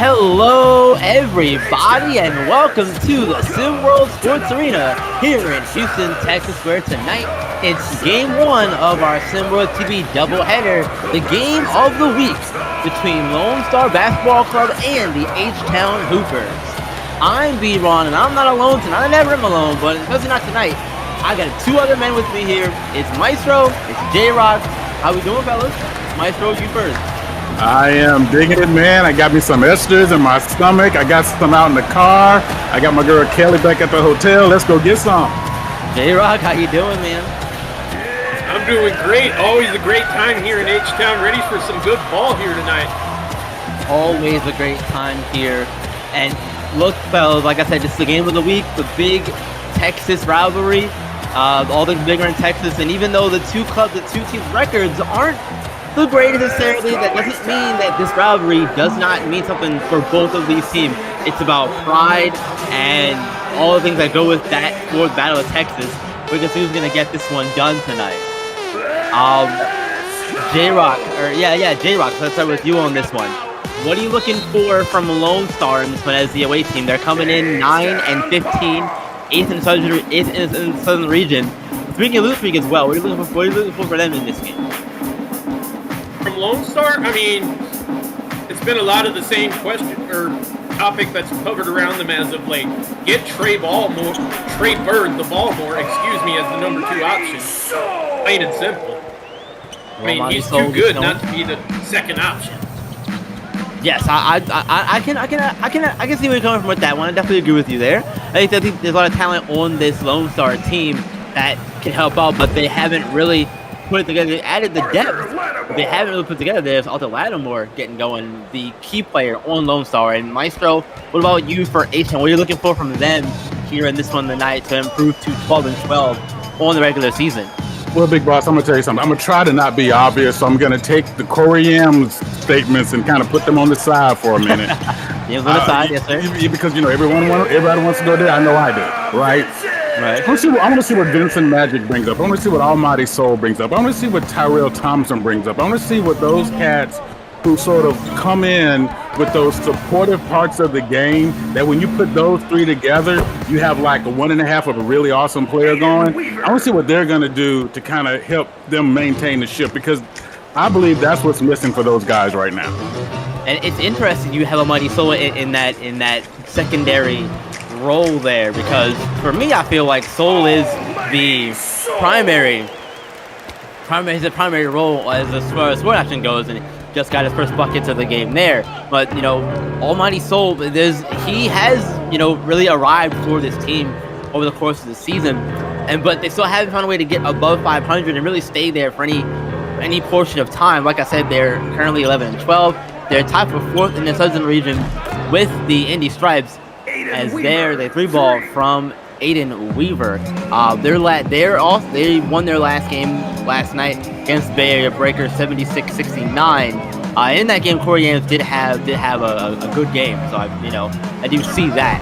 Hello, everybody, and welcome to the SimWorld Sports Arena here in Houston, Texas, where tonight it's Game 1 of our SWTV doubleheader, the game of the week between Lonestar Basketball Club and the H-Town Hoopers. I'm B-Ron, and I'm not alone tonight. I never am alone, but especially not tonight. I got two other men with me here. It's Maestro, it's J-Rock. How we doing, fellas? Maestro, you first. I am digging it, man. I got me some esters in my stomach. I got some out in the car. I got my girl Kelly back at the hotel. Let's go get some. J-Rock, how you doing, man? I'm doing great. Always a great time here in H-Town. Ready for some good ball here tonight. Always a great time here. And look, fellas, like I said, this is the game of the week, the big Texas rivalry. All things bigger in Texas. And even though the two teams' records aren't the greatest necessarily, that doesn't mean that this rivalry does not mean something for both of these teams. It's about pride and all the things that go with that fourth battle of Texas. We're gonna see who's gonna get this one done tonight. J-Rock, J-Rock, let's start with you on this one. What are you looking for from Lonestar in this one as the away team? They're coming in 9-15, 8th in the Southern region. Speaking of lose streak as well, what are you looking for them in this game? From Lonestar, I mean, it's been a lot of the same question or topic that's covered around them as of late. Get Trey Bird the ball more, as the number 2 option. Plain and simple. I mean, he's too good not to be the second option. Yes, I can see where you're coming from with that one. I definitely agree with you there. I think there's a lot of talent on this Lonestar team that can help out, but they haven't really put it together. They added the depth, but they haven't really put together. There's Arthur Lattimore getting going, the key player on Lonestar. And Maestro, what about you for H-Town? What are you looking for from them here in this one tonight to improve to 12-12 on the regular season? Well, Big Boss, I'm going to tell you something. I'm going to try to not be obvious, so I'm going to take the Corey Yams statements and kind of put them on the side for a minute. On the side, yes, sir. Because, everybody wants to go there. I know I do, right? Right. I want to see what Vincent Magic brings up. I want to see what Almighty Soul brings up. I want to see what Tyrell Thompson brings up. I want to see what those cats who sort of come in with those supportive parts of the game, that when you put those three together, you have like a 1.5 of a really awesome player going. I want to see what they're going to do to kind of help them maintain the ship, because I believe that's what's missing for those guys right now. And it's interesting you have Almighty Soul in that secondary role there, because for me, I feel like Soul is the primary role as far as score action goes, and just got his first buckets of the game there. But Almighty Soul, he has really arrived for this team over the course of the season, but they still haven't found a way to get above 500 and really stay there for any portion of time. Like I said, they're currently 11-12. They're tied for 4th in the Southern region with the Indy Stripes, as they 3-ball from Aiden Weaver. They won their last game last night against Bay Area Breakers 76-69. In that game, Corey Yams did have a good game, so I do see that.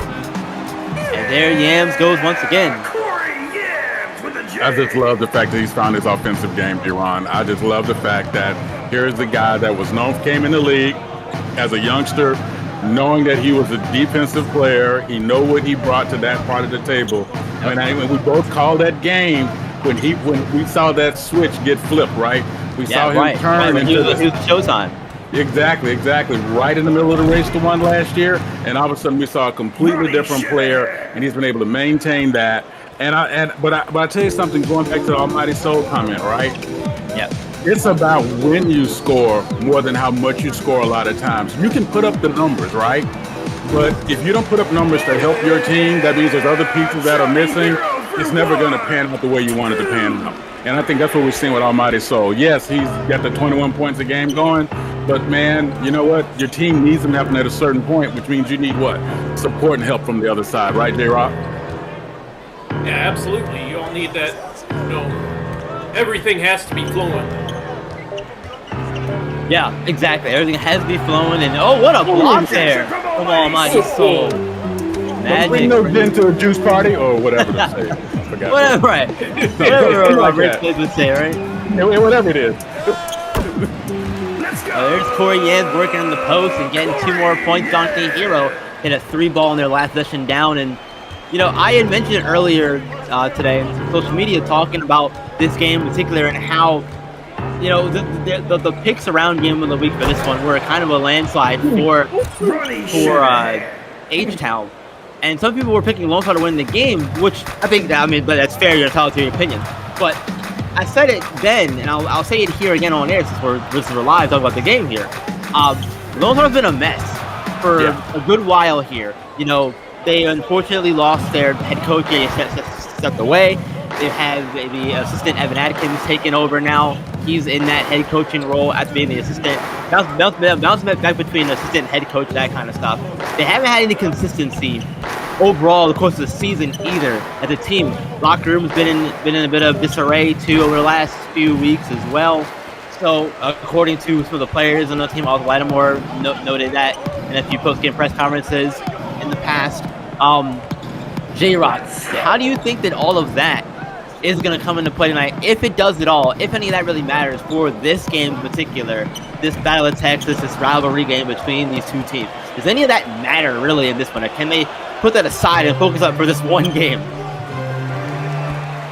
And there Yams goes once again. I just love the fact that he's found his offensive game, Iran. I just love the fact that here's the guy that came in the league as a youngster, knowing that he was a defensive player. He know what he brought to that part of the table. And we both called that game when we saw that switch get flipped, right? We saw him turn into the showtime. Exactly. Right in the middle of the race to 1 last year, and all of a sudden we saw a completely different player, and he's been able to maintain that. But I tell you something, going back to the Almighty Soul comment, right? Yeah. It's about when you score more than how much you score a lot of times. You can put up the numbers, right? But if you don't put up numbers to help your team, that means there's other pieces that are missing. It's never going to pan out the way you want it to pan out. And I think that's what we're seeing with Almighty Soul. Yes, he's got the 21 points a game going, but man, you know what? Your team needs him happening at a certain point, which means you need what? Support and help from the other side, right, J-Rock? Yeah, absolutely. You all need that. Everything has to be flowing. Yeah, exactly. Everything has to be flowing, and what a block there from Almighty Soul. Magic. Bring no gin to a juice party or whatever to say. Whatever, right? Whatever Rich would say, right? Whatever it is. There's Corey Yans working in the post and getting 2 more points. Donkey Hero hit a 3-ball in their last possession down. And, I had mentioned earlier today on social media talking about this game in particular and how, the picks around game of the week for this one were kind of a landslide for H-Town. And some people were picking Lonestar to win the game, which but that's fair. You're entitled to your opinion. But I said it then, and I'll say it here again on air since we're live talking about the game here. Lonestar's been a mess for a good while here. They unfortunately lost their head coach. He stepped away. They have the assistant Evan Atkins taken over now. He's in that head coaching role after being the assistant. Bounce back between assistant and head coach, that kind of stuff. They haven't had any consistency overall the course of the season either as a team. Locker room's been in a bit of disarray too over the last few weeks as well. So according to some of the players on the team, Alton Lattimore noted that in a few post-game press conferences in the past. J-Rock, how do you think that all of that is going to come into play tonight, if it does at all, if any of that really matters for this game in particular, this Battle of Texas, this rivalry game between these two teams? Does any of that matter really in this one, or can they put that aside and focus on for this one game?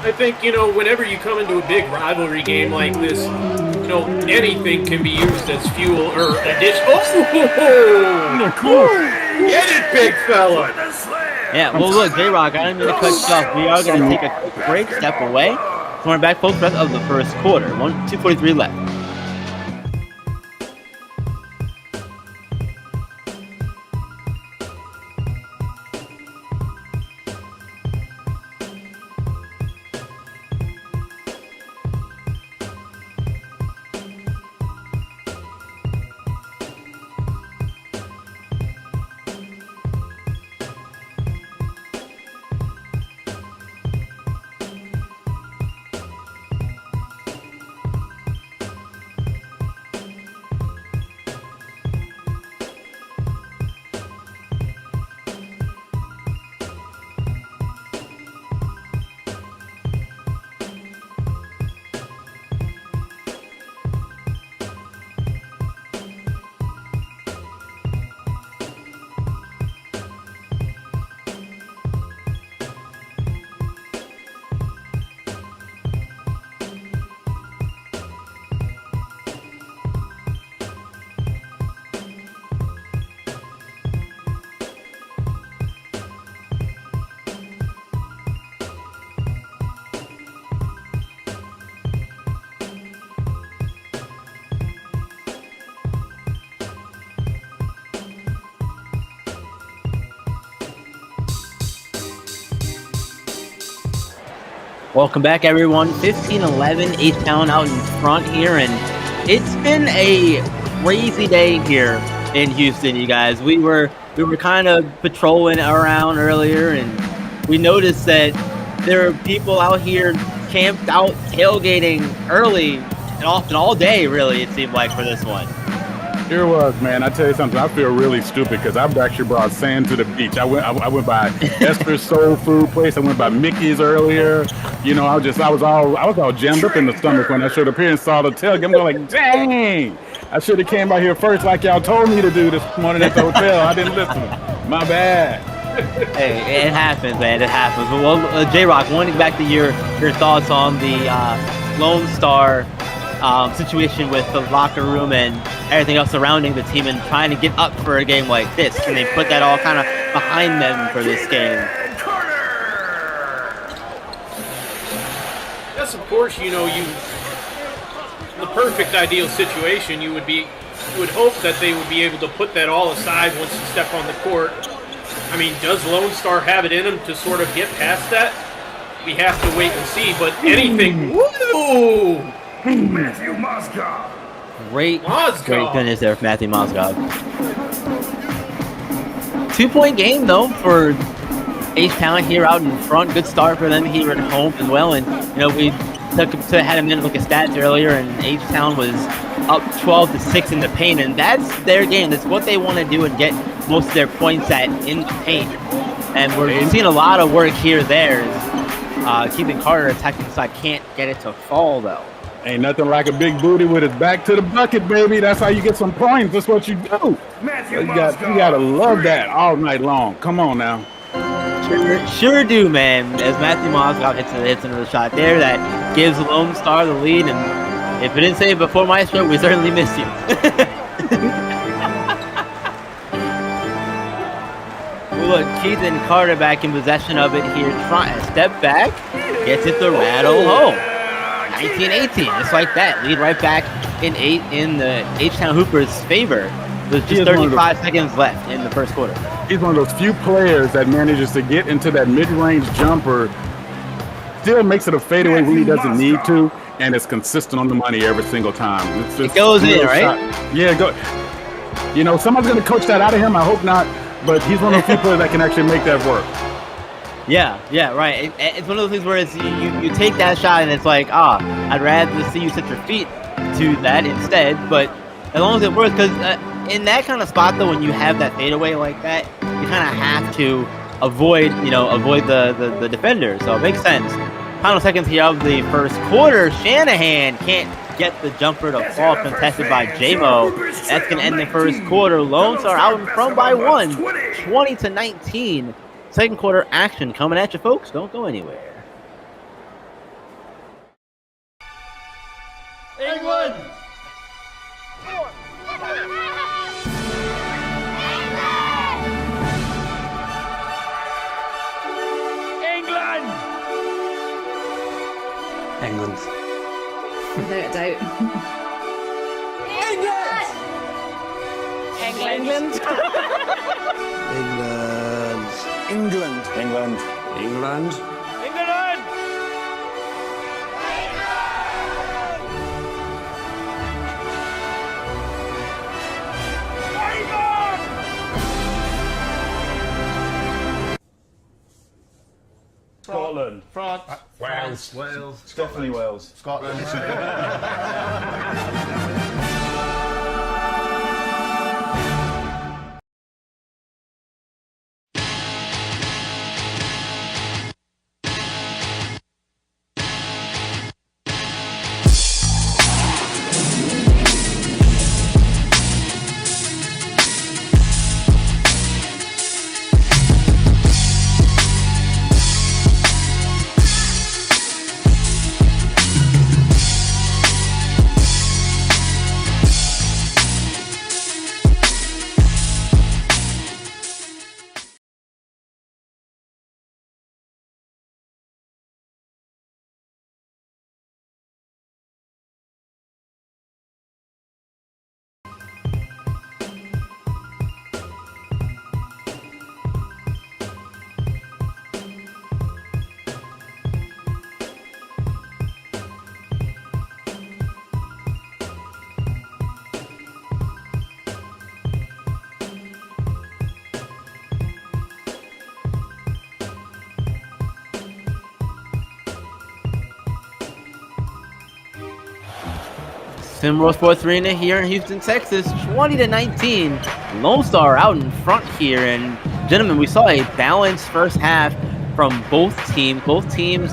I think, whenever you come into a big rivalry game like this, anything can be used as fuel or addition. Oh, cool. Get it, big fella. Yeah, well, look, J-Rock, I didn't mean to cut you off. We are going to take a quick break, step away. So we're back post rest of the first quarter. 2:43 left. Welcome back, everyone. 15-11, H-Town out in front here, and it's been a crazy day here in Houston, you guys. We were kind of patrolling around earlier, and we noticed that there are people out here camped out tailgating early and often all day, really, it seemed like, for this one. Here was, man. I tell you something. I feel really stupid because I've actually brought sand to the beach. I went by Esther's Soul Food Place. I went by Mickey's earlier. I was all jammed up in the stomach when I showed up here and saw the tailgate. I'm going like, dang! I should have came out here first like y'all told me to do this morning at the hotel. I didn't listen. My bad. Hey, it happens, man. It happens. Well, J-Rock, wanting back to your thoughts on the Lonestar situation with the locker room and everything else surrounding the team and trying to get up for a game like this. Can they put that all kind of behind them for this game? Yes, of course, in the perfect ideal situation, you would hope that they would be able to put that all aside once you step on the court. I mean, does Lonestar have it in them to sort of get past that? We have to wait and see, but anything... Woo! Matthew Mozgov. Great finish there for Matthew Mozgov. 2-point game, though, for H-Town here out in front. Good start for them here at home as well. And, we had a minute look at stats earlier, and H-Town was up 12-6 in the paint. And that's their game. That's what they want to do and get most of their points at in the paint. And we're seeing a lot of work here there. Keeping Carter attacking side can't get it to fall, though. Ain't nothing like a big booty with his back to the bucket, baby. That's how you get some points. That's what you do. You gotta love that all night long. Come on now. Sure do, man. As Matthew Mozgov hits another shot there, that gives Lonestar the lead. And if we didn't say it before Maestro, we certainly miss you. Look, Keithan Carter back in possession of it here. Trying to step back, gets it to rattle home. 19-18, just like that. Lead right back in the H-Town Hoopers' favor. With just 35 seconds left in the first quarter. He's one of those few players that manages to get into that mid-range jumper, still makes it a fadeaway when he doesn't need to, and it's consistent on the money every single time. It goes in, right? Shot. Yeah, go. You know, somebody's going to coach that out of him. I hope not, but he's one of those few players that can actually make that work. Yeah, right. It's one of those things where it's you take that shot and it's like, I'd rather see you set your feet to that instead. But as long as it works, because in that kind of spot though, when you have that fadeaway like that, you kind of have to avoid the defender. So it makes sense. Final seconds here of the first quarter. Shanahan can't get the jumper to fall, contested by J-Mo. That's going to end the first quarter. Lonestar out in front by 1, 20-19. Second quarter action coming at you, folks. Don't go anywhere. England! England. Without doubt. England! England. England! England. England! Scotland. France. Wales. Wales. Definitely Wales. Scotland. Simro Sports Arena here in Houston, Texas, 20-19. Lonestar out in front here, and gentlemen, we saw a balanced first half from both teams. Both teams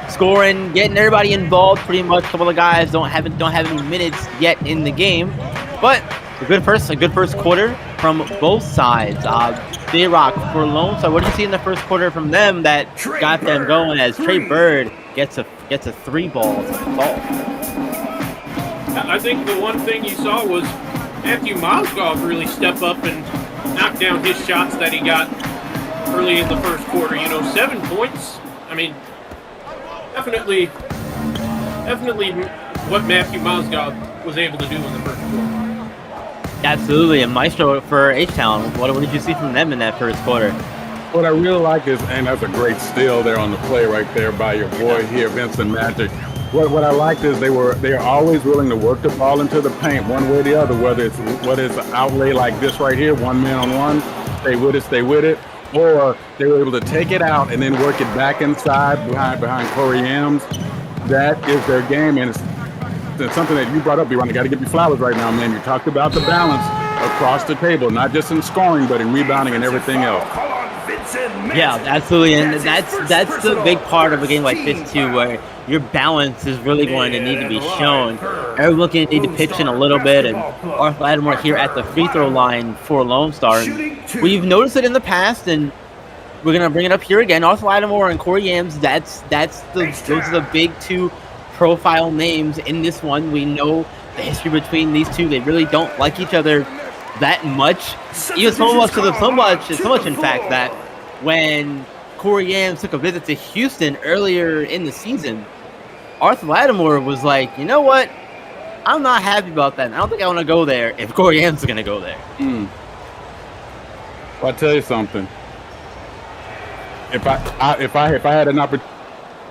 scoring, getting everybody involved pretty much. A couple of guys don't have any minutes yet in the game, but a good first quarter from both sides. J-Rock for Lonestar, what did you see in the first quarter from them that got them going? As Trey Bird gets a 3-ball to fall. I think the one thing you saw was Matthew Mozgov really step up and knock down his shots that he got early in the first quarter. 7 points. I mean, definitely what Matthew Mozgov was able to do in the first quarter. Absolutely, and Maestro for H-Town. What did you see from them in that first quarter? What I really like is, and that's a great steal there on the play right there by your boy here, Vincent Magic. What I liked is they are always willing to work the ball into the paint one way or the other, whether it's an outlay like this right here, 1-man-on-1, stay with it, or they were able to take it out and then work it back inside behind Corey Yams. That is their game, and it's something that you brought up, B-Ron. I got to give you flowers right now, man. You talked about the balance across the table, not just in scoring, but in rebounding and everything else. Yeah, absolutely, and that's the big part of a game like this too, where your balance is really going to need to be shown. Everyone's going to need to pitch in a little bit, and Arthur Lattimore here at the free throw line for Lonestar. And we've noticed it in the past, and we're gonna bring it up here again. Arthur Lattimore and Corey Yams. Those are the big two profile names in this one. We know the history between these two. They really don't like each other that much. Even so much in fact that when Corey Yams took a visit to Houston earlier in the season, Arthur Lattimore was like, you know what? I'm not happy about that. I don't think I want to go there if Corey Yams is going to go there. Well, I'll tell you something. If I had an opportunity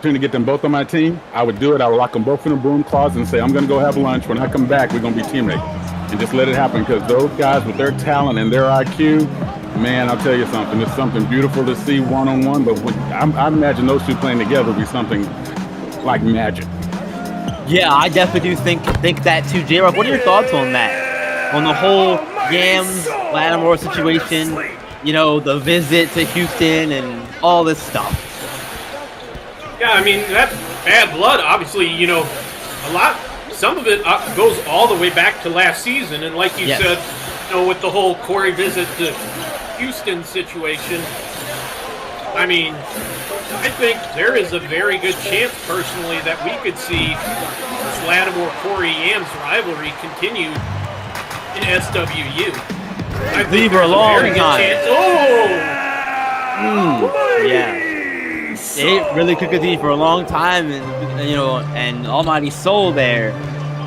to get them both on my team, I would do it. I would lock them both in a broom closet and say, I'm going to go have lunch. When I come back, we're going to be teammates. And just let it happen, because those guys with their talent and their IQ, man, I'll tell you something. It's something beautiful to see one-on-one, but I imagine those two playing together would be something like magic. Yeah, I definitely do think that too. J-Rock, what are your thoughts on that? On the whole Yams Lattimore situation, you know, the visit to Houston and all this stuff. Yeah, I mean, that's bad blood. Obviously, you know, some of it goes all the way back to last season. And like you said, you know, with the whole Corey visit to Houston situation, I mean, I think there is a very good chance, personally, that we could see this Lattimore-Corey Yams rivalry continue in SWU. I think for a long very good time. chance. Yeah. It really could continue for a long time, and you know, and Almighty Soul there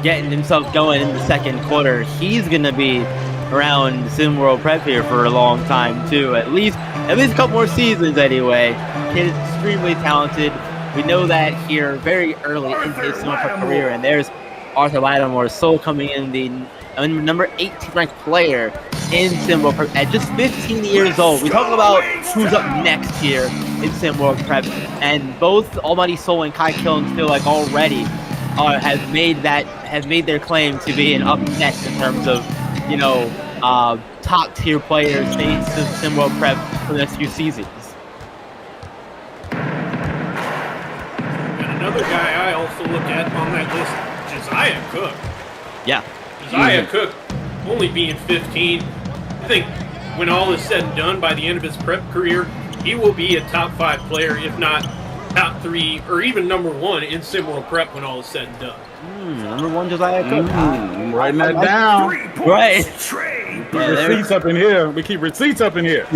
getting himself going in the second quarter. He's gonna be around Sim World Prep here for a long time too, at least a couple more seasons anyway. Kid is extremely talented. We know that here very early in his Sim World Prep career, and there's Arthur Lattimore, Soul coming in, the number 18th ranked player in Sim World Prep at just 15 years old. We talk about who's up next here in Sim World Prep, and both Almighty Soul and Kai Killen feel like already have made their claim to being up next in terms of, you know, top tier players in Sim World Prep for the next few seasons. And another guy I also look at on that list, Josiah Cook. Yeah. Josiah Cook, only being 15, I think when all is said and done, by the end of his prep career, he will be a top 5 player, if not top 3, or even number 1 in Sim World Prep when all is said and done. Number 1 Josiah Cook. I'm writing that down. Right. Receipts up in here. We keep receipts up in here.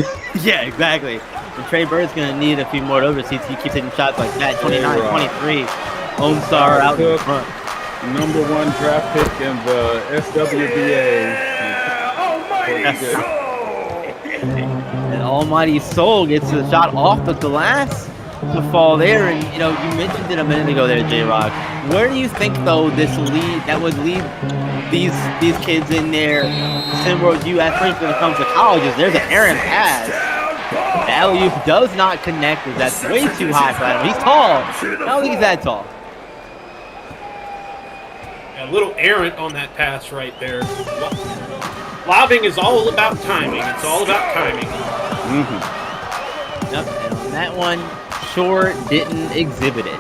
Yeah, exactly. And Trey Bird's going to need a few more of those receipts. He keeps hitting shots like that. 29, 23. Lonestar out in front. Number 1 draft pick in the SWBA. And Almighty Soul gets the shot off the glass to fall there. And, you know, you mentioned it a minute ago there, J-Rock. Where do you think, though, that would lead these kids in their Sim World US ranks when it comes to colleges? There's an errant pass. The alley-oop does not connect, as that's way too high for him. He's tall. I don't think he's that tall. A little errant on that pass right there. Lobbing is all about timing. It's all about timing. Yep, and on that one, Shore didn't exhibit it.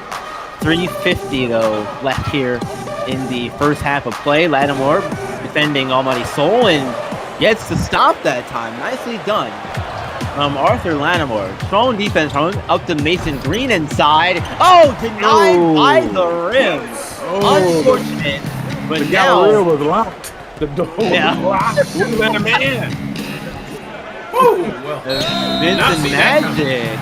3:50 though left here in the first half of play. Lattimore defending Almighty Soul and gets to stop that time. Nicely done from Arthur Lattimore. Strong defense from him. Up to Mason Green inside. Oh, denied by the rim. Unfortunate, but The now gallery was locked. The door was locked. Wouldn't let him in. Oh, well. Vincent Magic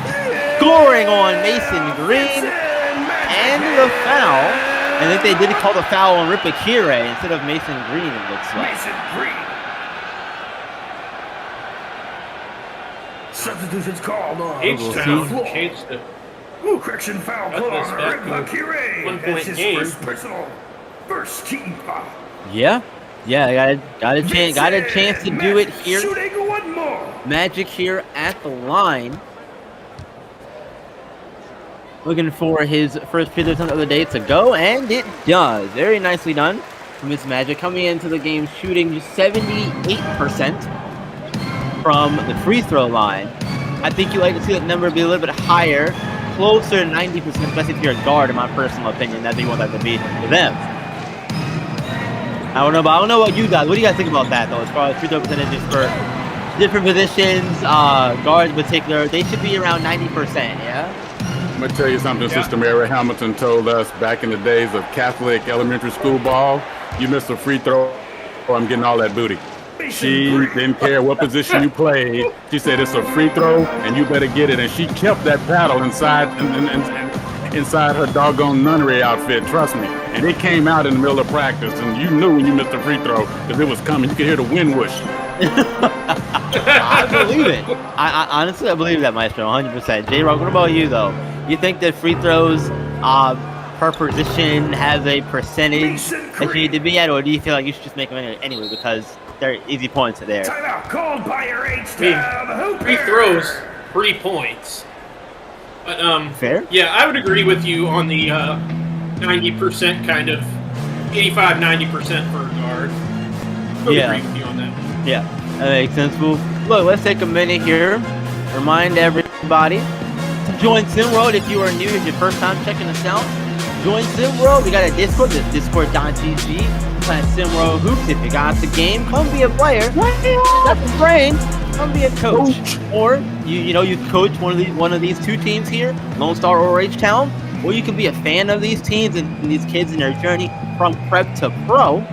scoring on Mason Green and the foul. I think they did call the foul on Ripakire instead of Mason Green, it looks like. Substitutions called on. Chance to Correction foul cut called this on back to a Ripakire. 1-point That's his game. first team foul. Yeah, got a chance to do it here. Shooting one more. Magic here at the line. Looking for his first free throw attempt of the day to go, and it does. Very nicely done from Miss Magic, coming into the game shooting just 78% from the free throw line. I think you like to see that number be a little bit higher, closer to 90%, especially if you're a guard, in my personal opinion. That's what you want that to be for them. I don't know about you guys. What do you guys think about that, though, as far as free throw percentages for different positions, guards in particular? They should be around 90%, yeah? I'm going to tell you something Sister Mary Hamilton told us back in the days of Catholic elementary school ball. You missed a free throw, or I'm getting all that booty. She didn't care what position you played. She said it's a free throw, and you better get it. And she kept that paddle inside her doggone nunnery outfit, trust me. And it came out in the middle of practice, and you knew when you missed a free throw because it was coming. You could hear the wind whoosh. I believe it. I honestly believe that, Maestro, 100%. J-Rock, what about you, though? You think that free throws per position has a percentage that you need to be at, or do you feel like you should just make them anyway because they're easy points there? Timeout called by your H-Tab. Free throws, 3 points. But, Fair? Yeah, I would agree with you on the 90% kind of, 85-90% for a guard. I would agree with you on that. Yeah, that makes sense. Well, look, let's take a minute here. Remind everybody to join SimWorld if you are new, if your first time checking us out. Join SimWorld. We got a Discord. That's discord.gg. Playing SimWorld Hoops. If you got the game, come be a player. That's the brain. Come be a coach. Or you coach one of these two teams here, Lonestar or H-Town. Or you can be a fan of these teams and these kids in their journey from prep to pro.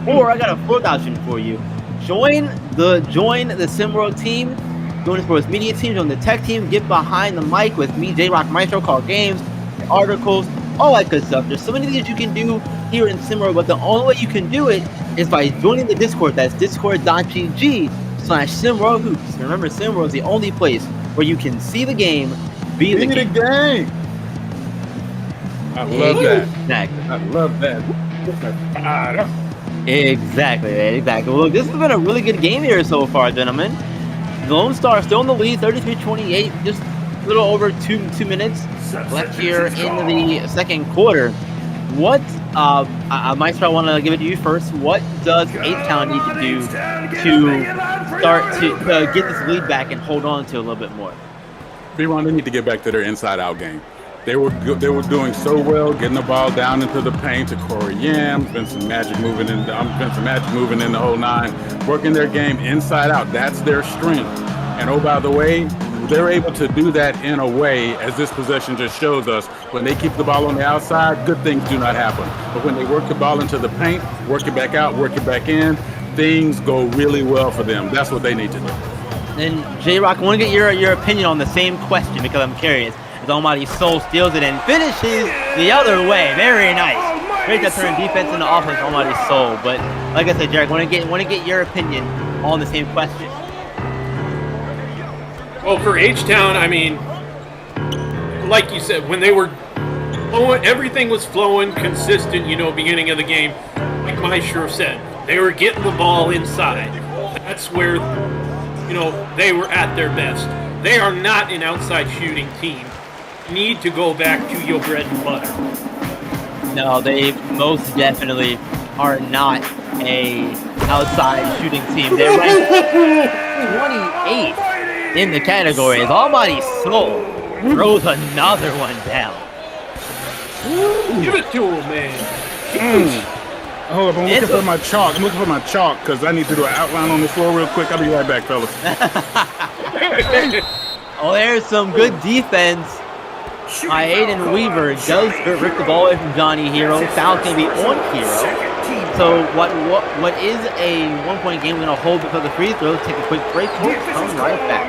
Or I got a fourth option for you. Join the SimWorld team. Join the sports media team, join the tech team, get behind the mic with me, J-Rock Maestro, call games, articles, all that good stuff. There's so many things you can do here in SimWorld, but the only way you can do it is by joining the Discord. That's discord.gg/SimWorld Hoops. Remember, SimWorld is the only place where you can see the game, be the game. I love that. Exactly. I love that. Exactly, man. Exactly. Well, this has been a really good game here so far, gentlemen. The Lonestar still in the lead, 33-28, just a little over two minutes left here in the second quarter. What, Maestro, I want to give it to you first. What does H-Town need to do to start to get this lead back and hold on to a little bit more? B-Ron, they need to get back to their inside-out game. They were doing so well, getting the ball down into the paint to Corey Yam, Vincent Magic moving in the whole nine, working their game inside out. That's their strength. And oh, by the way, they're able to do that in a way, as this possession just shows us, when they keep the ball on the outside, good things do not happen. But when they work the ball into the paint, work it back out, work it back in, things go really well for them. That's what they need to do. And J-Rock, I want to get your opinion on the same question because I'm curious. Almighty Soul steals it and finishes the other way. Very nice. Great to turn defense into offense, Almighty Soul. But like I said, Jared, want to get your opinion on the same question. Well, for H-Town, I mean, like you said, when they were flowing, everything was flowing consistent, beginning of the game. Like Maestro said, they were getting the ball inside. That's where, they were at their best. They are not an outside shooting team. Need to go back to your bread and butter. No, they most definitely are not a outside shooting team. They're ranked 28th in the categories. Almighty Soul throws another one down. Give it to him, man. Hold up, I'm looking for my chalk. Because I need to do an outline on the floor real quick. I'll be right back, fellas. Oh, there's some good defense. My Aiden Weaver does rip the ball away from Johnny Hero. Foul's going to be on Hero. So what is a one-point game? We're going to hold because of the free throws. Take a quick break. We'll come right back.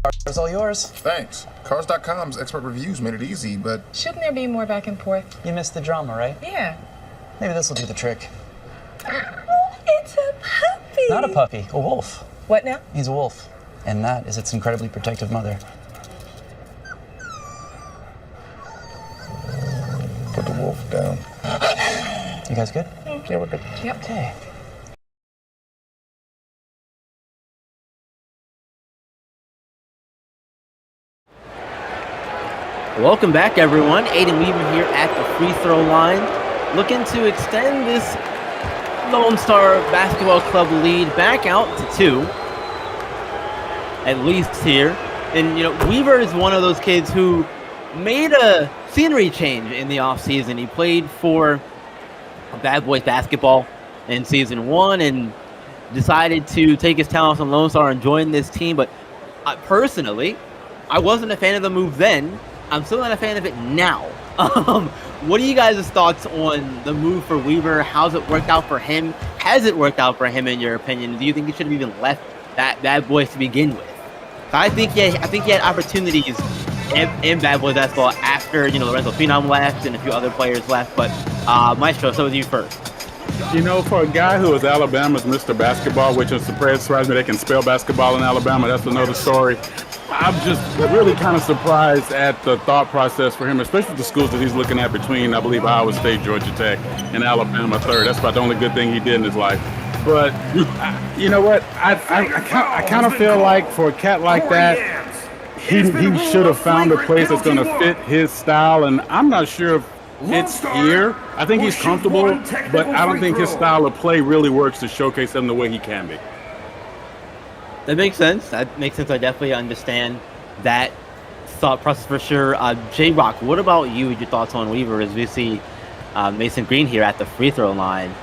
It's all yours. Thanks. Cars.com's expert reviews made it easy, but... Shouldn't there be more back and forth? You missed the drama, right? Yeah. Maybe this will do the trick. Oh, it's a puppy. Not a puppy, a wolf. What now? He's a wolf. And that is its incredibly protective mother. Put the wolf down. You guys good? Yeah, we're good. Yep. Okay. Welcome back, everyone. Aiden Weaver here at the free throw line, looking to extend this Lonestar Basketball Club lead back out to 2, at least here. And, Weaver is one of those kids who made a scenery change in the offseason. He played for Bad Boys Basketball in Season 1 and decided to take his talents on Lonestar and join this team. But personally, I wasn't a fan of the move then. I'm still not a fan of it now. What are you guys' thoughts on the move for Weaver? How's it worked out for him? Has it worked out for him, in your opinion? Do you think he should have even left that Bad Boys to begin with? I think he had opportunities in Bad Boys basketball after Lorenzo Phenom left and a few other players left. But Maestro, so with you first. For a guy who is Alabama's Mr. Basketball, which is surprised me they can spell basketball in Alabama, that's another story. I'm just really kind of surprised at the thought process for him, especially the schools that he's looking at between, I believe, Iowa State, Georgia Tech, and Alabama third. That's about the only good thing he did in his life. But you know what? I kind of feel like for a cat like that, he should have found a place that's going to fit his style, and I'm not sure if it's here. I think he's comfortable, but I don't think his style of play really works to showcase him the way he can be. That makes sense. I definitely understand that thought process for sure. J-Rock, what about you? Your thoughts on Weaver as we see Mason Green here at the free throw line?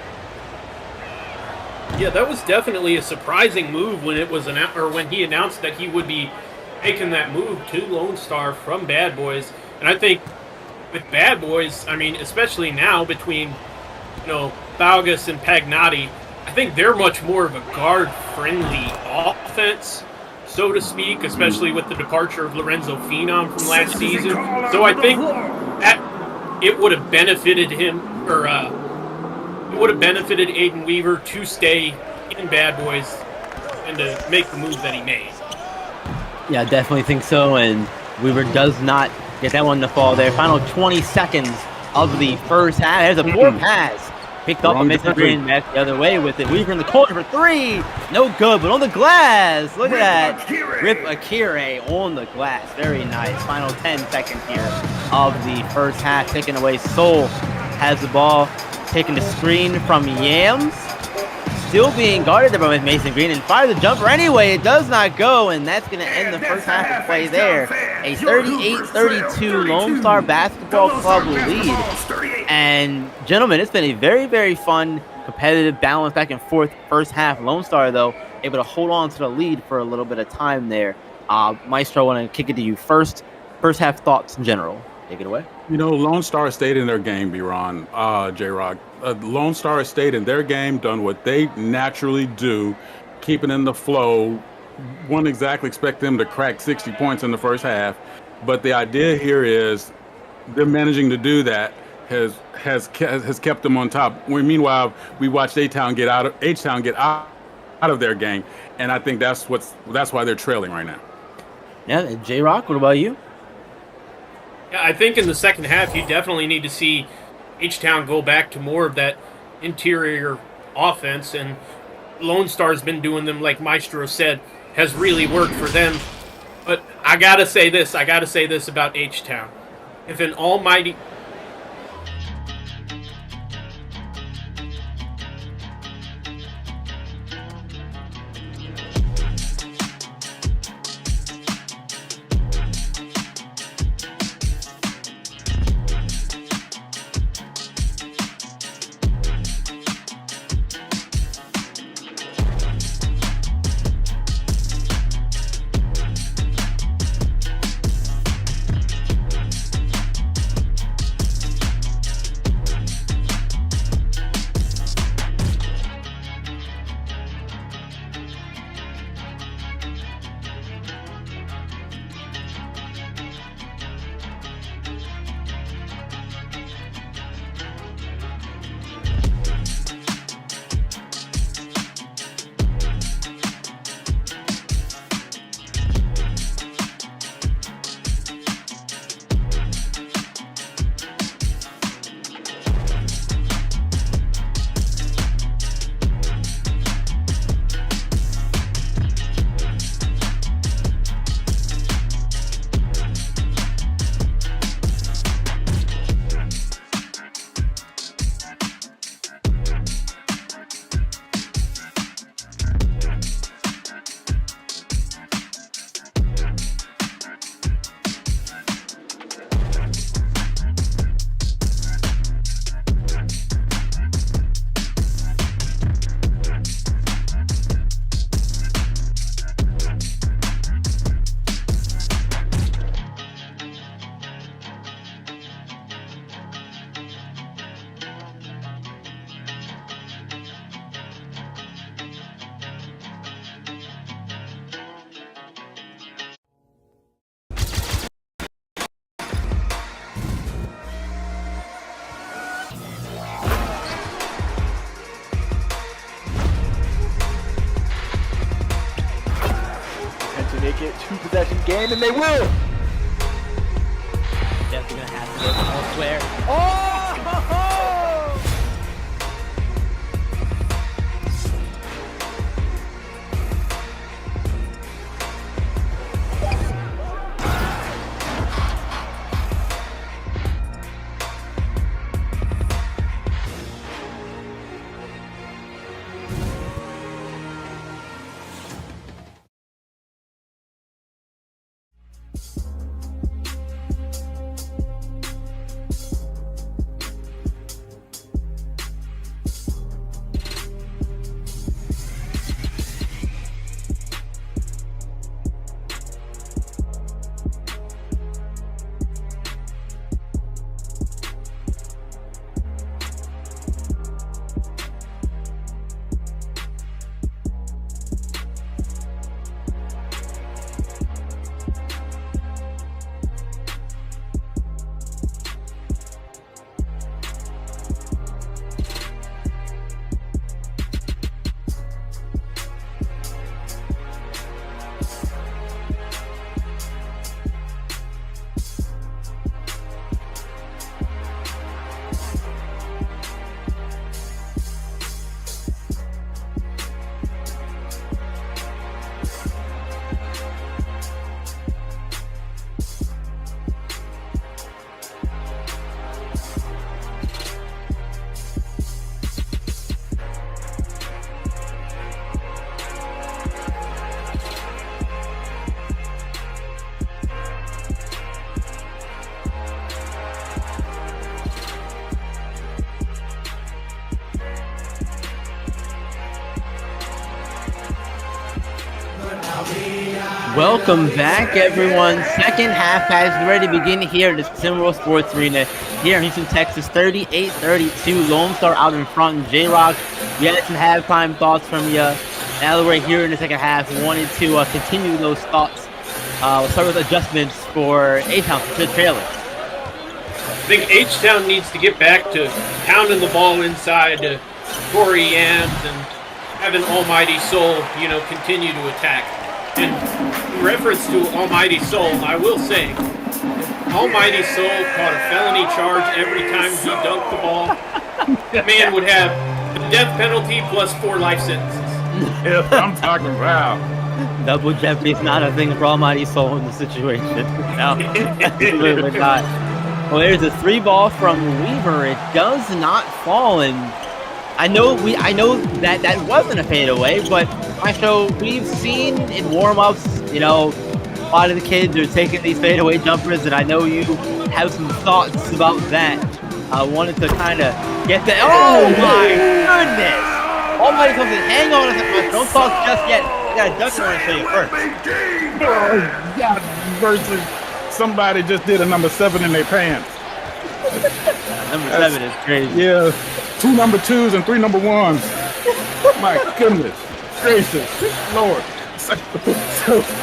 Yeah, that was definitely a surprising move when it was when he announced that he would be making that move to Lonestar from Bad Boys. And I think with Bad Boys, especially now between Ballerz and Pagnotti, I think they're much more of a guard-friendly offense, so to speak, especially with the departure of Lorenzo Phenom from last season. So I think that it would have benefited him, or it would have benefited Aiden Weaver to stay in Bad Boys and to make the move that he made. Yeah, I definitely think so, and Weaver does not get that one to fall there. Final 20 seconds of the first half. There's a poor pass. Picked up and Mason Green back the other way with it. Weaver in the corner for 3. No good, but on the glass. Look at that. Rip Akire on the glass. Very nice. Final 10 seconds here of the first half. Taken away. Soul has the ball. Taking the screen from Yams. Still being guarded there by Mason Green and fires the jumper anyway. It does not go, and that's going to end the first half of play there. A 38-32 Lonestar Basketball Club lead. And gentlemen, it's been a very, very fun, competitive, balanced back and forth first half. Lonestar, though, able to hold on to the lead for a little bit of time there. Maestro, I want to kick it to you first. First half thoughts in general. Take it away. Lone stayed in their game, B-Ron, J-Rock. Lone Star stayed in their game, done what they naturally do, keeping in the flow. Wouldn't exactly expect them to crack 60 points in the first half, but the idea here is them managing to do that has kept them on top. Meanwhile, we watched H-Town get out of their game, and I think that's why they're trailing right now. Yeah, J-Rock, what about you? Yeah, I think in the second half, you definitely need to see H-Town go back to more of that interior offense, and Lone Star's been doing them, like Maestro said, has really worked for them. But I gotta say this about H-Town. If an almighty... make it two-possession game, and they will. Definitely gonna have to look elsewhere. Welcome back, everyone. Second half has ready to begin here at the Timberwolves Sports Arena here in Houston, Texas. 38-32, Lone Star out in front. J-Rock, we had some halftime thoughts from you. Now that we're here in the second half, we wanted to continue those thoughts. We'll start with adjustments for H-Town for the trailer. I think H-Town needs to get back to pounding the ball inside to Corey Yams and having Almighty Soul, continue to attack. And in reference to Almighty Soul, I will say, Almighty Soul caught a felony charge every time he dunked the ball. That man would have a death penalty plus 4 life sentences. Yeah, I'm talking about. Double jeopardy is not a thing for Almighty Soul in the situation. No, absolutely not. Well, there's a 3-ball from Weaver. It does not fall, and I know that wasn't a fadeaway, but we've seen in warm-ups, a lot of the kids are taking these fadeaway jumpers, and I know you have some thoughts about that. I wanted to kind of get the. Oh my goodness! Almighty comes in. Hang on a second. Don't talk just yet. I got a duck I want to show you first. Oh, yeah, versus somebody just did a number 7 in their pants. Number 7 is crazy. Yeah, 2 number 2s and 3 number 1s. My goodness gracious, Lord. So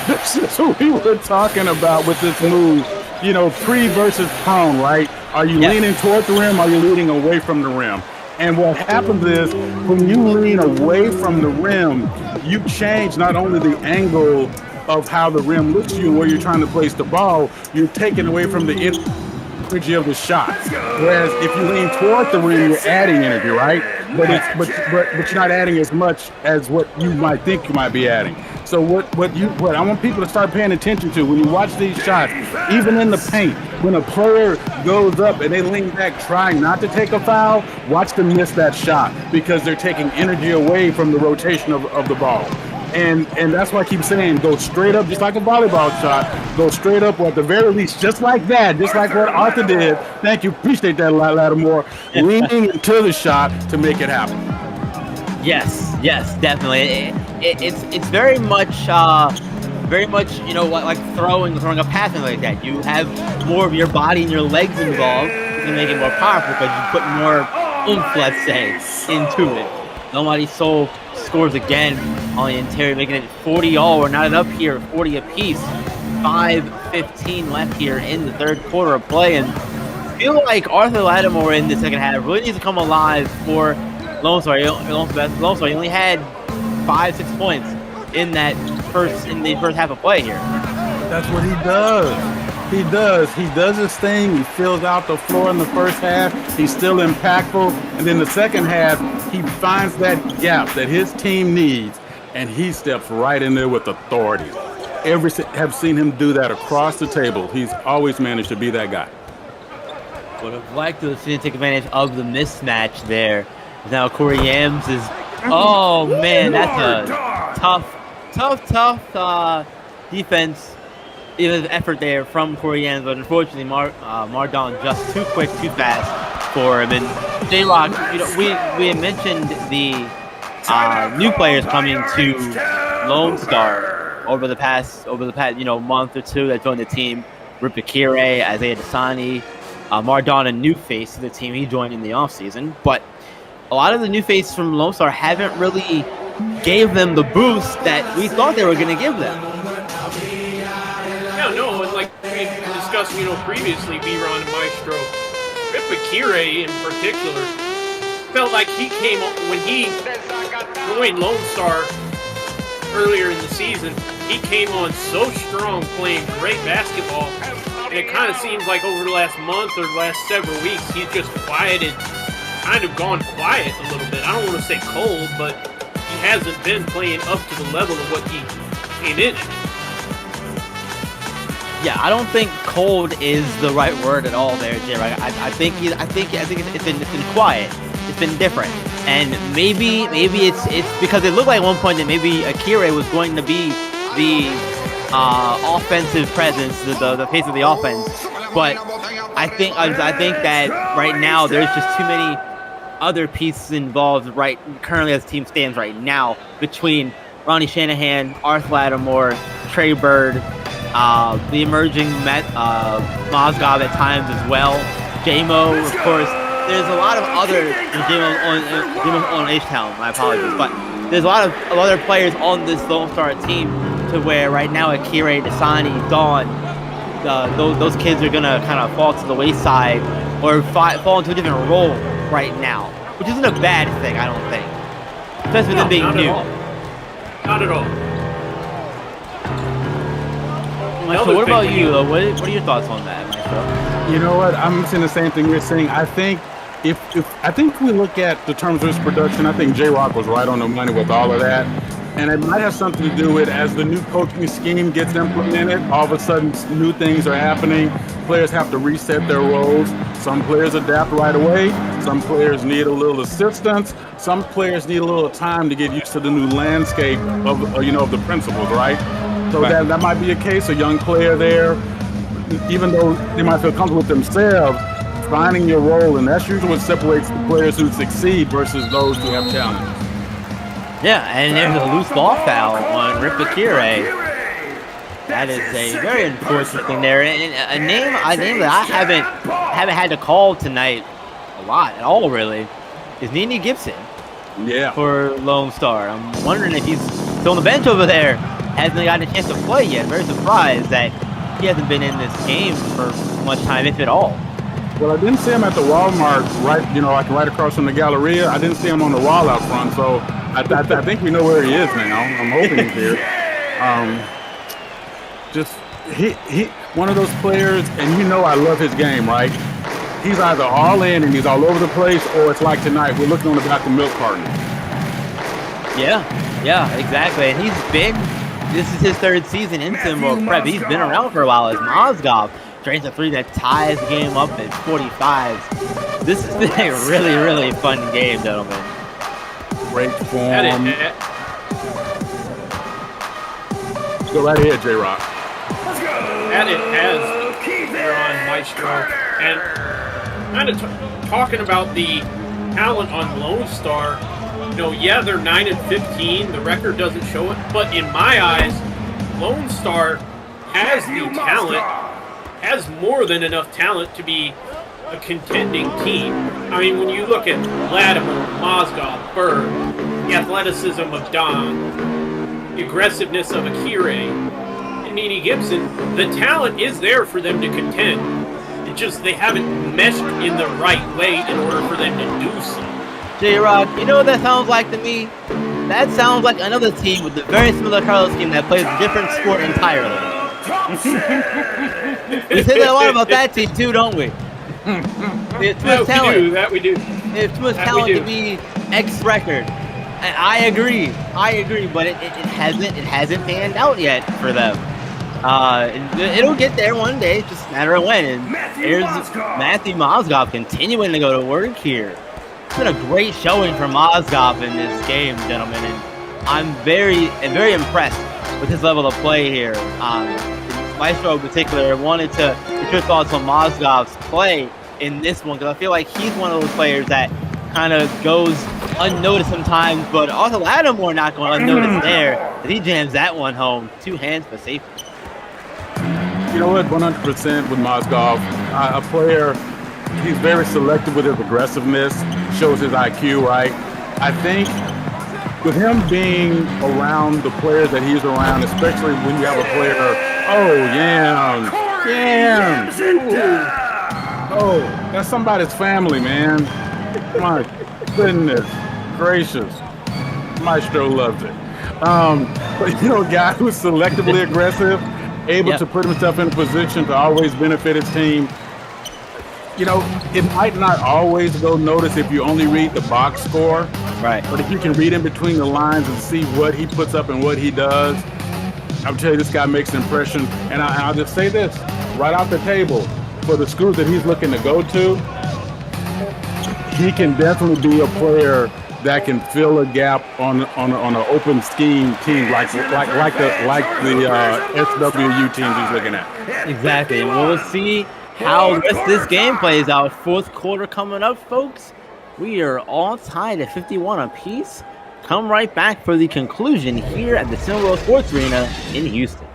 this is what we were talking about with this move. Pre versus prone, right? Are you leaning toward the rim? Or are you leaning away from the rim? And what happens is when you lean away from the rim, you change not only the angle of how the rim looks to you and where you're trying to place the ball, you're taking away from the energy of the shot. Whereas if you lean toward the rim, you're adding energy, right? But you're not adding as much as what you might think you might be adding. So what I want people to start paying attention to when you watch these shots, even in the paint, when a player goes up and they lean back trying not to take a foul, watch them miss that shot because they're taking energy away from the rotation of the ball. And that's why I keep saying go straight up, just like a volleyball shot. Go straight up, or at the very least, just like that, just like what Arthur did. Thank you, appreciate that a lot, Lattimore. Leaning into the shot to make it happen. Yes, definitely. It's very much like throwing a pass like that. You have more of your body and your legs involved to make it more powerful because you put more oomph, let's say, into it. Almighty Soul scores again on the interior, making it 40 all. We're not up here, 40 apiece. 5:15 left here in the third quarter of play, and I feel like Arthur Lattimore in the second half really needs to come alive for Lone Star. Lone Star, he only had 5-6 points in that first half of play here. That's what he does. He does his thing. He fills out the floor in the first half. He's still impactful. And then the second half, he finds that gap that his team needs, and he steps right in there with authority. Have seen him do that across the table. He's always managed to be that guy. Would have liked to have seen him take advantage of the mismatch there. Now Corey Yams is. Oh man, that's a tough defense. Even effort there from Corey Yams, but unfortunately, Mardon just too quick, too fast for him. And J-Rock, we had mentioned the new players coming to Lonestar over the past month or two that joined the team. Rip Akire, Isaiah Dasani, Mardon, a new face to the team. He joined in the offseason, but a lot of the new faces from Lonestar haven't really gave them the boost that we thought they were going to give them. Yeah, no, and like we discussed, previously, B-Ron and Maestro, Rip Akire in particular felt like he came when he joined Lonestar earlier in the season. He came on so strong, playing great basketball, and it kind of seems like over the last month or the last several weeks, he's just kind of gone quiet a little bit. I don't want to say cold, but he hasn't been playing up to the level of what he came in at. Yeah, I don't think cold is the right word at all there, Jay. Right? I think it's been quiet. It's been different, and maybe it's because it looked like at one point that maybe Akire was going to be the offensive presence, the face of the offense. But I think that right now there's just too many other pieces involved currently as the team stands right now between Ronnie Shanahan, Arth Lattimore, Trey Bird, the emerging Mozgov at times as well, J-Mo, of course. There's a lot of other J-Mo on H-Town, my apologies, but there's a lot of other players on this Lonestar team to where right now Akire, Dasani, Dawn, those kids are gonna kind of fall to the wayside or fall into a different role right now, which isn't a bad thing, I don't think, especially with them being new. Not at all. Maestro, what about you? What are your thoughts on that, Maestro? You know what? I'm saying the same thing you're saying. I think if we look at the terms of his production, I think J-Rock was right on the money with all of that. And it might have something to do with as the new coaching scheme gets implemented, all of a sudden new things are happening. Players have to reset their roles. Some players adapt right away. Some players need a little assistance. Some players need a little time to get used to the new landscape of the principles, right? So right. That might be a case, a young player there, even though they might feel comfortable with themselves, finding your role, and that's usually what separates the players who succeed versus those who have challenges. Yeah, and there's a loose ball foul on Rip Akire. That is a very important thing there, and a name that I haven't had to call tonight a lot at all, really, is Nene Gibson. Yeah. For Lonestar. I'm wondering if he's still on the bench over there. Hasn't gotten a chance to play yet. Very surprised that he hasn't been in this game for much time, if at all. Well, I didn't see him at the Walmart, right across from the Galleria. I didn't see him on the wall out front, so I think we know where he is now. I'm hoping he's here. He one of those players, and I love his game, right? He's either all in and he's all over the place, or it's like tonight, we're looking on the back of milk carton. Yeah, exactly. And this is his third season in Simbo Prep. He's been around for a while as Mozgov drains a three that ties the game up at 45. This has been a really, really fun game, gentlemen. Great form. Go right ahead, J-Rock. And it has there on Maestro. And kind of talking about the talent on Lonestar, they're 9-15. The record doesn't show it, but in my eyes, Lonestar has the talent, has more than enough talent to be a contending team. I mean, when you look at Lattimore, Mozgov, Bird, the athleticism of Don, the aggressiveness of Akire, and Nene Gibson, the talent is there for them to contend. It's just they haven't meshed in the right way in order for them to do so. J-Rock, you know what that sounds like to me? That sounds like another team with a very similar Carlos team that plays a different sport entirely. We say that a lot about that team too, don't we? They have too much talent. That we do. They have too much talent to be X record. And I agree, but it hasn't panned out yet for them. It'll get there one day, it's just a matter of when. And there's Matthew Mozgov continuing to go to work here. It's been a great showing for Mozgov in this game, gentlemen, and I'm very impressed with his level of play here. Maestro in particular wanted to get your thoughts on Mozgov's play in this one, because I feel like he's one of those players that kind of goes unnoticed sometimes, but also Lattimore not going unnoticed there as he jams that one home. 2 hands for safety. You know what? 100% with Mozgov. A player, he's very selective with his aggressiveness, shows his IQ, right? I think with him being around the players that he's around, especially when you have a player, oh, that's somebody's family, man. My goodness gracious. Maestro loves it. But you know, a guy who's selectively aggressive, able to put himself in a position to always benefit his team. You know, it might not always go notice if you only read the box score. Right. But if you can read in between the lines and see what he puts up and what he does, I'll tell you, this guy makes an impression. And I'll just say this, right off the table, for the schools that he's looking to go to, he can definitely be a player that can fill a gap on an open scheme team like the SWU teams he's looking at. Exactly, and we'll see how the rest of this game plays out. Fourth quarter coming up, folks. We are all tied at 51 apiece. Come right back for the conclusion here at the Cineworld Sports Arena in Houston.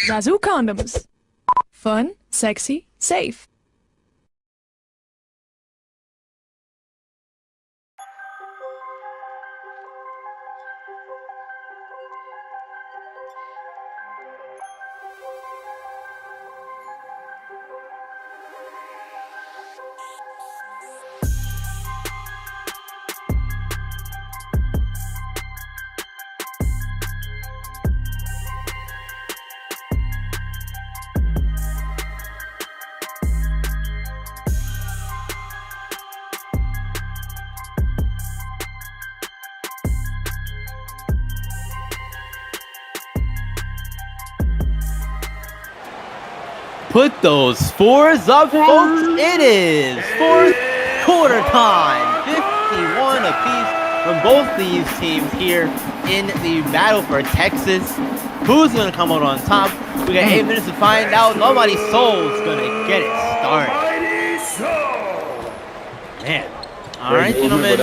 Zazu condoms. Fun, sexy, safe. Put those fours up, folks. It is fourth quarter time. 51 apiece from both these teams here in the battle for Texas. Who's going to come out on top? We got 8 minutes to find out. Nobody Soul's going to get it started. Man. All right, gentlemen.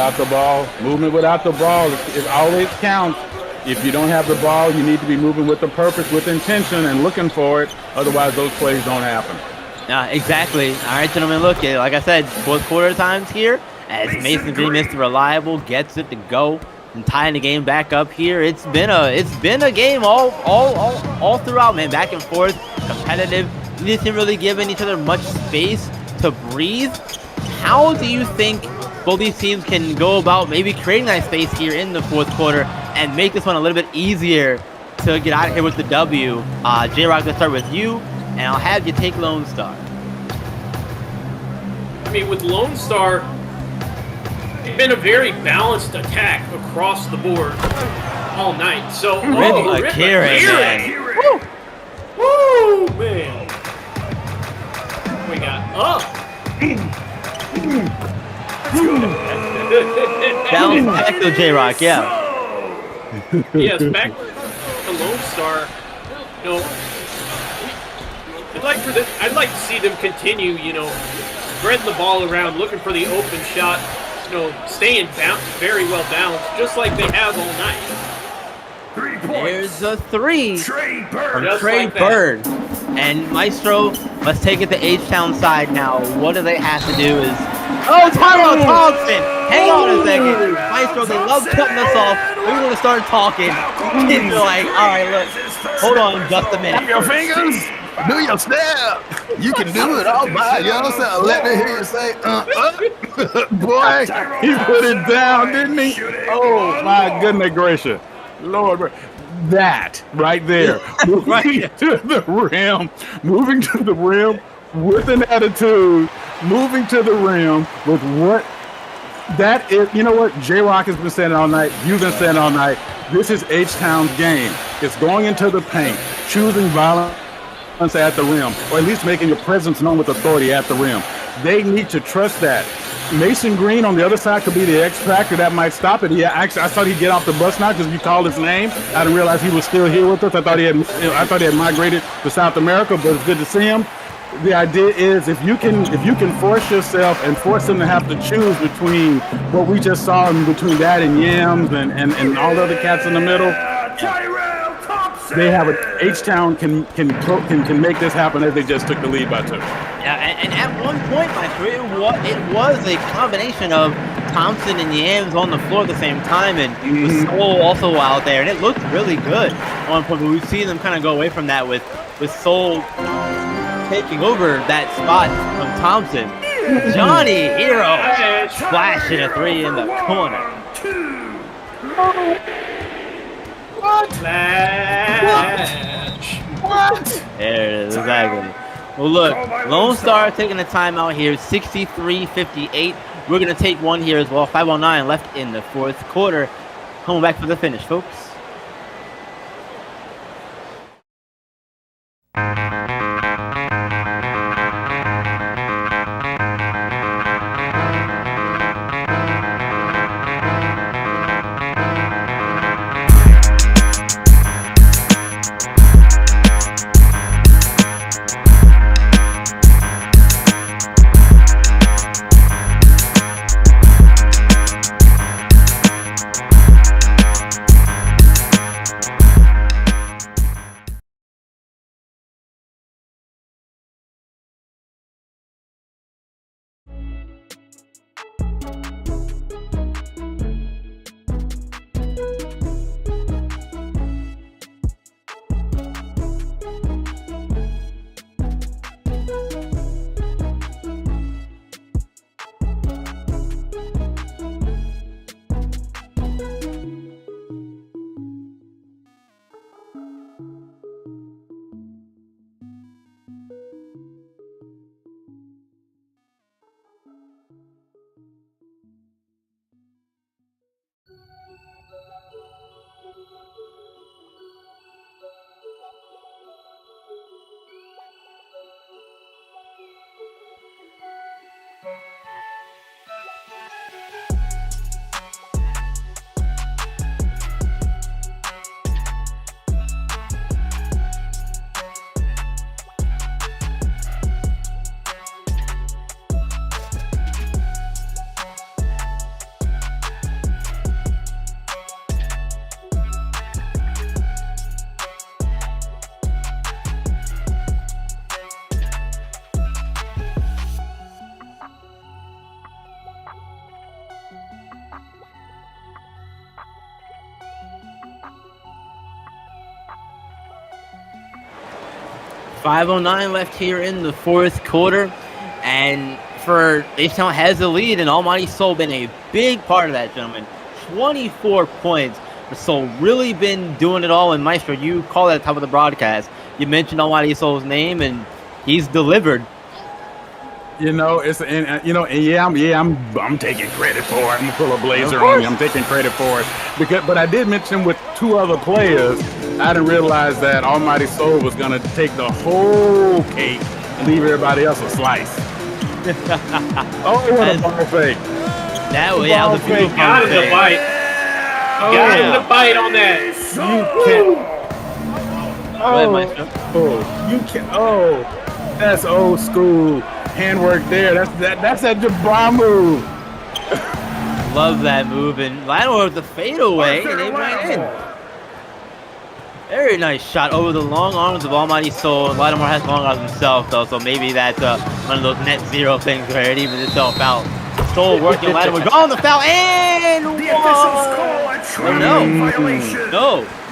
Movement without the ball. It always counts. If you don't have the ball, you need to be moving with a purpose, with intention, and looking for it. Otherwise, those plays don't happen. Exactly. All right, gentlemen, look, like I said, fourth quarter times here as Mason Green, Mr. Reliable, gets it to go and tying the game back up here. It's been a game all throughout, man, back and forth, competitive. We didn't really giving each other much space to breathe. How do you think both these teams can go about maybe creating that space here in the fourth quarter and make this one a little bit easier to get out of here with the W? J-Rock, let's start with you, and I'll have you take Lonestar. I mean, with Lonestar, it's been a very balanced attack across the board all night. So, Rip Kieran, man. Woo, man. We got up. Bounce back to J-Rock, yeah. Yes, back to Lonestar. You know, I'd like to see them continue, spreading the ball around, looking for the open shot, staying very well balanced, just like they have all night. 3 points. There's a three Trey from Bird. Trey like that. Bird. And Maestro, let's take it to H-Town side now. What do they have to do is... Oh, Tyrell Thompson! Hang on a second. Maestro, they love cutting us off. We want to start talking. And they're like, all right, look, hold on just a minute. Your fingers, do your step. You can do it all by yourself. Let me hear you say, Boy, he put it down, didn't he? Oh, my goodness gracious. Lord, that right there. Moving to the rim with an attitude, moving to the rim with what that is. You know what? J-Rock has been saying all night. You've been saying all night. This is H-Town's game. It's going into the paint, choosing violence at the rim, or at least making your presence known with authority at the rim. They need to trust that. Mason Green on the other side could be the X factor that might stop it. Yeah, actually, I thought he'd get off the bus now because you called his name. I didn't realize he was still here with us. I thought he had migrated to South America, but it's good to see him. The idea is if you can force yourself and force them to have to choose between what we just saw in between that and Yams and all the other cats in the middle. Tyrell Thompson. They have H-Town can make this happen as they just took the lead by 2. Yeah, and at one point, my career, it was a combination of Thompson and Yams on the floor at the same time, and Soul also out there, and it looked really good at one point. But we've seen them kind of go away from that with Soul taking over that spot from Thompson. Johnny Hero flashing a 3 in the corner. What? There it is, exactly. Well, look, Lonestar taking a timeout here, 63-58. We're going to take one here as well. 5:09 left in the fourth quarter. Coming back for the finish, folks. .509 left here in the fourth quarter, and for H-Town has the lead, and Almighty Soul been a big part of that, gentlemen. 24 points. Soul really been doing it all, and Maestro, you called it at the top of the broadcast. You mentioned Almighty Soul's name, and he's delivered. You know, I'm taking credit for it. I'm gonna pull a Blazer on you. I'm taking credit for it but I did mention with 2 other players, I didn't realize that Almighty Soul was gonna take the whole cake and leave everybody else a slice. Oh, what a ball fake! That was a beautiful Got him to bite. Got him to bite on that. You can't. Go ahead, Maestro. You can. Oh, that's old school. Handwork there. That's that Jabbar move. Love that move. And Lattimore with the fadeaway, and it went in. Very nice shot over the long arms of Almighty Soul. Lattimore has long arms himself, though, so maybe that's one of those net zero things where it evens itself out. Soul working, Lattimore on the foul, and The officials call a travel violation.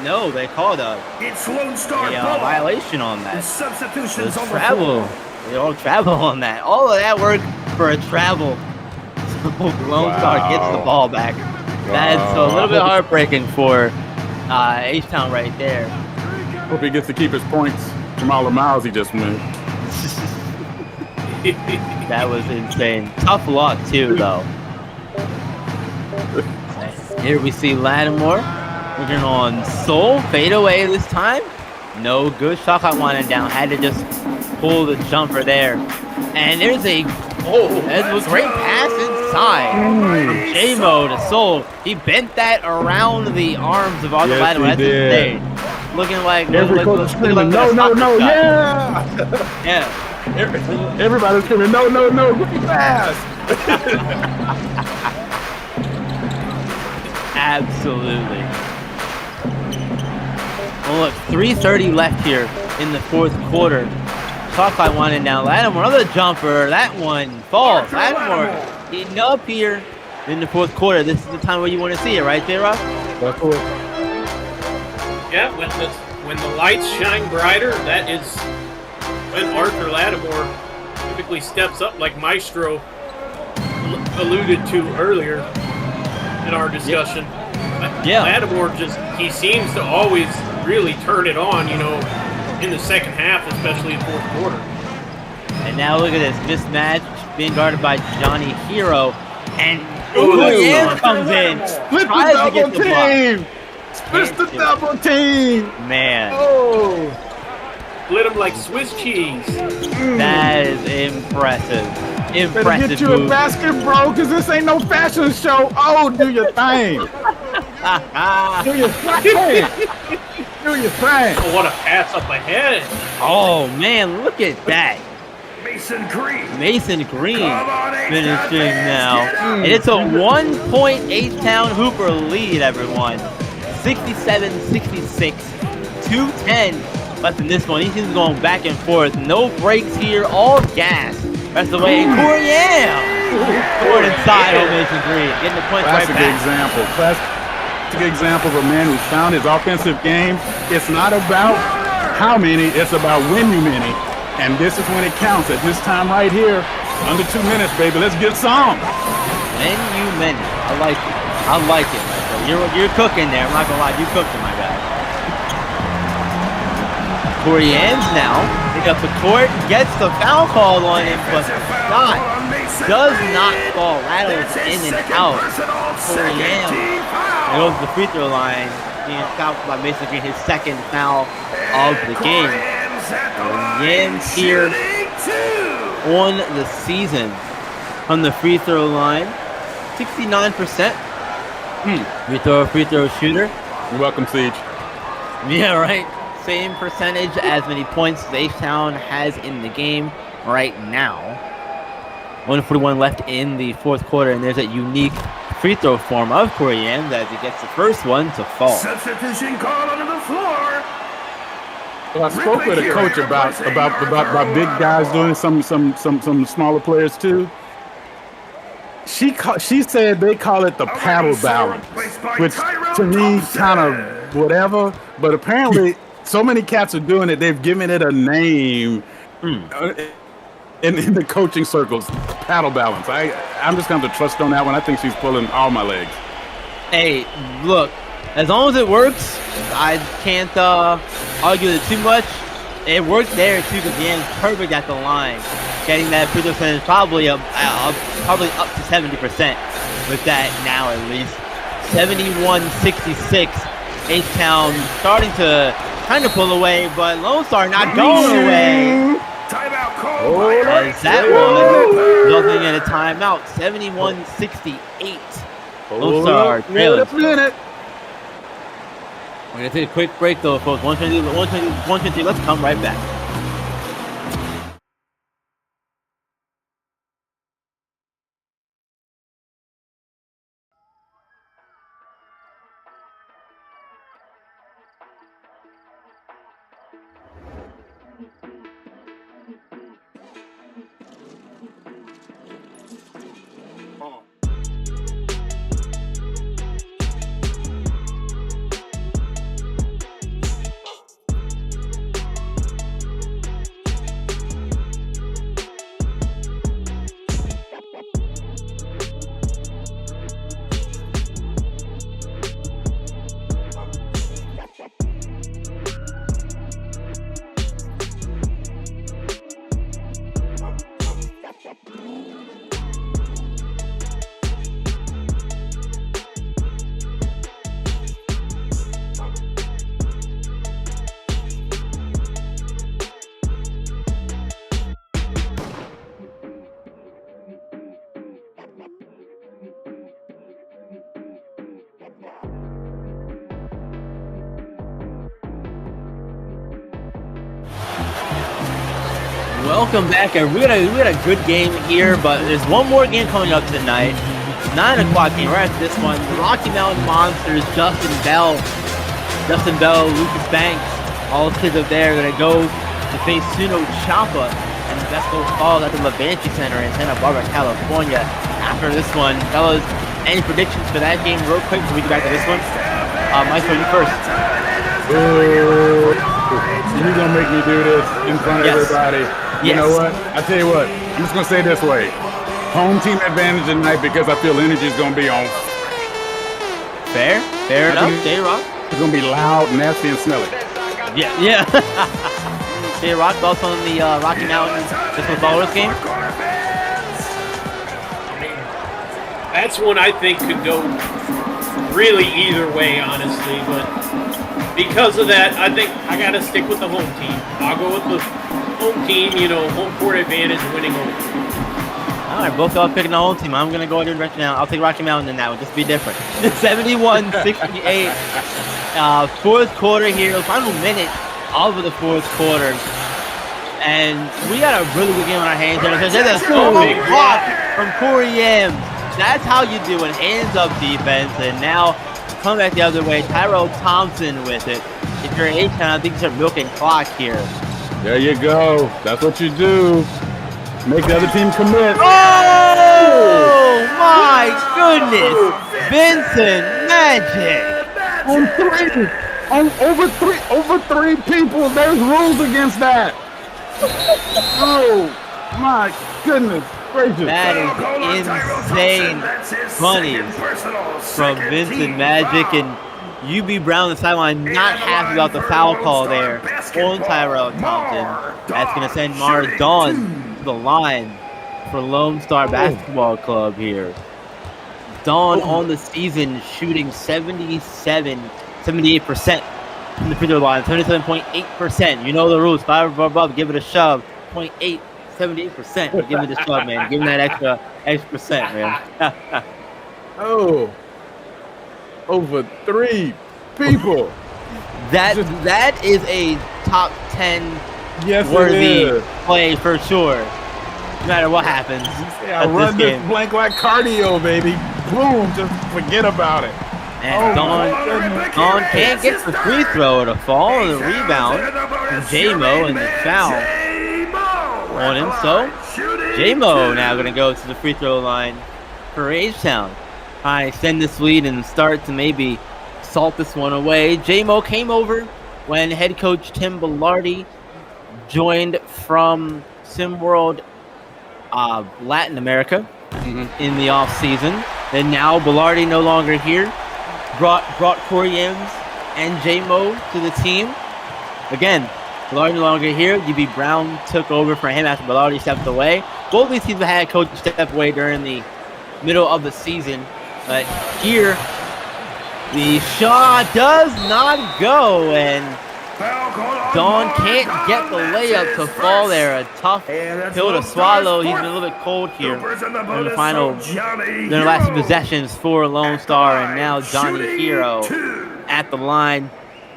No, they called a It's Lonestar violation on that. Substitutions on the Travel. floor. They all travel on that. All of that work for a travel. Lone Star gets the ball back. That's a little bit heartbreaking for H-Town right there. Hope he gets to keep his points from all the miles he just went. That was insane. Tough luck too, though. Here we see Lattimore working on Soul. Fade away this time. No good. Shot clock winding down. Had to just pull the jumper there. And there's a that was a great pass inside from J-Mo to Soul. He bent that around the arms of Arthur Lattimore. That's insane. Looking like Every coach screaming, no, yeah! Yeah. Everybody's screaming, no, give me pass! Absolutely. Well, look, 3:30 left here in the fourth quarter. Shot clock winding down. Lattimore, another jumper. That one falls. Lattimore eating up here in the fourth quarter. This is the time where you want to see it, right, J-Rock? That's cool. Yeah, when the lights shine brighter, that is when Arthur Lattimore typically steps up, like Maestro alluded to earlier in our discussion. Yeah. Lattimore he seems to always really turn it on, in the second half, especially in fourth quarter. And now look at this mismatch being guarded by Johnny Hero, and Yams comes in, Split tries the to get double the block. team! Split the double team! Man, Oh! Split them like Swiss cheese. that is impressive. Better Impressive get you move. a basket, bro, because this ain't no fashion show. Oh, do your thing. Do your thing. Do your thing. Oh, what a pass up ahead. Oh man, look at that. Mason Green. Mason Green Come on, H-Town finishing fans, now. get up. And it's a 1-point H-Town Hooper lead, everyone. 67-66, 2:10 left in this one. These teams going back and forth. No breaks here, all gas. Rest of the way, and Corey Yam scored inside on Mason Green. Getting the points right Classic back. example. Classic example of a man who's found his offensive game. It's not about how many, it's about when you many. And this is when it counts. At this time right here, under 2 minutes, baby. Let's get some. When you meant it. I like it. I like it. You're cooking there. I'm not gonna lie, you cooking, my guy. Corey Yams now pick up the court, gets the foul call on him, but shot does not fall. Rattles in and out. Corey Yams goes to the free throw line, being fouled by Mason Green, his second foul of the game. Yams here on the season on the free throw line, 69%. Free throw shooter. You're welcome, Siege. Yeah, right. Same percentage as many points as H-Town has in the game right now. 141 left in the fourth quarter, and there's a unique free throw form of Corey Yams as he gets the first one to fall. Substitution call onto the floor. So I spoke with a coach about big guys doing some smaller players too. She said they call it the paddle balance, which to me kind of whatever. But apparently, so many cats are doing it. They've given it a name in the coaching circles. Paddle balance. I'm just going to trust on that one. I think she's pulling all my legs. Hey, look, as long as it works, I can't argue it too much. It worked there too because Yam's perfect at the line, getting that free throw percentage probably up to 70% with that now at least. 71-66. H-Town starting to kind of pull away, but Lonestar not going away. Timeout call. As that one resulting in a timeout. 71-68. Lonestar trailing. Wait a minute. We're going to take a quick break though, folks. 123, let's come right back. Welcome back, and we had a good game here, but there's one more game coming up tonight. 9 o'clock game. Right after this one, the Rocky Mountain Monsters, Justin Bell, Lucas Banks, all kids up there are gonna go to face Suno Champa and Vesco Falls at the Levanti Center in Santa Barbara, California. After this one, fellas, any predictions for that game real quick before we get back to this one? Mike, for you first. You're gonna make me do this in front of everybody. You know what? I tell you what, I'm just gonna say it this way. Home team advantage tonight because I feel energy is gonna be on. Fair enough. J-Rock. It's gonna be loud, nasty, and smelly. Yeah. J-Rock, thoughts on the Rocky Mountain Ballerz game? That's one I think could go really either way, honestly. But because of that, I think I got to stick with the home team. I'll go with the home team, home court advantage, winning home. All right, both y'all picking the home team. I'm going to go ahead and right now. I'll take Rocky Mountain in that one. Just be different. 71-68. Fourth quarter here. Final minute of the fourth quarter. And we got a really good game on our hands here. There's a solo block from Corey Yams. That's how you do it. Hands-up defense. And now, come back the other way. Tyrell Thompson with it. If you're an H-Town, I think you start milking clock here. There you go. That's what you do. Make the other team commit. Oh my goodness! Vincent Magic on three, over three people. There's rules against that. Oh my goodness gracious! That is insane bunnies from Vincent Magic, and UB Brown on the sideline not happy about the foul call there on Tyrell Thompson. That's going to send Mars Dawn to the line for Lonestar Basketball Club here. Dawn on the season shooting 78% from the free throw line, 77.8%. You know the rules, 5 or above, give it a shove. 0.8, 78%. Give it a shove, man. Give him that extra percent, man. Over three people. That is a top 10 yes, worthy play for sure. No matter what happens. Yeah, run this blank like cardio, baby. Boom, just forget about it. And Dawn can't get the free throw to fall on the rebound from J-Mo and the foul on him. So J-Mo now going to go to the free throw line for H-Town. I extend this lead and start to maybe salt this one away. J-Mo came over when head coach Tim Ballerz joined from SimWorld Latin America in the offseason. And now Ballerz no longer here. Brought Corey Yams and J-Mo to the team. Again, Ballerz no longer here. UB Brown took over for him after Ballerz stepped away. Both of these teams have had coaches step away during the middle of the season. But here, the shot does not go, and Dawn can't get the layup to fall there. A tough pill to swallow. He's been a little bit cold here in the last possessions for Lonestar, and now Johnny Hero at the line.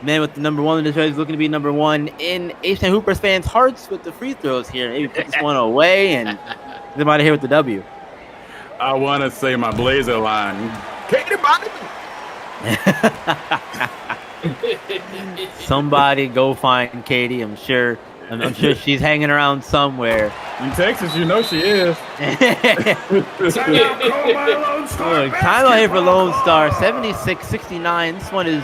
Man with the number one in this race is looking to be number one in H-Town Hoopers fans' hearts with the free throws here. Maybe put this one away and get them out of here with the W. I want to say my Blazer line. Katie Bobby. Somebody go find Katie. I'm sure I'm sure she's hanging around somewhere. In Texas, you know she is. Timeout here for Lone Star, 76-69. This one is,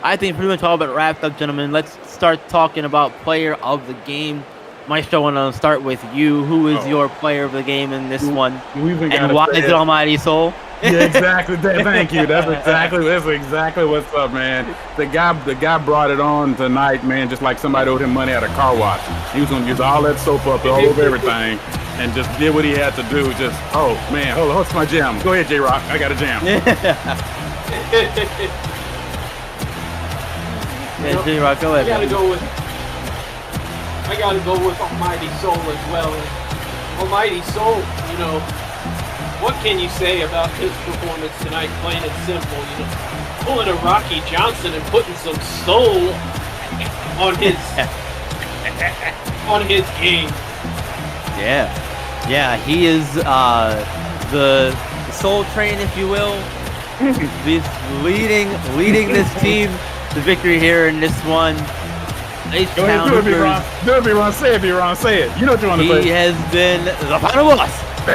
I think, pretty much all but wrapped up, gentlemen. Let's start talking about player of the game. Maestro, I want to start with you. Who is your player of the game in this one? And why is it Almighty Soul? Yeah, exactly. Thank you. That's exactly what's up, man. The guy brought it on tonight, man, just like somebody owed him money at a car wash. He was gonna use all that soap up all over everything and just did what he had to do. Just, oh man, hold on, what's my jam? Go ahead, J-Rock. I got a jam. Yeah, J-Rock, go ahead. I gotta go with Almighty Soul as well. Almighty Soul, you know, what can you say about his performance tonight? Plain and simple, you know, pulling a Rocky Johnson and putting some soul on his game. Yeah, he is the soul train, if you will. He's leading this team to victory here in this one. Go ahead, do it, B-Ron. Do it, B-Ron. Say it, B-Ron. Say it. You know what you want to say. He has been the final boss for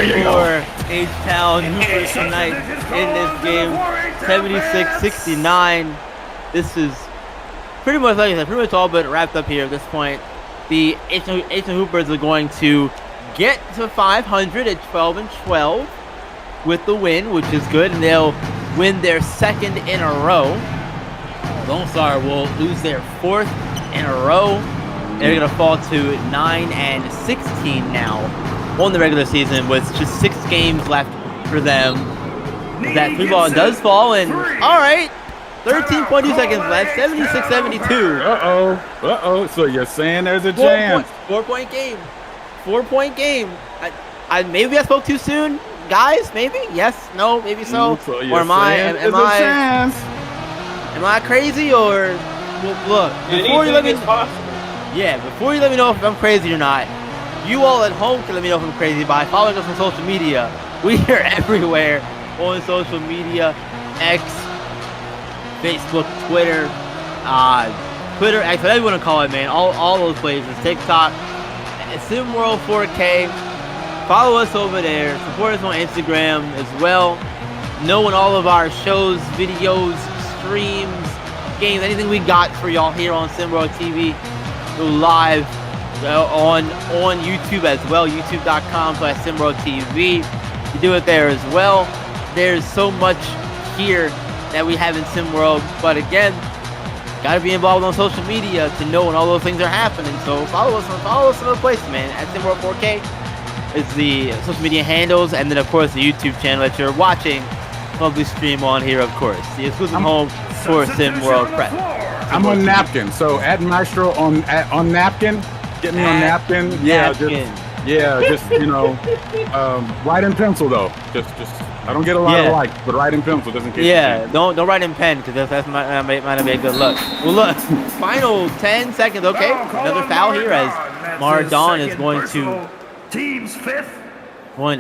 H-Town Hoopers tonight in this game. 76-69. This is pretty much, like I said, pretty much all but wrapped up here at this point. The H-Town Hoopers are going to get to 500 at 12-12 with the win, which is good, and they'll win their second in a row. Lone Star will lose their fourth in a row. They're going to fall to 9-16 now on the regular season with just 6 games left for them. That 3-ball does fall, and all right, 13.2 seconds left, 76-72. Uh-oh. So you're saying there's a chance. 4-point game. 4-point game. I maybe I spoke too soon, guys. Maybe yes, no, maybe so. Or am I crazy or? Look, before you let me know if I'm crazy or not, you all at home can let me know if I'm crazy by following us on social media. We are everywhere on social media: X, Facebook, Twitter, X, whatever you want to call it, man. All those places. TikTok, SimWorld 4K. Follow us over there. Support us on Instagram as well. Know when all of our shows, videos, streams, games, anything we got for y'all here on SWTV, go live on YouTube as well, youtube.com/SimWorldTV. You do it there as well. There's so much here that we have in SimWorld, but again, gotta be involved on social media to know when all those things are happening. So follow us on other places, man. At SimWorld 4K is the social media handles, and then of course the YouTube channel that you're watching. Lovely stream on here, of course. The exclusive home for SimWorld Prep. I'm on Napkin, so add Maestro on Napkin. Get me on Napkin. Just you know, write in pencil though. Just I don't get a lot of likes, but write in pencil just in case. Yeah, don't write in pen because that might not be a good look. Well, look, final 10 seconds. Okay, another foul here as Maradon is going to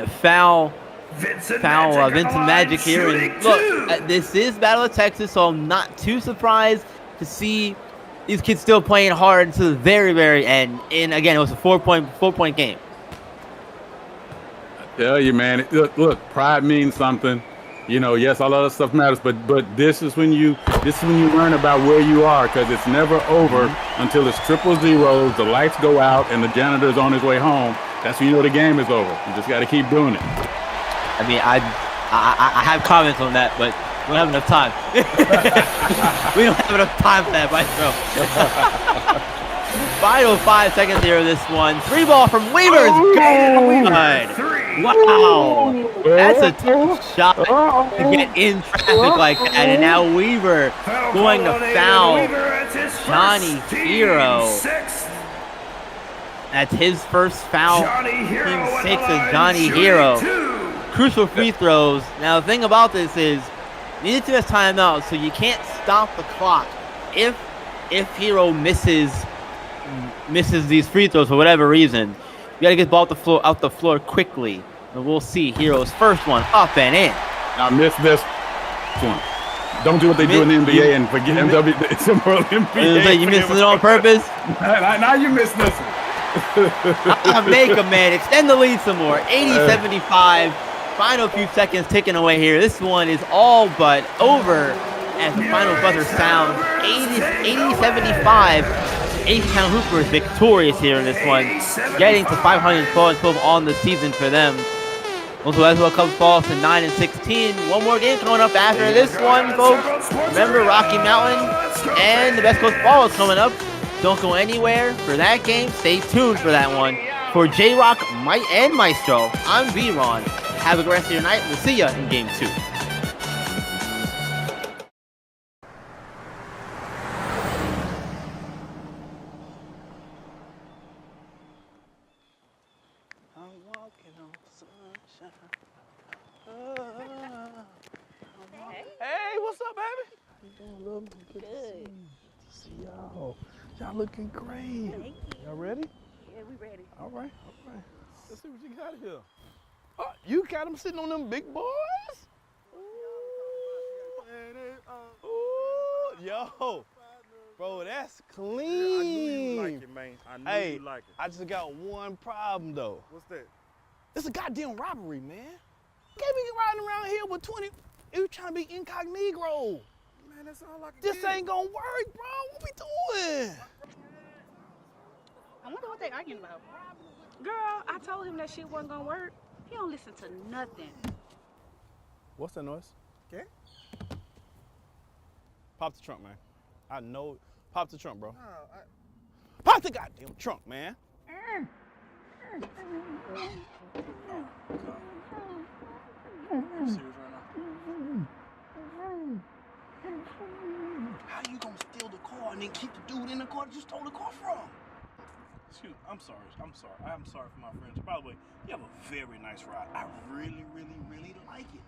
foul Vincent Magic here. And look, this is Battle of Texas, so I'm not too surprised to see these kids still playing hard to the very, very end. And again, it was a 4-point game. I tell you, man. Look, pride means something. You know, yes, all other stuff matters, but this is when you learn about where you are, because it's never over until it's 0-0. The lights go out and the janitor's on his way home. That's when you know the game is over. You just got to keep doing it. I mean, I have comments on that, but we don't have enough time. We don't have enough time for that, Maestro. Final 5 seconds here of this one. 3-ball from Weaver is good. Wow. That's a tough shot to get in traffic like that. And now Weaver going to foul Johnny Hero. That's his first foul. Team 6 is Johnny Hero. Crucial free throws. Now the thing about this is you need to miss timeout, so you can't stop the clock. If Hero misses these free throws for whatever reason, you gotta get the ball out the floor quickly. And we'll see Hero's first one up and in. I missed this one. Don't do what they do in the NBA and forget NBA. You missed it on purpose? Now you missed this one. Make a man extend the lead some more. 80-75. Final few seconds ticking away here. This one is all but over as the final buzzer sounds. 80-75. H-Town Hoopers victorious here in this one, getting to 512 on the season for them. Also, as well, Cubs falls to 9-16. One more game coming up after this one, folks. Remember, Rocky Mountain and the Best Coast Ball is coming up. Don't go anywhere for that game. Stay tuned for that one. For J-Rock, Mike, and Maestro, I'm V-Ron. Have a good rest of your night. We'll see you in Game 2. Hey, what's up, baby? How you doing, love? Good. To see y'all. Y'all looking great. Thank you. Y'all ready? Yeah, we ready. All right. Let's see what you got here. Oh, you got them sitting on them big boys? Ooh, yo. Bro, that's clean. Yeah, I knew you like it, man. I knew you like it. I just got one problem, though. What's that? It's a goddamn robbery, man. Can't be riding around here with 20. You trying to be incognito. Man, that's all I can This ain't gonna work, bro. What we doing? I wonder what they arguing about. Girl, I told him that shit wasn't gonna work. He don't listen to nothing. What's that noise? Okay. Pop the trunk, man. I know. Pop the trunk, bro. Pop the goddamn trunk, man. How you gonna steal the car and then keep the dude in the car that you stole the car from? Excuse me, I'm sorry. I'm sorry for my friends. By the way, you have a very nice ride. I really like it.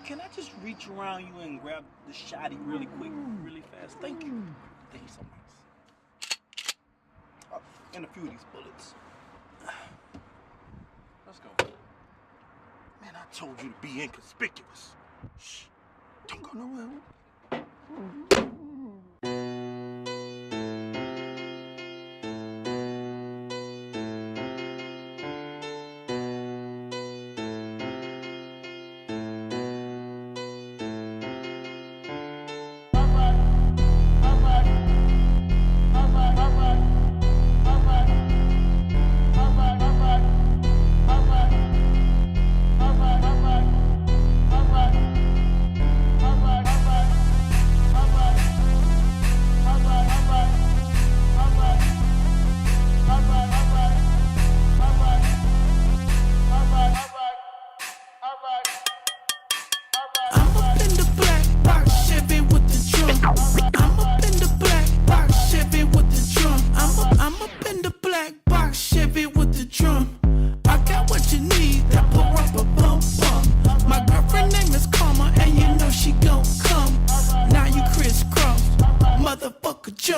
Can I just reach around you and grab the shotty really quick, really fast? Thank you. Thank you so much. Oh, and a few of these bullets. Let's go. Man, I told you to be inconspicuous. Shh. Don't go nowhere.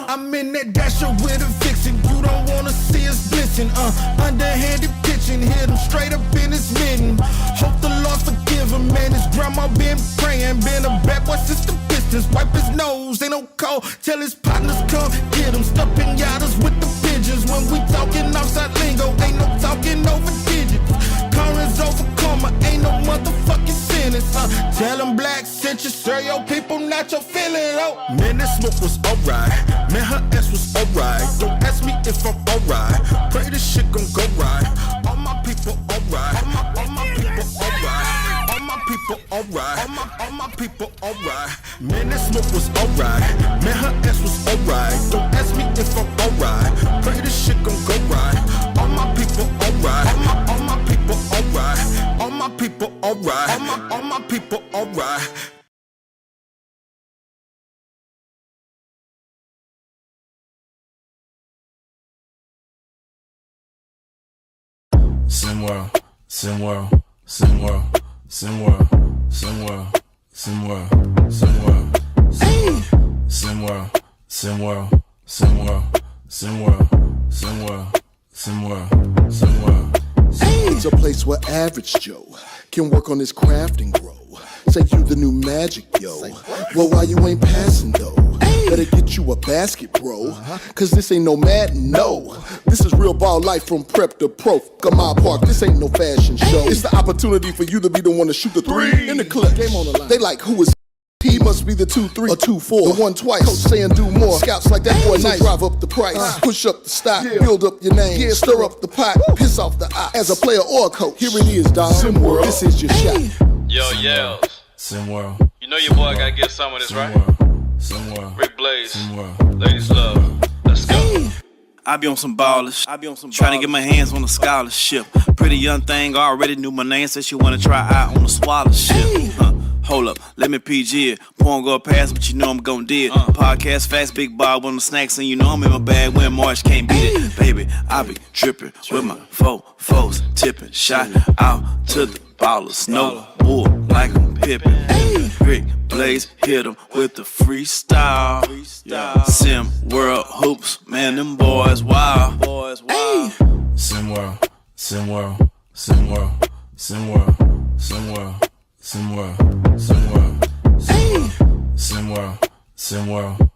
I'm in that dasher with a vixen. You don't wanna see us blitzing. Underhanded pitching, hit him straight up in his mitten. Hope the Lord forgive him, man. His grandma been praying, been a bad boy since the Pistons. Wipe his nose, ain't no call. Tell his partners come get him. Stuffing yadas with the pigeons. When we talking outside lingo, ain't no talking over digits. Currents over karma, ain't no motherfucking sentence. Tell him black sent you, sir, your people not your feeling. Oh, man, this smoke was alright. Man, her ass was alright. Don't ask me if I'm alright. Pray this shit gon' go right. All my people alright. All my people alright. All my people alright. All my people alright. Man, this smoke was alright. Man, her ass was alright. Don't ask me if I'm alright. Pray this shit gon' go right. All my people alright. All my people alright. All my people alright. All my people alright. Simworld, Simworld, Simworld, Simworld, Simworld, Simworld, Simworld, Simworld, Simworld, Simworld, Simworld, Simworld, Simworld, Simworld. It's a place where average Joe can work on his craft and grow. Say you the new magic, yo. Well, why you ain't passing, though? Better get you a basket, bro. Cause this ain't no Madden, no. This is real ball life from prep to pro. Gamma Park, this ain't no fashion show. It's the opportunity for you to be the one to shoot the three. In the clip, game on the line. They like, who is he? Must be the 2-3 or 2-4. The one twice. Coach saying do more. Scouts like that boy nice. Drive up the price. Push up the stock. Build up your name. Stir up the pot. Piss off the eye. As a player or a coach. Here it is, dog. SimWorld. This is your shot. Yo, yells. SimWorld. You know your boy gotta get some of this, right? SimWorld. Rick Blaze. SimWorld. Ladies love. Let's go. I be on some ballers, trying to get my hands on a scholarship. Pretty young thing already knew my name, said she wanna try out on a scholarship. Hold up, let me PG it. Porn go past, but you know I'm gon' do it. Podcast facts, Big Bob on the snacks, and you know I'm in my bag when March can't beat it. Baby, I be trippin' with my foes, tippin', shot out to the ballers. No bull like I'm Pippin'. Rick Blaze hit him with the freestyle. Sim World hoops, man, them boys wild. SimWorld. SimWorld. SimWorld. SimWorld. SimWorld. SimWorld. SimWorld. SimWorld. SimWorld.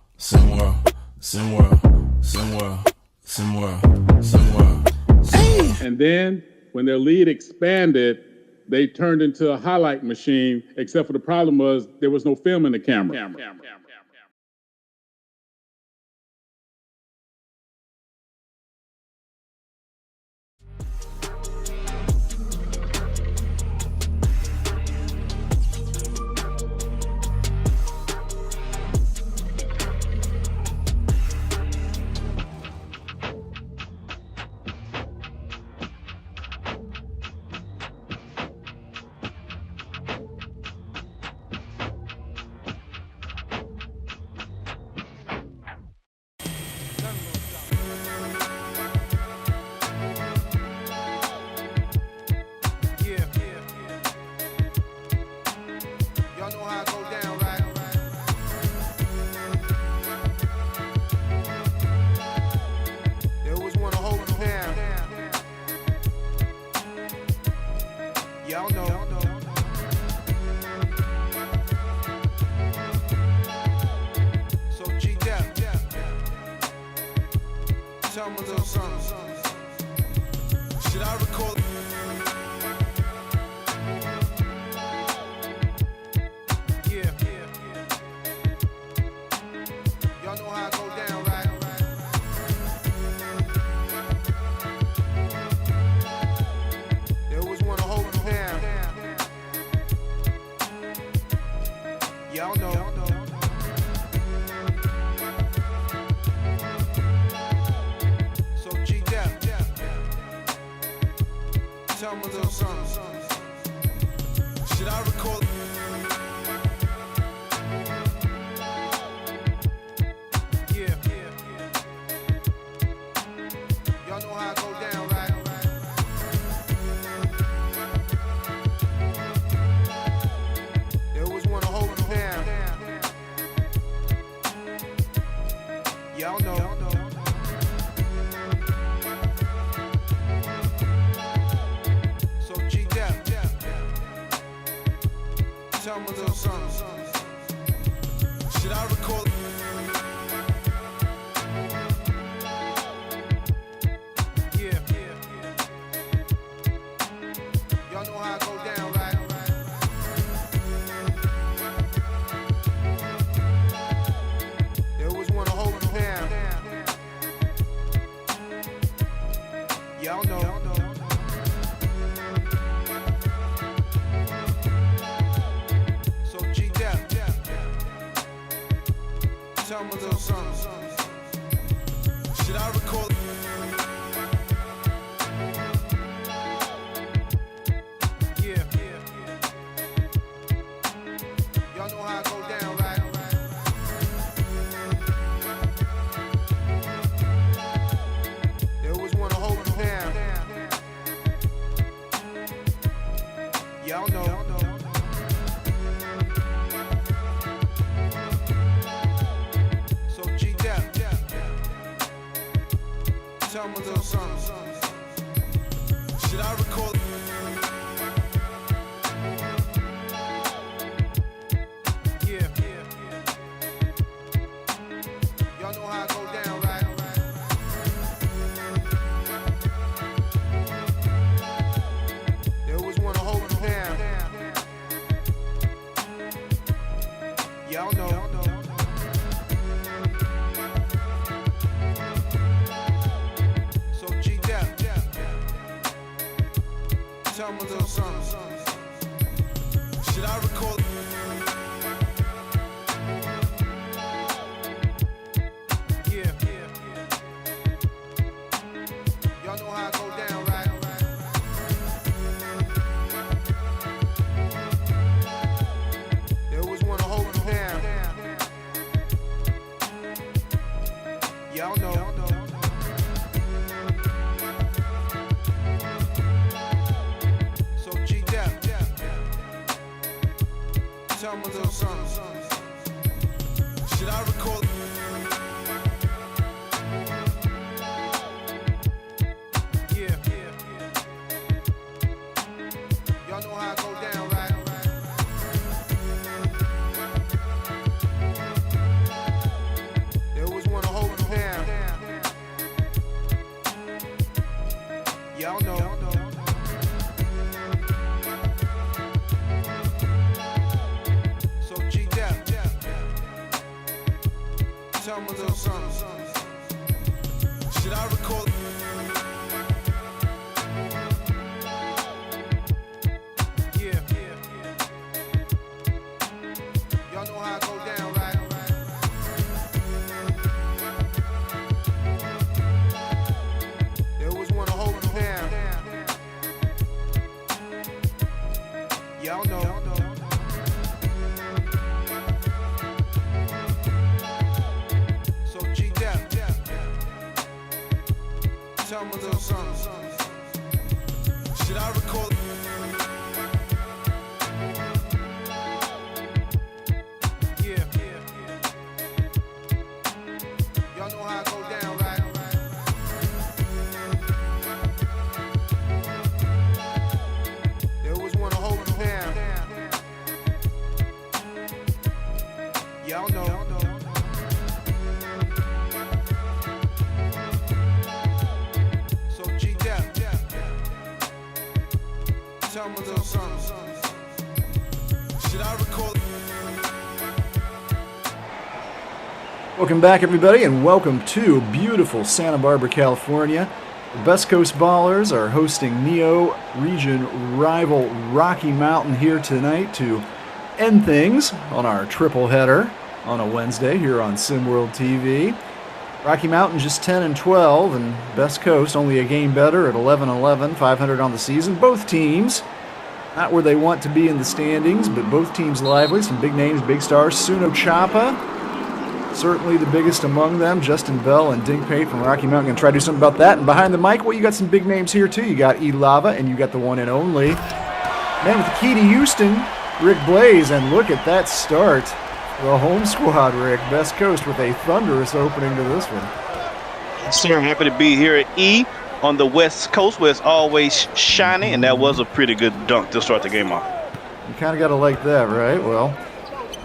SimWorld. SimWorld. SimWorld. SimWorld. And then when their lead expanded, they turned into a highlight machine, except for the problem was there was no film in the camera. So G-Dep, tell me a little something. Should I record? Yeah. Y'all know how I go down, right? They always want to hold you down. Y'all know. So G-Dep, tell me a little something. Should I record? Yeah. Y'all know how I go down, right? They always want to hold you down. Y'all know. So G-Dep, tell me a little something. Should I record? Yeah. Y'all know how I go down, right? They always want to hold you down. Y'all know. So G-Dep, tell me a little something. Should I record? Yeah. Y'all know how I go down, right? They always want to hold you down. Y'all know. So G-Dep, tell me a little something. Should I record? Welcome back, everybody, and welcome to beautiful Santa Barbara, California. The Best Coast Ballers are hosting Neo region rival Rocky Mountain here tonight to end things on our triple header on a Wednesday here on SimWorld TV. Rocky Mountain just 10-12, and Best Coast only a game better at 11-11, 500 on the season. Both teams not where they want to be in the standings, but both teams lively. Some big names, big stars. Suno Chapa, certainly the biggest among them. Justin Bell and Dink Pate from Rocky Mountain. Going to try to do something about that. And behind the mic, well, you got some big names here too. You got E Lava, and you got the one and only man with the key to Houston, Rick Blaze. And look at that start. The home squad, Rick. Best Coast with a thunderous opening to this one. Sir, I'm happy to be here at E on the West Coast, where it's always shiny, and that was a pretty good dunk to start the game off. You kind of got to like that, right? Well,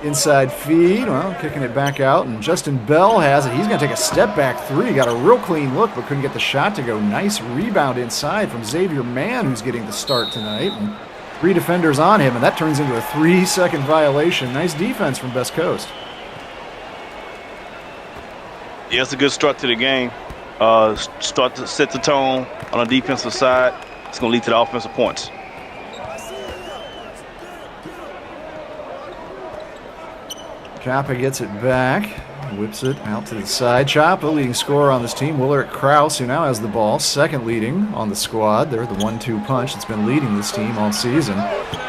inside feed, well, kicking it back out, and Justin Bell has it. He's going to take a step back three. Got a real clean look, but couldn't get the shot to go. Nice rebound inside from Xavier Mann, who's getting the start tonight. And 3 defenders on him, and that turns into a 3-second violation. Nice defense from Best Coast. Yeah, it's a good start to the game. Start to set the tone on the defensive side. It's going to lead to the offensive points. Chapa gets it back, whips it out to the side. Chapa, leading scorer on this team. Willard Krause, who now has the ball, second leading on the squad. They're the 1-2 punch that's been leading this team all season.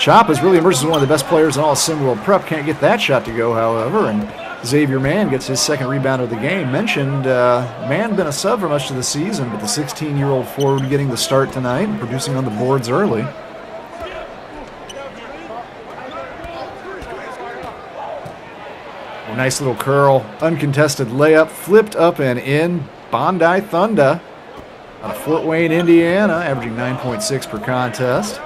Chapa's really emerged as one of the best players in all SimWorld Prep. Can't get that shot to go, however, and Xavier Mann gets his second rebound of the game. Mentioned Mann been a sub for much of the season, but the 16-year-old forward getting the start tonight and producing on the boards early. Oh, nice little curl, uncontested layup, flipped up and in. Bondi Thunder out of Fort Wayne, Indiana, averaging 9.6 per contest.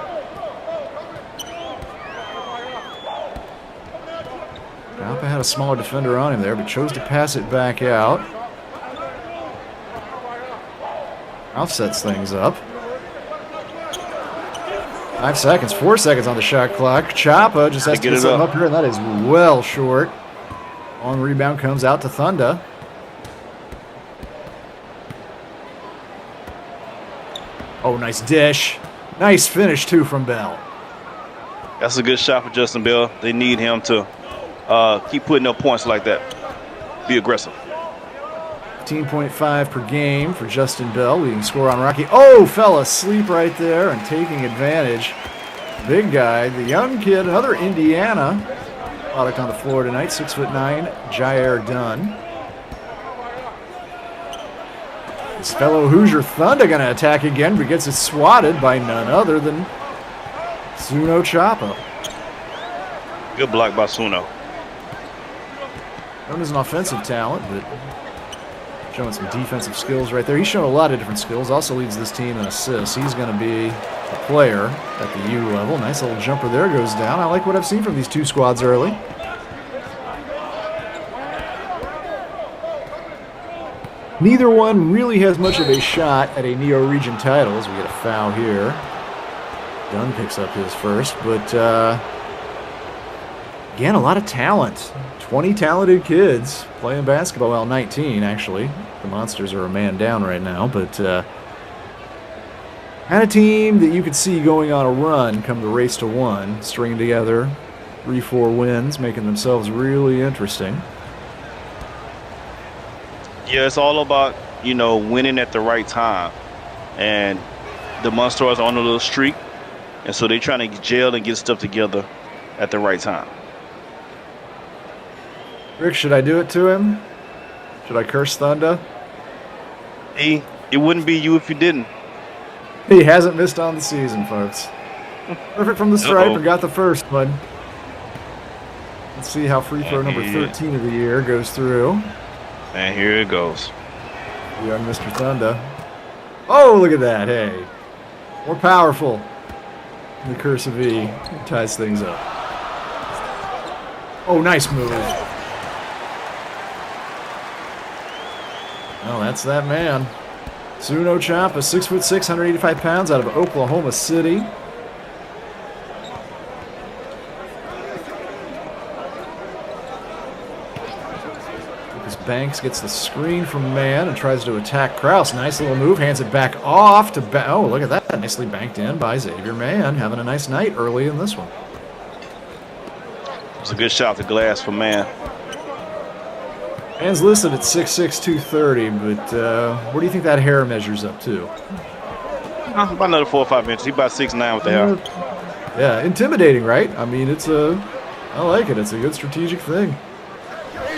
Chapa had a smaller defender on him there, but chose to pass it back out. Ralph sets things up. 5 seconds, 4 seconds on the shot clock. Chapa just has to get something up here, and that is well short. On rebound comes out to Thunder. Oh, nice dish. Nice finish, too, from Bell. That's a good shot for Justin Bell. They need him to keep putting up points like that. Be aggressive. 15.5 per game for Justin Bell, leading scorer on Rocky. Oh, fell asleep right there and taking advantage. Big guy, the young kid, another Indiana product on the floor tonight, 6'9", Jair Dunn. His fellow Hoosier Thunder going to attack again, but gets it swatted by none other than Suno Chapa. Good block by Suno. Known as an offensive talent, but showing some defensive skills right there. He's shown a lot of different skills. Also leads this team in assists. He's going to be a player at the U level. Nice little jumper there, goes down. I like what I've seen from these two squads early. Neither one really has much of a shot at a Neo Region title as we get a foul here. Dunn picks up his first, but again, a lot of talent. 20 talented kids playing basketball. Well, 19 actually. The Monsters are a man down right now, but had a team that you could see going on a run come the race to one, stringing together 3-4 wins, making themselves really interesting. Yeah, it's all about, winning at the right time. And the Monsters are on a little streak, and so they're trying to gel and get stuff together at the right time. Rick, should I do it to him? Should I curse Thunder? Hey, it wouldn't be you if you didn't. He hasn't missed on the season, folks. Perfect from the stripe and got the first one. Let's see how free throw number 13 of the year goes through. And here it goes. Young Mr. Thunder. Oh, look at that. Hey. More powerful. The curse of E ties things up. Oh, nice move. Well, that's that man. Suno Chapa, 6'6", 185 pounds, out of Oklahoma City. Banks gets the screen from Mann and tries to attack Krause. Nice little move, hands it back off to oh, look at that. Nicely banked in by Xavier Mann. Having a nice night early in this one. It was a good shot to glass for Mann. Mann's listed at 6'6", 230, but what do you think that hair measures up to? About another 4 or 5 inches. He's about 6'9" with the hair. Yeah, intimidating, right? I mean, I like it. It's a good strategic thing.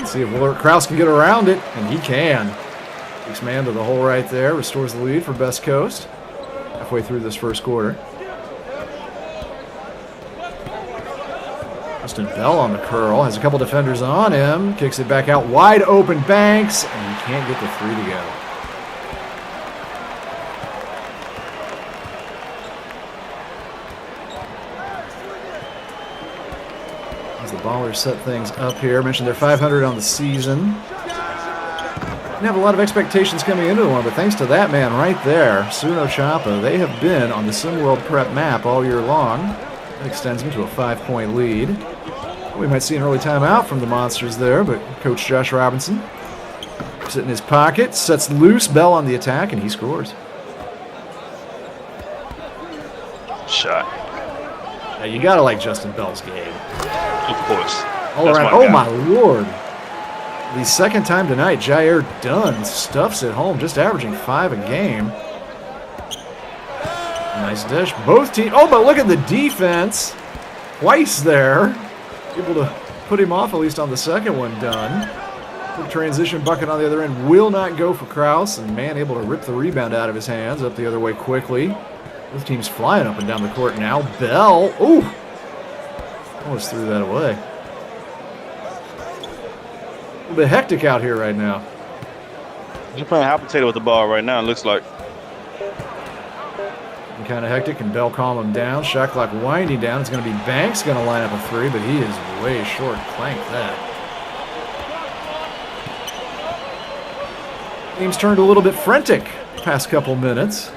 See if Willard Krause can get around it, and he can. Takes man to the hole right there, restores the lead for Best Coast. Halfway through this first quarter. Justin Bell on the curl, has a couple defenders on him, kicks it back out, wide open Banks, and he can't get the three to go. The Ballerz set things up here. I mentioned they're 500 on the season. Didn't have a lot of expectations coming into the one, but thanks to that man right there, Suno Chapa, they have been on the SimWorld Prep map all year long. That extends them to a 5-point lead. We might see an early timeout from the Monsters there, but Coach Josh Robinson sits in his pocket, sets loose, Bell on the attack, and he scores. Shot. Now you gotta like Justin Bell's game. Of course. All around. Oh, my Lord. The second time tonight, Jair Dunn stuffs it home, just averaging 5 a game. Nice dish. Both teams. Oh, but look at the defense. Twice there. Able to put him off, at least on the second one, Dunn. Quick transition bucket on the other end. Will not go for Krause, and man able to rip the rebound out of his hands up the other way quickly. Both teams flying up and down the court now. Bell. Ooh. Almost threw that away. A little bit hectic out here right now. You're playing hot potato with the ball right now, it looks like. Kind of hectic, and Bell calm him down. Shot clock winding down. It's going to be Banks going to line up a three, but he is way short. Clank that. Game's turned a little bit frantic past couple minutes.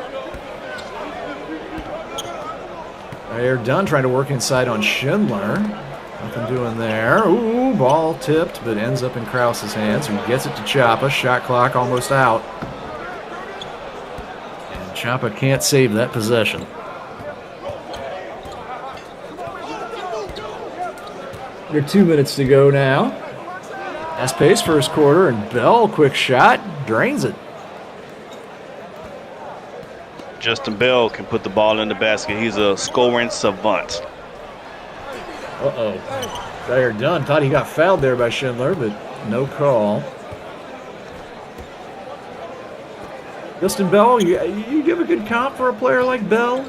Jair Dunn trying to work inside on Schindler. Nothing doing there. Ooh, go. Ball tipped, but ends up in Krause's hands, who gets it to Chapa. Shot clock almost out. And Chapa can't save that possession. Under 2 minutes to go now. Fast pace first quarter, and Bell, quick shot, drains it. Justin Bell can put the ball in the basket. He's a scoring savant. Uh-oh. Jair Dunn thought he got fouled there by Schindler, but no call. Justin Bell, you give a good comp for a player like Bell?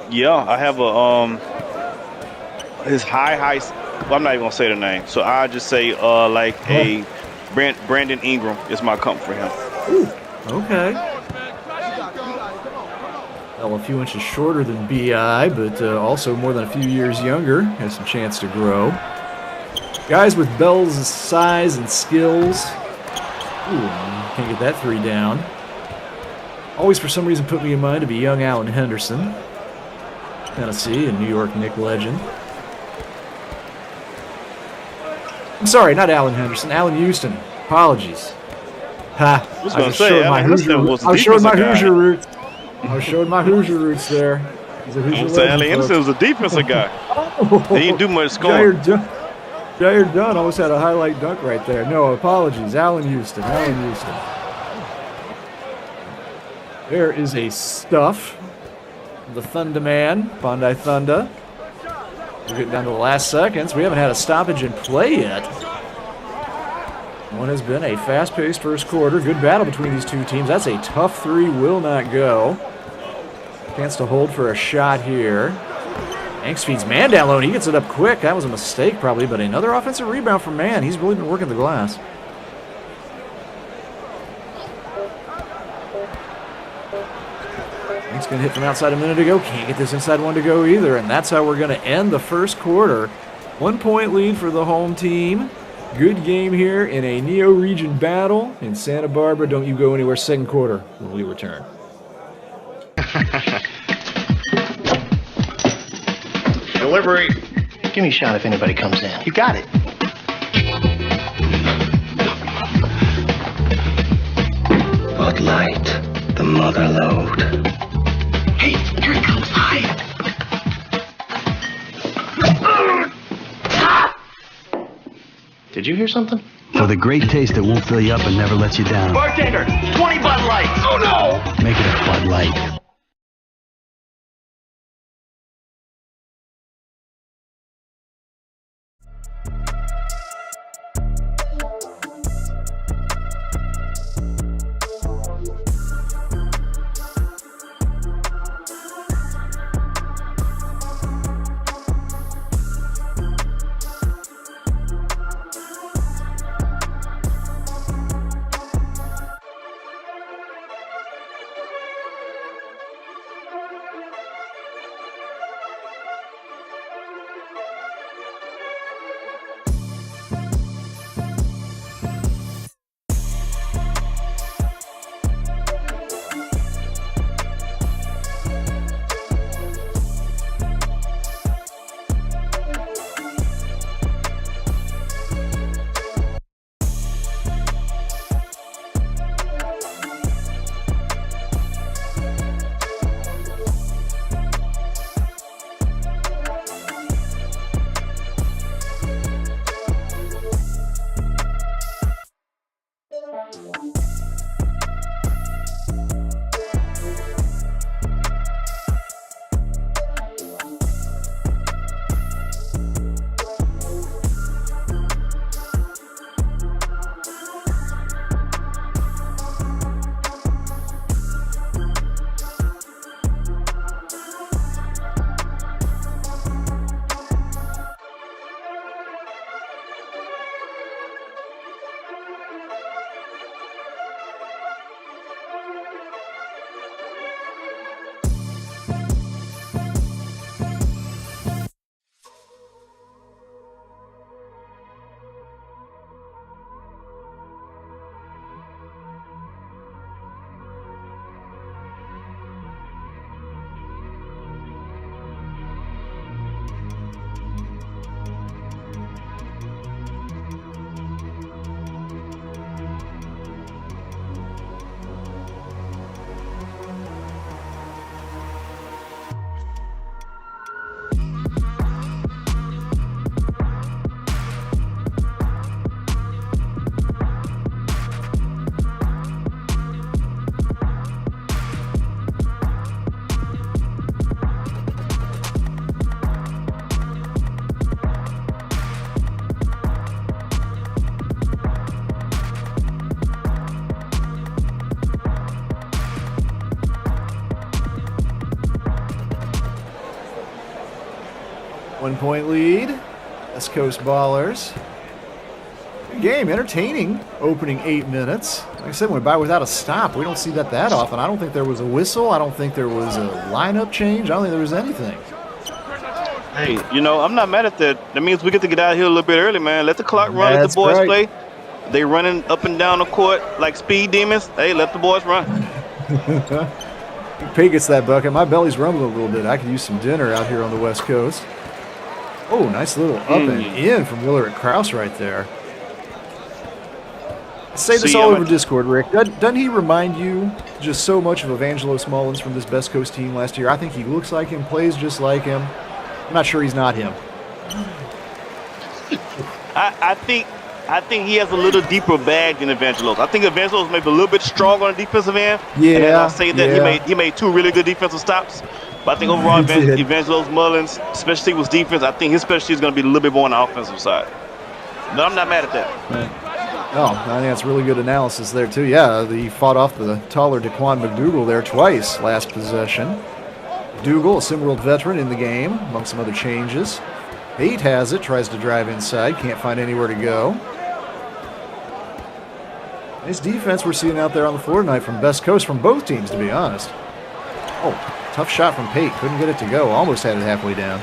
Yeah, I have a his high. Well, I'm not even gonna say the name, so I just say like a Brandon Ingram is my comp for him. Ooh, okay. Well, a few inches shorter than BI, but also more than a few years younger. Has some chance to grow. Guys with Bell's size and skills. Ooh, can't get that three down. Always, for some reason, put me in mind to be young Alan Henderson. Tennessee and New York Knicks legend. I'm sorry, not Alan Henderson. Alan Houston. Apologies. Ha! I was going to say, Alan Henderson was the defensive guy. Hoosier roots. I was showing my Hoosier roots there. He's a Hoosier legend, Alan Henderson was a defensive guy. He didn't do much scoring. Jair Dunn almost had a highlight dunk right there. No, apologies. Alan Houston. Alan Houston. There is a stuff. The Thunder Man, Bondi Thunder. We're getting down to the last seconds. We haven't had a stoppage in play yet. One has been a fast-paced first quarter. Good battle between these two teams. That's a tough three. Will not go. Chance to hold for a shot here. Hanks feeds Mann down low, and he gets it up quick. That was a mistake probably, but another offensive rebound from Mann. He's really been working the glass. Hanks going to hit from outside a minute ago. Can't get this inside one to go either, and that's how we're going to end the first quarter. 1 point lead for the home team. Good game here in a Neo region battle in Santa Barbara. Don't you go anywhere. Second quarter when we return. Delivery. Give me a shot if anybody comes in. You got it. Bud Light, the mother load. Hey, here it comes. Hide. Did you hear something? For the great taste that won't fill you up and never lets you down. Bartender, 20 Bud Lights. Oh no! Make it a Bud Light. 1-point lead. West Coast Ballers. Good game, entertaining. Opening 8 minutes. Like I said, went by without a stop. We don't see that often. I don't think there was a whistle. I don't think there was a lineup change. I don't think there was anything. Hey, I'm not mad at that. That means we get to get out of here a little bit early, man. Let the clock run. Let the boys play. They running up and down the court like speed demons. Hey, let the boys run. Pate gets that bucket. My belly's rumbling a little bit. I could use some dinner out here on the West Coast. Oh, nice little up and in from Willard Krause right there. I say this all over Discord, Rick. Doesn't he remind you just so much of Evangelos Mullins from this Best Coast team last year? I think he looks like him, plays just like him. I'm not sure he's not him. I think he has a little deeper bag than Evangelos. I think Evangelos may be a little bit stronger on the defensive end. Yeah. And I say that he made 2 really good defensive stops. But I think overall, Evangelos Mullins' specialty was defense. I think his specialty is going to be a little bit more on the offensive side. But I'm not mad at that. Oh, I think that's really good analysis there, too. Yeah, he fought off the taller Daquan McDougal there twice last possession. McDougal, a SimWorld veteran in the game, among some other changes. Pate has it, tries to drive inside, can't find anywhere to go. Nice defense we're seeing out there on the floor tonight from Best Coast, from both teams, to be honest. Oh, tough shot from Pate. Couldn't get it to go. Almost had it halfway down.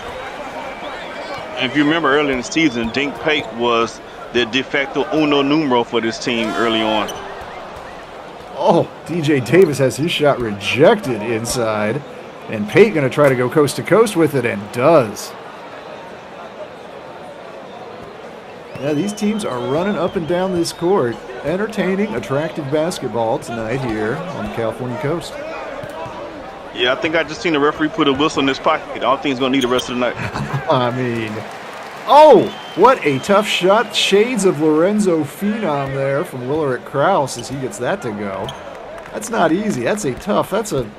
And if you remember early in the season, Dink Pate was the de facto uno numero for this team early on. Oh, DJ Davis has his shot rejected inside. And Pate going to try to go coast to coast with it, and does. Yeah, these teams are running up and down this court. Entertaining, attractive basketball tonight here on the California coast. Yeah, I think I just seen the referee put a whistle in his pocket. I don't think he's going to need the rest of the night. I mean, oh, what a tough shot. Shades of Lorenzo Phenom there from Willard Krause as he gets that to go. That's not easy. That's an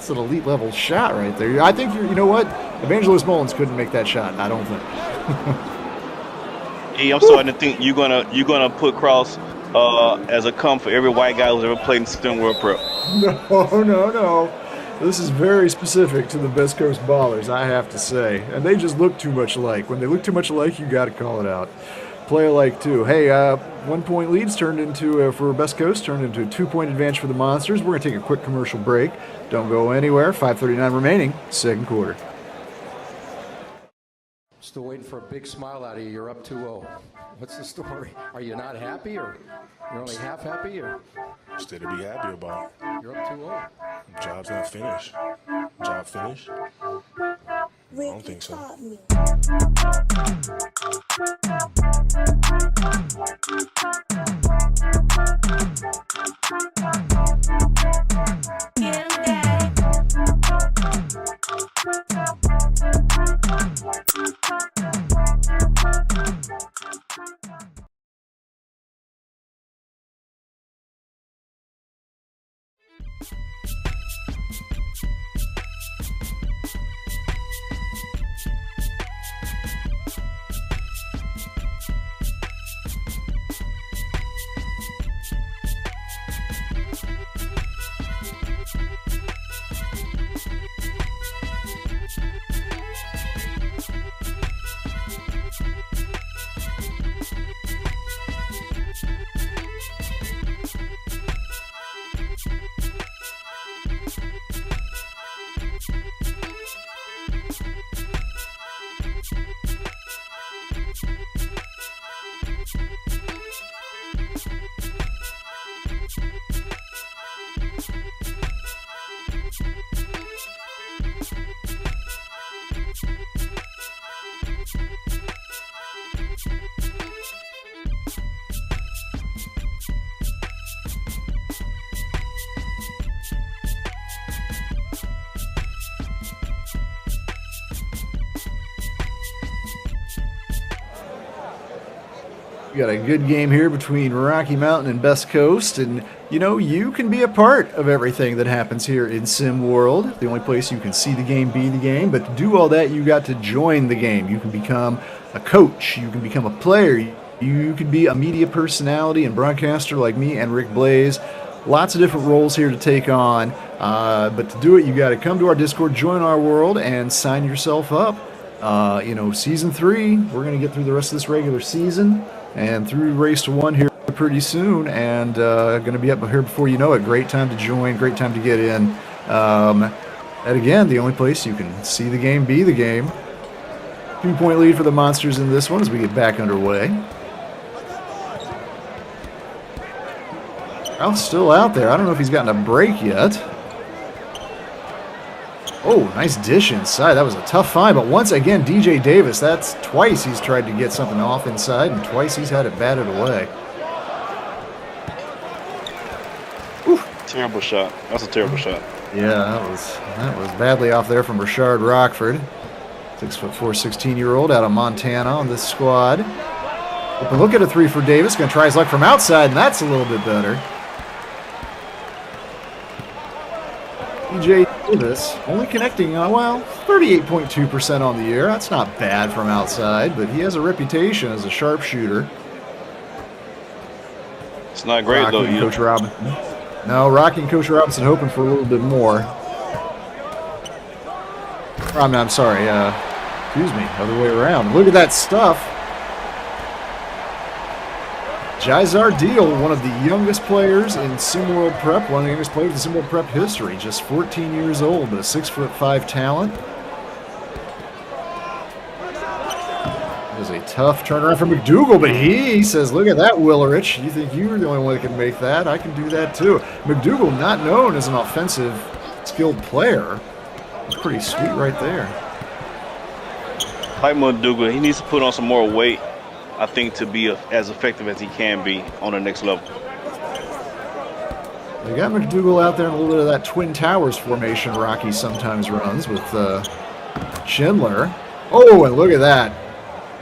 elite level shot right there. I think you know what? Evangelos Mullins couldn't make that shot. I don't think. Hey, I'm starting to think you're gonna put Krause as a come for every white guy who's ever played in STEM World Prep. No. This is very specific to the Best Coast Ballers, I have to say. And they just look too much alike. When they look too much alike, you got to call it out. Play alike, too. Hey, 1-point leads turned into, for Best Coast, turned into a 2-point advantage for the Monsters. We're going to take a quick commercial break. Don't go anywhere. 5:39 remaining, second quarter. Still waiting for a big smile out of you. You're up 2-0. What's the story? Are you not happy, or you're only half happy, or? Still to be happy about. You're up 2-0. Job's not finished. Job finished? I don't think so. We got a good game here between Rocky Mountain and Best Coast, and you can be a part of everything that happens here in Sim World. The only place you can see the game, be the game, but to do all that, you got to join the game. You can become a coach, you can become a player, you can be a media personality and broadcaster like me and Rick Blaze. Lots of different roles here to take on, but to do it, you got to come to our Discord, join our world, and sign yourself up. Season 3, we're going to get through the rest of this regular season and through Race to 1 here pretty soon, and going to be up here before you know it. Great time to join, great time to get in. And again, the only place you can see the game, be the game. 2-point lead for the Monsters in this one as we get back underway. Ralph's still out there. I don't know if he's gotten a break yet. Oh, nice dish inside. That was a tough find, but once again, DJ Davis, that's twice he's tried to get something off inside, and twice he's had it batted away. Terrible shot. That's a terrible shot. Yeah, that was badly off there from Rashard Rockford. 6'4", 16-year-old out of Montana on this squad. Open look at a 3 for Davis. Going to try his luck from outside, and that's a little bit better. DJ Davis only connecting, 38.2% on the year. That's not bad from outside, but he has a reputation as a sharpshooter. It's not great, though. Coach Robinson. No, Rocky and Coach Robinson hoping for a little bit more. I'm sorry. Excuse me. Other way around. Look at that stuff. Jaizar Deal, one of the youngest players in SimWorld Prep, one of the youngest players in SimWorld Prep history. Just 14 years old, but a 6'5" talent. It was a tough turnaround for McDougal, but he says, look at that, Willerich. You think you're the only one that can make that? I can do that too. McDougal, not known as an offensive skilled player. It's pretty sweet right there. Like McDougal, he needs to put on some more weight, I think, to be as effective as he can be on the next level. They got McDougal out there in a little bit of that Twin Towers formation Rocky sometimes runs with Schindler. Oh, and look at that.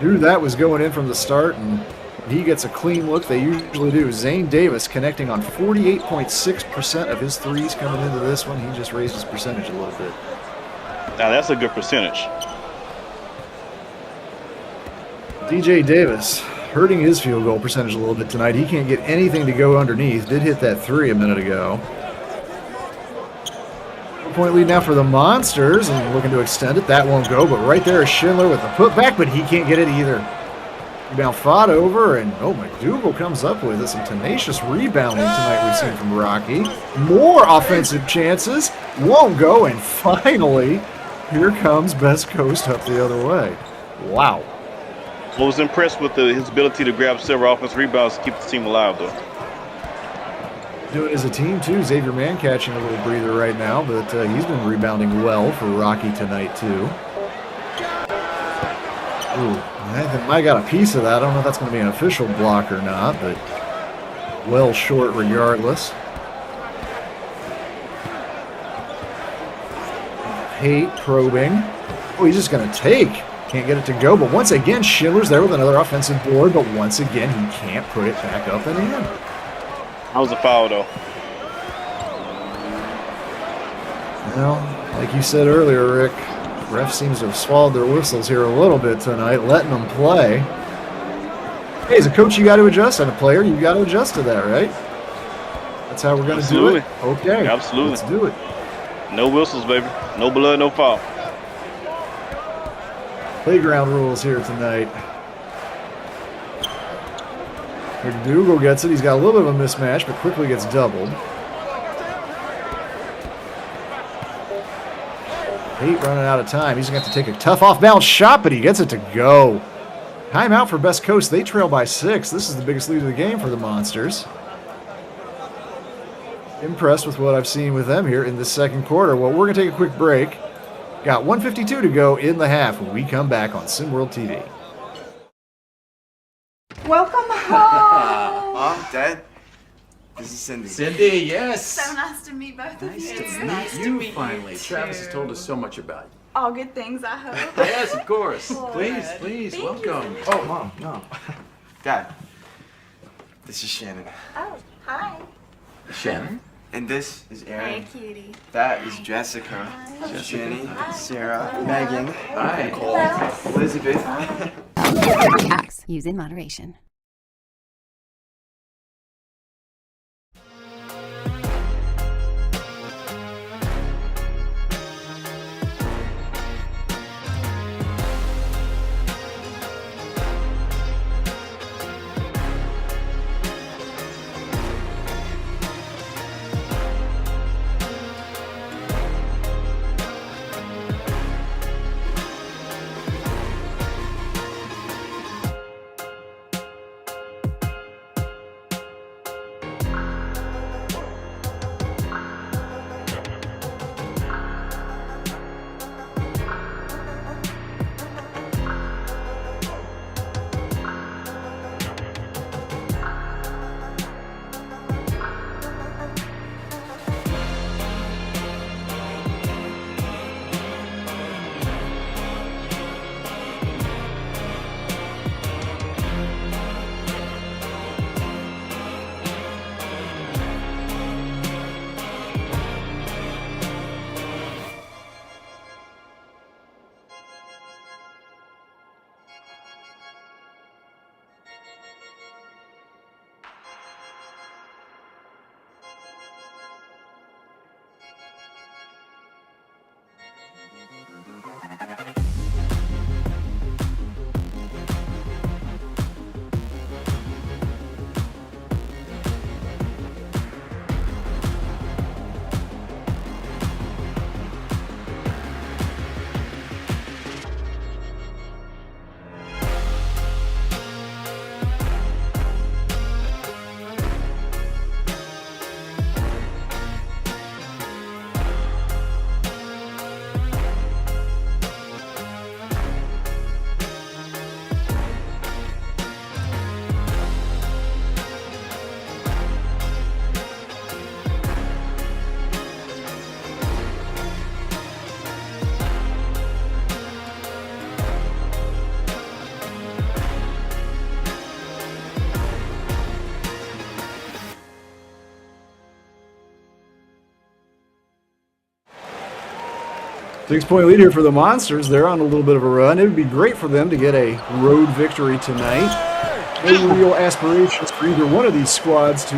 Knew that was going in from the start, and he gets a clean look. They usually do. Zane Davis connecting on 48.6% of his threes coming into this one. He just raised his percentage a little bit. Now that's a good percentage. DJ Davis hurting his field goal percentage a little bit tonight. He can't get anything to go underneath. Did hit that 3 a minute ago. 4-point lead now for the Monsters, and looking to extend it. That won't go, but right there is Schindler with the putback, but he can't get it either. Rebound fought over, and McDougal comes up with it. Some tenacious rebounding tonight we've seen from Rocky. More offensive chances. Won't go, and finally, here comes Best Coast up the other way. Wow. I was impressed with his ability to grab several offensive rebounds to keep the team alive, though. Doing as a team, too. Xavier Mann catching a little breather right now, but he's been rebounding well for Rocky tonight, too. Ooh, I think Mike got a piece of that. I don't know if that's going to be an official block or not, but well short regardless. Haight probing. Oh, he's just going to take. Can't get it to go, but once again, Schindler's there with another offensive board, but once again, he can't put it back up and in. That was a foul, though. Well, like you said earlier, Rick, ref seems to have swallowed their whistles here a little bit tonight, letting them play. Hey, as a coach, you got to adjust, and a player, you got to adjust to that, right? That's how we're going to do it? Okay, absolutely. Let's do it. No whistles, baby. No blood, no foul. Playground rules here tonight. McDougal gets it. He's got a little bit of a mismatch, but quickly gets doubled. Haight running out of time. He's going to have to take a tough off-balance shot, but he gets it to go. Timeout for Best Coast. They trail by 6. This is the biggest lead of the game for the Monsters. Impressed with what I've seen with them here in the second quarter. Well, we're going to take a quick break. Got 1:52 to go in the half when we come back on SimWorld TV. Welcome home. Mom, Dad, this is Cindy. Cindy, yes. So nice to meet both of you. Nice to meet you finally. Travis has told us so much about you. All good things, I hope. Yes, of course. Good. Please, Thank welcome. you. Oh, Mom, no. Dad, this is Shannon. Oh, hi. Shannon. And this is Aaron. Hey, cutie. That is Jessica. Jenny, Sarah, Megan, Hi. Nicole, Elizabeth. Acts. Use in moderation. 6-point lead here for the Monsters. They're on a little bit of a run. It would be great for them to get a road victory tonight. No real aspirations for either one of these squads to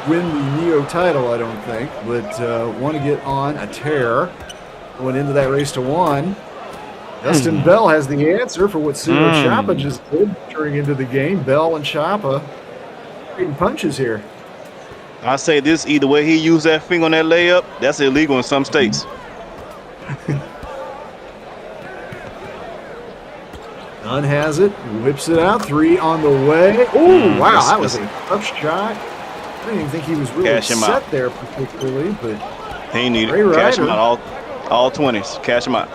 win the Neo title, I don't think, but want to get on a tear going into that race to 1. Justin Bell has the answer for what Ciro Chapa just did turning into the game. Bell and Chapa trading punches here. I say this, either way he used that finger on that layup, that's illegal in some states. Dunn has it, whips it out, 3 on the way. Oh, wow, that was a tough shot. I didn't even think he was really set there particularly, but he ain't need it. Cash him out, all 20s. Cash him out.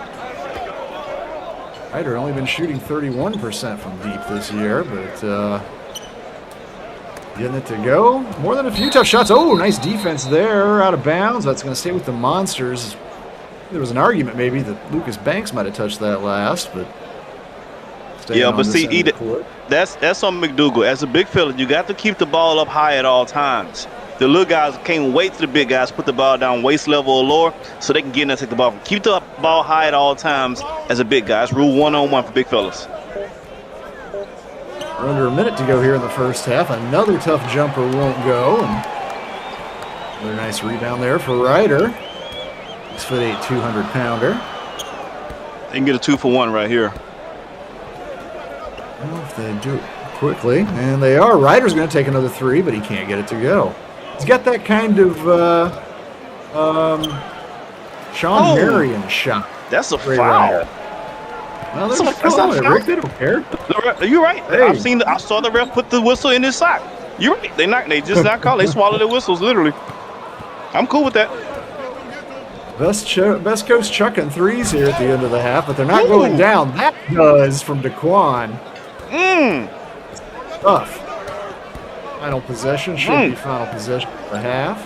Ryder only been shooting 31% from deep this year, but getting it to go. More than a few tough shots. Oh, nice defense there, out of bounds. That's going to stay with the Monsters. There was an argument maybe that Lucas Banks might have touched that last, but yeah, but see, that's on McDougal. As a big fella, you got to keep the ball up high at all times. The little guys can't wait till the big guys put the ball down waist level or lower so they can get in and take the ball. Keep the ball high at all times as a big guy. It's rule 1-on-1 for big fellas. We're under a minute to go here in the first half. Another tough jumper won't go. And another nice rebound there for Ryder. 6'8", 200-pounder. They can get a 2-for-1 right here. Well, if they do it quickly, and they are. Ryder's going to take another 3, but he can't get it to go. He's got that kind of Sean Marion shot. That's a foul. Well, that's not foul. Rick, they don't care. You're right. Hey. I saw the ref put the whistle in his sock. You're right. They just not call. They swallow their whistles literally. I'm cool with that. Best Coast chucking 3s here at the end of the half, but they're not going down. That does from Daquan. Tough. Final possession should be final possession for the half.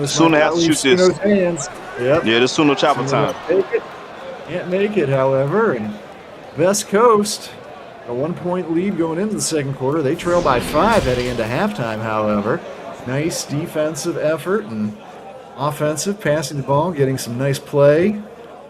Sooner has to shoot this. Hands. Yep. Yeah, this Suno Chopper time. Can't make it, however. And Best Coast, a 1-point lead going into the second quarter. They trail by 5 heading into halftime, however. Nice defensive effort and offensive, passing the ball, getting some nice play.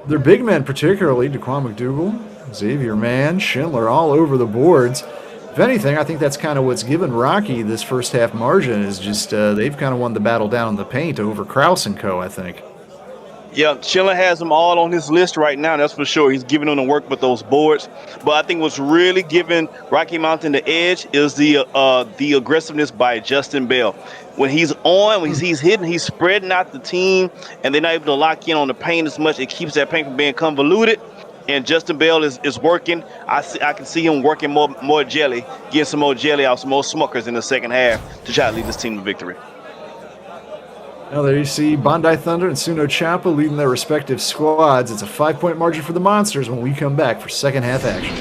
Their big men, particularly Daquan McDougal, Xavier Mann, Schindler, all over the boards. If anything, I think that's kind of what's given Rocky this first half margin is just they've kind of won the battle down in the paint over Krause and co., I think. Yeah, Schindler has them all on his list right now, that's for sure. He's giving them the work with those boards. But I think what's really giving Rocky Mountain the edge is the aggressiveness by Justin Bell. When he's on, when he's hitting, he's spreading out the team, and they're not able to lock in on the paint as much. It keeps that paint from being convoluted. And Justin Bell is working. I can see him working more jelly, getting some more jelly out, some more Smuckers in the second half to try to lead this team to victory. Now there you see Bondi Thunder and Suno Chapa leading their respective squads. It's a 5-point margin for the Monsters when we come back for second half action.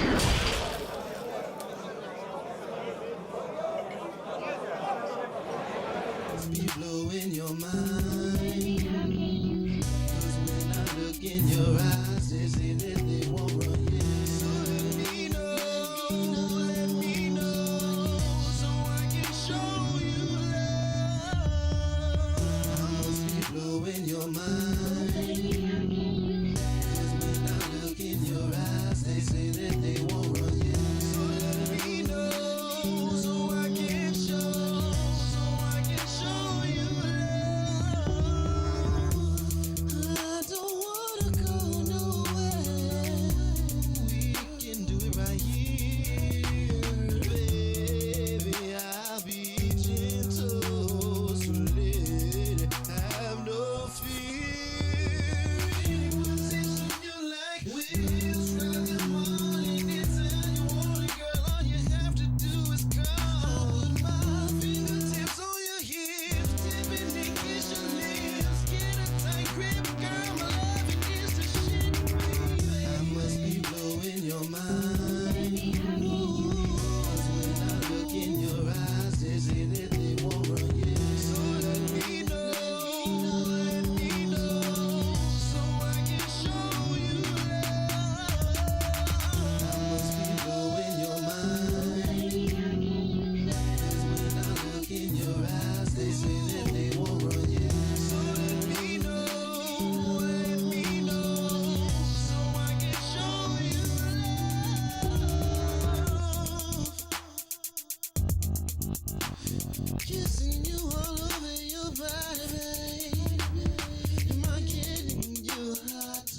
Kissing you all over your body, babe. Am I getting you hot?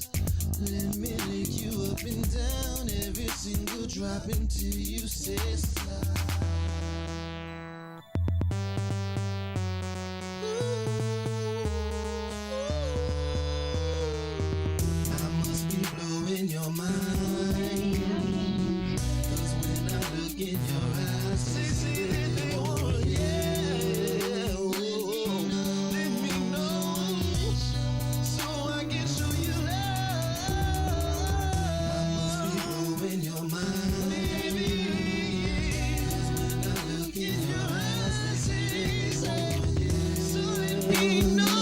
Let me lick you up and down, every single drop until you say stop. I must be blowing your mind, 'cause when I look in your eyes, they say that they want, yeah, let me know, so I can show you love. I must be blowing your mind, baby, 'cause when I look in your eyes, they say they want, yeah, so let me know.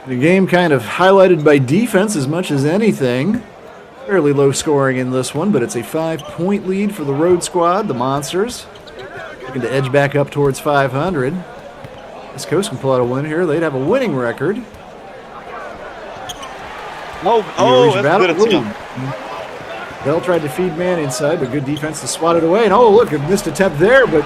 The game kind of highlighted by defense as much as anything. Fairly low scoring in this one, but it's a 5-point lead for the road squad, the Monsters. Looking to edge back up towards 500. West Coast can pull out a win here. They'd have a winning record. That's good attempt. Bell tried to feed man inside, but good defense to swat it away. And oh, look, a missed attempt there, but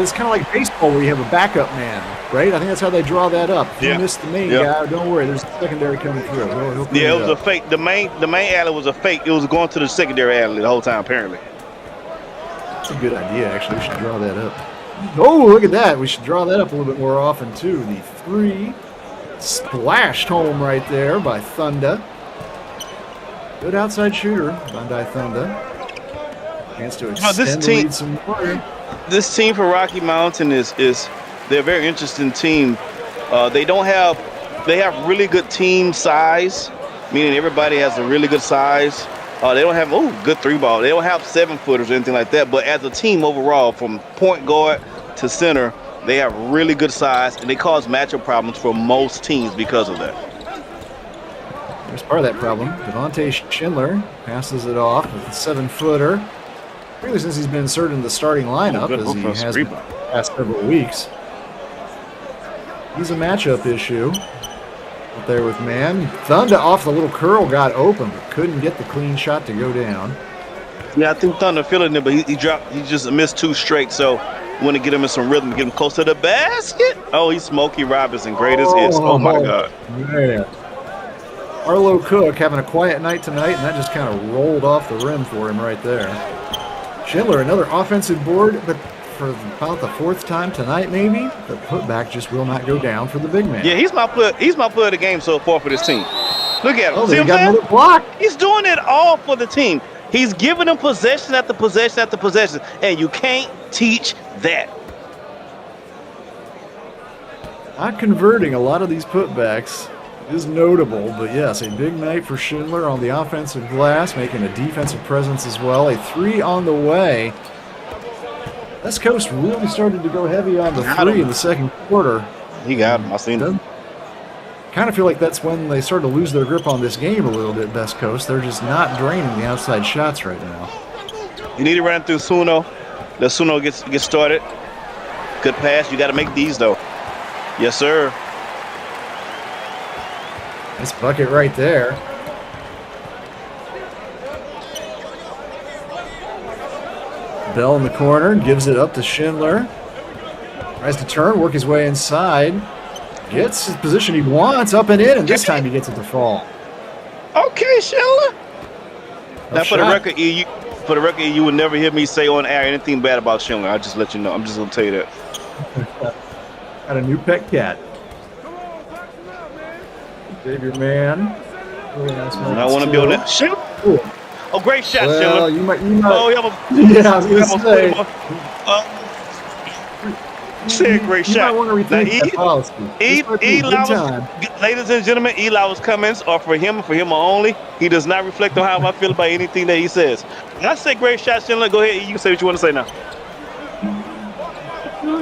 it's kind of like baseball where you have a backup man, right? I think that's how they draw that up. If you missed the main guy, don't worry, there's a secondary coming through. It was a fake. The main alley was a fake. It was going to the secondary alley the whole time, apparently. That's a good idea, actually. We should draw that up. Oh, look at that. We should draw that up a little bit more often, too. The 3 splashed home right there by Thunder. Good outside shooter, Bandai Thunder. Chance to extend the lead some more. This team for Rocky Mountain is they're a very interesting team. They have really good team size, meaning everybody has a really good size. They don't have good 3-ball. They don't have 7-footers or anything like that. But as a team overall, from point guard to center, they have really good size, and they cause matchup problems for most teams because of that. There's part of that problem. Devontae Schindler passes it off with a 7-footer. Really, since he's been inserted in the starting lineup, as he has been the past several weeks. He's a matchup issue. Up there with man. Thunder off the little curl got open, but couldn't get the clean shot to go down. Yeah, I think Thunder feeling it, but he dropped. He just missed 2 straight. So Want to get him in some rhythm, get him close to the basket. Oh, he's Smokey Robinson, great as is. Oh my God. Man. Arlo Cook having a quiet night tonight, and that just kind of rolled off the rim for him right there. Schindler, another offensive board, but for about the fourth time tonight, maybe the putback just will not go down for the big man. Yeah, he's my player of the game so far for this team. Look at him. Oh, See they what got I'm another saying? block. He's doing it all for the team. He's giving them possession after possession after possession, and you can't teach that. Not converting a lot of these putbacks is notable, but yes, a big night for Schindler on the offensive glass, making a defensive presence as well. A 3 on the way. West Coast really started to go heavy on the 3 in the second quarter. He got him. I seen him. Kind of feel like that's when they started to lose their grip on this game a little bit, West Coast. They're just not draining the outside shots right now. You need to run through Suno. Let Suno get started. Good pass. You got to make these, though. Yes, sir. Nice bucket right there. Bell in the corner, gives it up to Schindler. Tries to turn, work his way inside. Gets his position he wants, up and in, and this time he gets it to fall. Okay, Schindler. Now, for the shot. record, you would never hear me say on air anything bad about Schindler. I'll just let you know. I'm just going to tell you that. Got a new pet cat. Xavier Man. Really nice I want to be on that. Shoot. Oh, great shot, well, Schindler. you might. Oh, Yeah, I was going to say. Say a great shot. You might want to rethink that policy. Ladies and gentlemen, Eli comments are for him only. He does not reflect on how I feel about anything that he says. When I say great shot, Schindler, go ahead. You can say what you want to say now.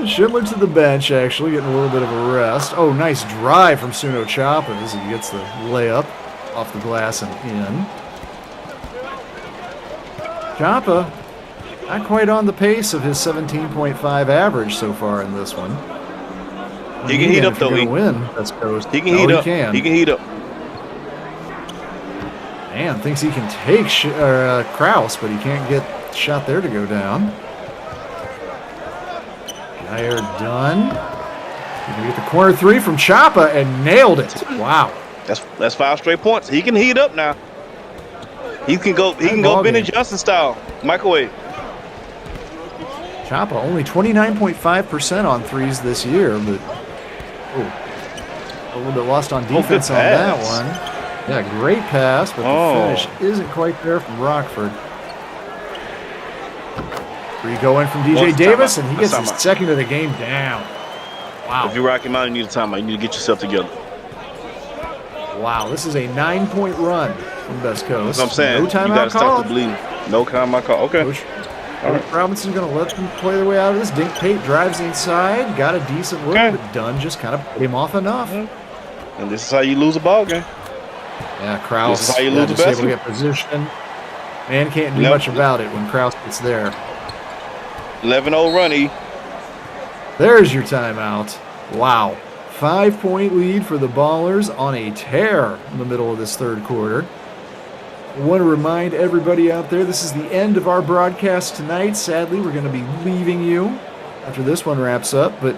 Schindler to the bench, actually, getting a little bit of a rest. Oh, nice drive from Suno Chapa as he gets the layup off the glass and in. Chapa, not quite on the pace of his 17.5 average so far in this one. He can heat up, though. He can heat up. He can heat up. Man, thinks he can take Kraus, but he can't get the shot there to go down. Dyer done. He can get the corner 3 from Chapa and nailed it. Wow. That's 5 straight points. He can heat up now. He can go Benny Johnson style. Microwave. Chapa only 29.5% on threes this year, but a little bit lost on defense on that one. Yeah, great pass, but the finish isn't quite there from Rockford. Free going from DJ Davis, and he gets his second of the game down. Wow. If you're Rocky Mountain, you need a timeout. You need to get yourself together. Wow, this is a 9-point run from West Coast. That's what I'm saying. No timeout you got to call. start to bleed. No timeout call. Okay. Coach Robinson's going to let them play their way out of this. Dink Pate drives inside, got a decent look, but Dunn just kind of put him off enough. And this is how you lose a ball game. Yeah, Kraus This is how you lose the just able to best. get position. Man can't do much about it when Kraus gets there. 11-0 run, E. There's your timeout. Wow. 5-point lead for the Ballers on a tear in the middle of this third quarter. I want to remind everybody out there, this is the end of our broadcast tonight. Sadly, we're going to be leaving you after this one wraps up, but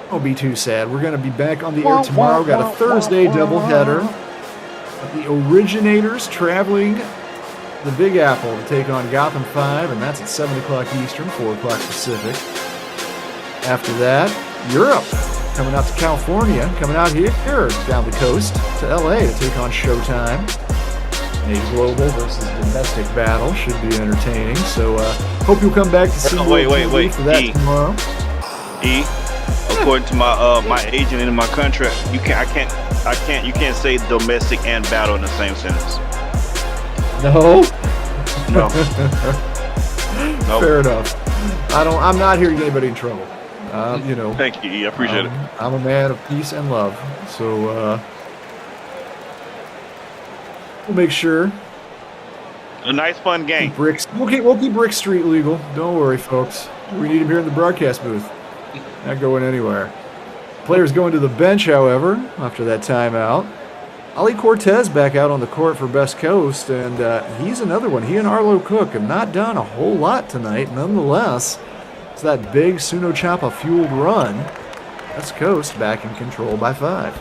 don't be too sad. We're going to be back on the air tomorrow. Got a Thursday doubleheader. The Originators traveling the Big Apple to take on Gotham 5, and that's at 7 o'clock Eastern, 4 o'clock Pacific. After that, Europe coming out to California, coming out here down the coast to LA to take on Showtime. A global versus domestic battle should be entertaining. So hope you'll come back to see Wait, for that E. tomorrow. E. According to my agent and in my contract, you can't say domestic and battle in the same sentence. No. No. Nope. Fair enough. I'm not here to get anybody in trouble. Thank you, E. I appreciate it. I'm a man of peace and love. So we'll make sure. A nice, fun game. We'll keep Brick Street legal. Don't worry, folks. We need him here in the broadcast booth. Not going anywhere. Players going to the bench, however, after that timeout. Ali Cortez back out on the court for West Coast, and he's another one. He and Arlo Cook have not done a whole lot tonight. Nonetheless, It's that big Suno Chapa fueled run. West Coast back in control by 5.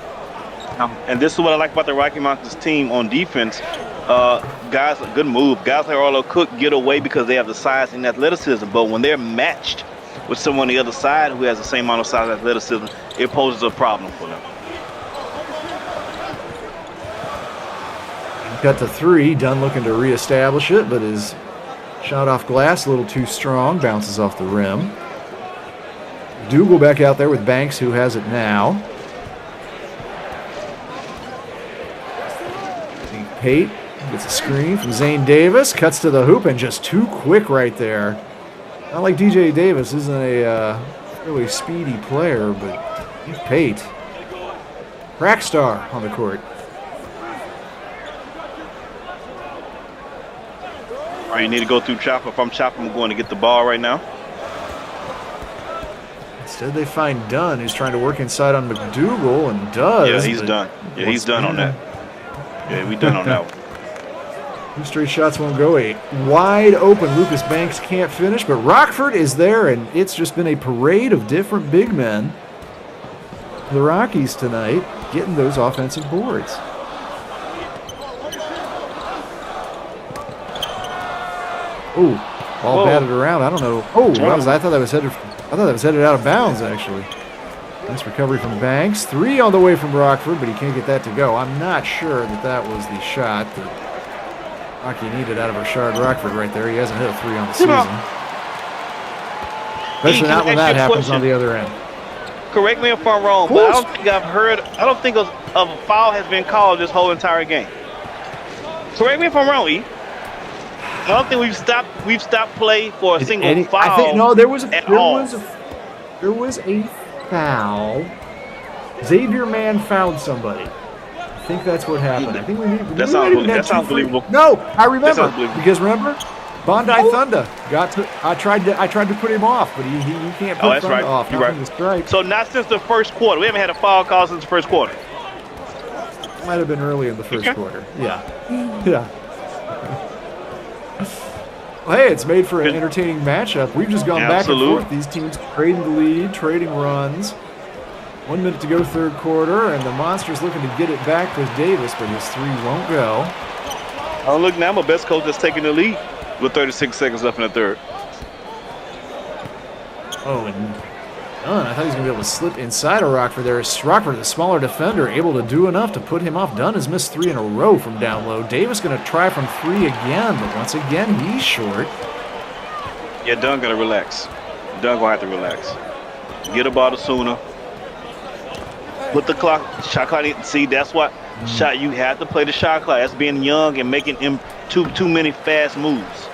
And this is what I like about the Rocky Mountains team on defense. Guys, good move. Guys like Arlo Cook get away because they have the size and athleticism. But when they're matched with someone on the other side who has the same amount of size and athleticism, it poses a problem for them. Cut to 3. Dunn looking to reestablish it, but his shot off glass a little too strong. Bounces off the rim. Dougal back out there with Banks, who has it now. Pate gets a screen from Zane Davis. Cuts to the hoop and just too quick right there. Not like DJ Davis isn't a really speedy player, but Pate. Crack star on the court. All right, you need to go through Chopper. If I'm Chopper, I'm going to get the ball right now. Instead, they find Dunn, who's trying to work inside on McDougal, and does. Yeah, he's done. Yeah, he's done on that. Yeah, we done on that one. 2 straight shots won't go. A wide open Lucas Banks can't finish, but Rockford is there, and it's just been a parade of different big men. The Rockies tonight getting those offensive boards. Oh, ball batted around. I don't know. Oh, I thought that was headed out of bounds actually. Nice recovery from Banks. 3 on the way from Rockford, but he can't get that to go. I'm not sure that was the shot that Rocky needed out of Rashard Rockford right there. He hasn't hit a 3 on the season. Especially not when that happens on the other end. Correct me if I'm wrong, but I don't think of a foul has been called this whole entire game. Correct me if I'm wrong, E. I don't think we've stopped play for a single foul. I think no, there was a foul. Xavier Mann fouled somebody. I think that's what happened. I think that sounds believable. No, I remember because remember, Bondi Thunder got to. I tried to put him off, but he can't put Thunder off. You're right. So not since the first quarter. We haven't had a foul call since the first quarter. Might have been early in the first quarter. Yeah. Well, hey, it's made for an entertaining matchup. We've just gone back and forth. These teams trading the lead, trading runs. 1 minute to go, third quarter, and the Monsters looking to get it back with Davis, but his 3 won't go. Oh, look now, my best coach is taking the lead with 36 seconds left in the third. Oh, and Dunn, I thought he was going to be able to slip inside of Rockford there. Rockford, the smaller defender, able to do enough to put him off. Dunn has missed 3 in a row from down low. Davis going to try from 3 again, but once again, he's short. Yeah, Dunn going to relax. Dunn going to have to relax. Get a ball sooner. Put the shot clock in. See, that's what shot you have to play the shot clock. That's being young and making too many fast moves.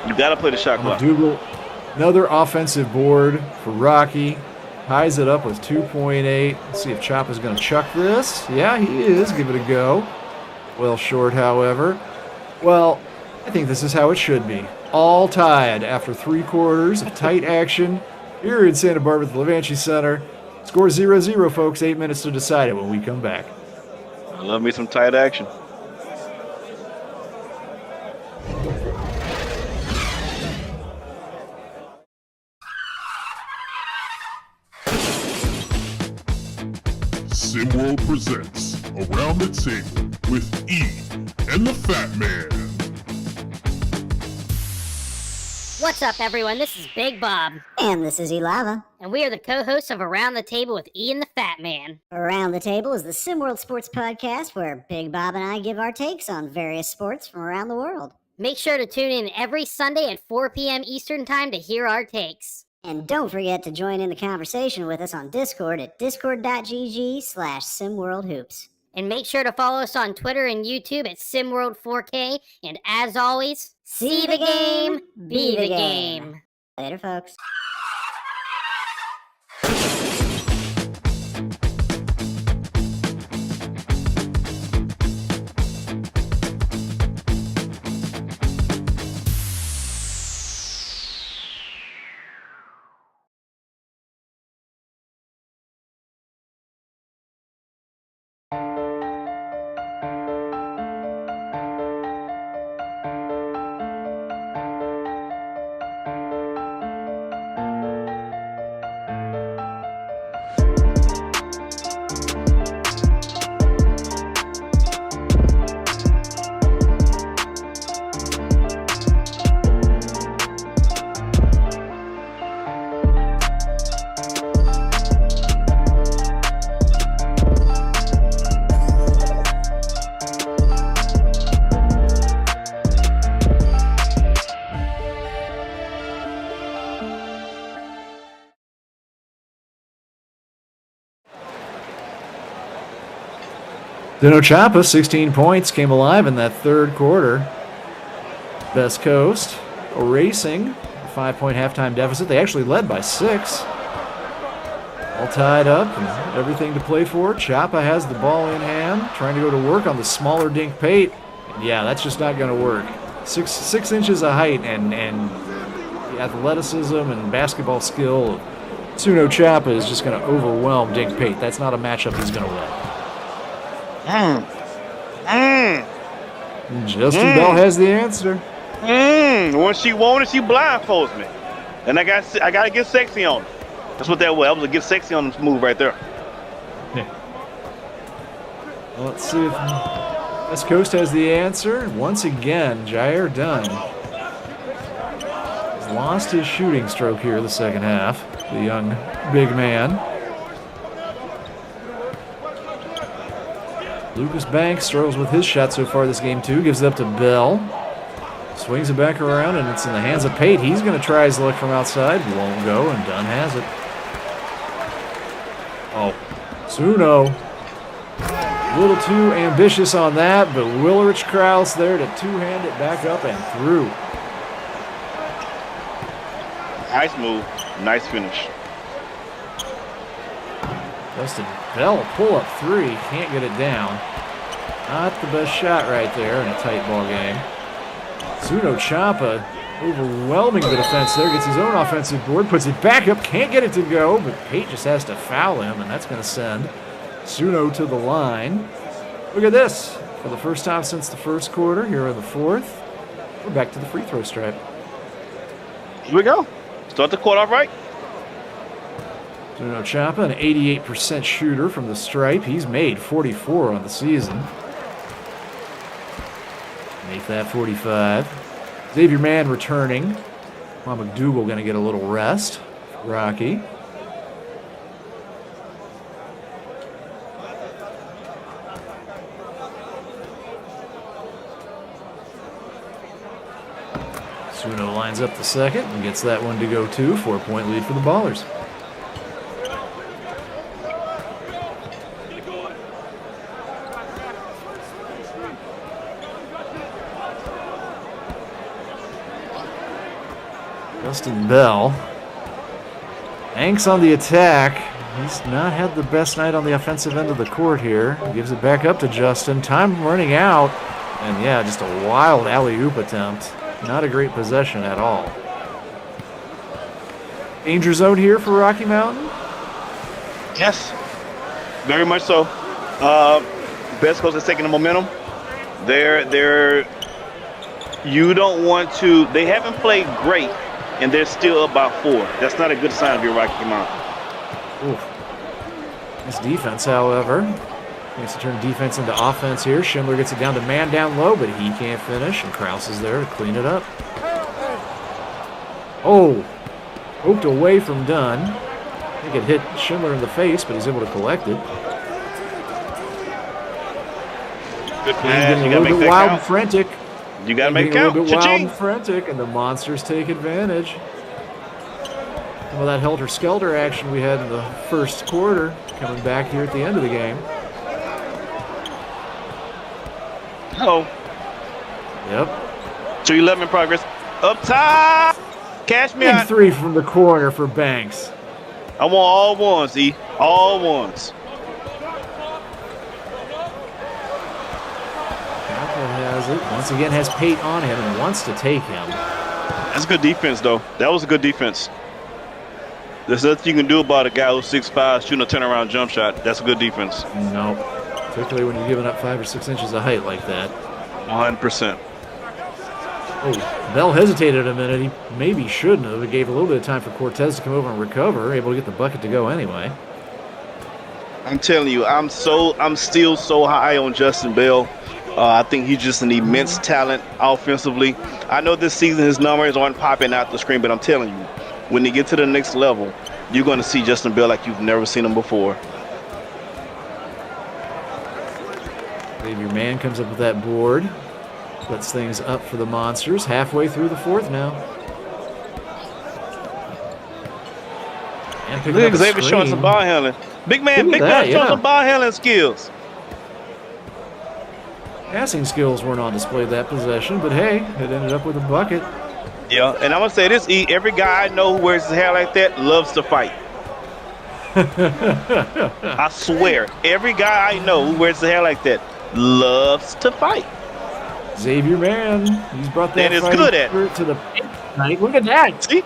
You got to play the shot clock. Dougal, another offensive board for Rocky. Ties it up with 2.8. Let's see if Chop is going to chuck this. Yeah, he is. Give it a go. Well short, however. Well, I think this is how it should be. All tied after 3 quarters of tight action here in Santa Barbara at the Levanchi Center. Score 0-0, folks. 8 minutes to decide it when we come back. I love me some tight action. SimWorld presents Around the Table with E and the Fat Man. What's up, everyone? This is Big Bob. And this is Elava. And we are the co-hosts of Around the Table with Ian the Fat Man. Around the Table is the SimWorld Sports podcast where Big Bob and I give our takes on various sports from around the world. Make sure to tune in every Sunday at 4 p.m. Eastern Time to hear our takes. And don't forget to join in the conversation with us on Discord at discord.gg/SimWorldHoops. And make sure to follow us on Twitter and YouTube at SimWorld4K. And as always, see the game, be the game. Later, folks. Dino Chapa, 16 points, came alive in that third quarter. Best Coast erasing a 5-point halftime deficit. They actually led by 6. All tied up and everything to play for. Chapa has the ball in hand, trying to go to work on the smaller Dink Pate. And yeah, that's just not going to work. 6 inches of height and the athleticism and basketball skill of Tsuno Chapa is just going to overwhelm Dink Pate. That's not a matchup he's going to win. Justin Bell has the answer. When she wanted, she blindfolds me, and I gotta get sexy on her. That's what that was. That was a get sexy on them move right there. Yeah. Well, let's see if West Coast has the answer. Once again, Jair Dunn has lost his shooting stroke here the second half. The young big man. Lucas Banks struggles with his shot so far this game too. Gives it up to Bell. Swings it back around and it's in the hands of Pate. He's going to try his luck from outside. Won't go and Dunn has it. Oh, Tsuno. A little too ambitious on that, but Willerich Krause there to two-hand it back up and through. Nice move. Nice finish. Justin Bell, pull-up 3, can't get it down. Not the best shot right there in a tight ball game. Tsuno Chapa, overwhelming the defense there, gets his own offensive board, puts it back up, can't get it to go, but Pate just has to foul him, and that's going to send Tsuno to the line. Look at this. For the first time since the first quarter, here in the fourth, we're back to the free throw stripe. Here we go. Start the quarter off right. Tsuno Chapa, an 88% shooter from the stripe. He's made 44 on the season. Make that 45. Xavier Mann returning. Juan McDougal going to get a little rest. Rocky. Tsuno lines up the second and gets that one to go too. 4-point lead for the Ballers. Justin Bell. Hanks on the attack. He's not had the best night on the offensive end of the court here. Gives it back up to Justin. Time running out. And yeah, just a wild alley-oop attempt. Not a great possession at all. Danger zone here for Rocky Mountain? Yes. Very much so. Best Coast is taking the momentum. You don't want to. They haven't played great. And they're still up by 4. That's not a good sign of your Rocky Mountain. Oof. Nice defense, however. He has to turn defense into offense here. Schindler gets it down to man down low, but he can't finish, and Krause is there to clean it up. Oh, poked away from Dunn. I think it hit Schindler in the face, but he's able to collect it. Good pass. You got to make that wild count. And frantic. You got to make it count. A little bit wild Cha-ching. and frantic, and the Monsters take advantage. Some of that helter-skelter action we had in the first quarter coming back here at the end of the game. Oh. Yep. 2-11 in progress. Up top. Cash me Big out. 3 from the corner for Banks. I want all ones, E. All ones. Has it. Once again has Pate on him and wants to take him. That's good defense, though. That was a good defense. There's nothing you can do about a guy who's 6'5", shooting a turnaround jump shot. That's a good defense. No. Particularly when you're giving up 5 or 6 inches of height like that. 100%. Oh, Bell hesitated a minute. He maybe shouldn't have. It gave a little bit of time for Cortez to come over and recover. Able to get the bucket to go anyway. I'm telling you, I'm still so high on Justin Bell. I think he's just an immense talent offensively. I know this season his numbers aren't popping out the screen, but I'm telling you, when they get to the next level, you're going to see Justin Bell like you've never seen him before. Xavier Mann comes up with that board. Lets things up for the Monsters. Halfway through the fourth now. And Look at Xavier showing some ball handling. Big man showing some ball handling skills. Passing skills weren't on display that possession, but hey, it ended up with a bucket. Yeah, and I'm going to say this, E. Every guy I know who wears his hair like that loves to fight. I swear, every guy I know who wears his hair like that loves to fight. Xavier Mann, he's brought that good at to the night. Look at that. See?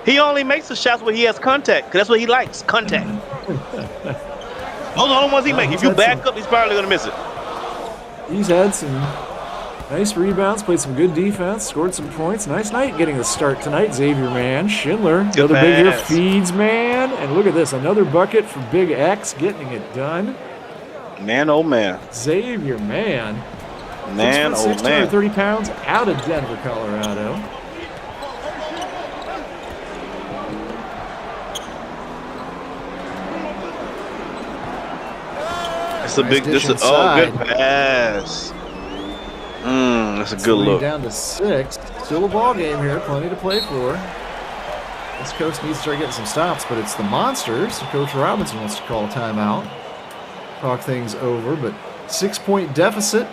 He only makes the shots where he has contact, because that's what he likes, contact. Those are the only ones he makes. If you back up, he's probably going to miss it. He's had some nice rebounds, played some good defense, scored some points. Nice night getting the start tonight. Xavier Mann, Schindler, another big here, feeds man. And look at this, another bucket for Big X, getting it done. Man, oh man. Xavier Mann. Man, oh man. 230 pounds out of Denver, Colorado. It's a big, good pass. That's a good look. Down to 6. Still a ball game here, plenty to play for. This coach needs to start getting some stops, but it's the Monsters. Coach Robinson wants to call a timeout. Talk things over, but 6-point deficit.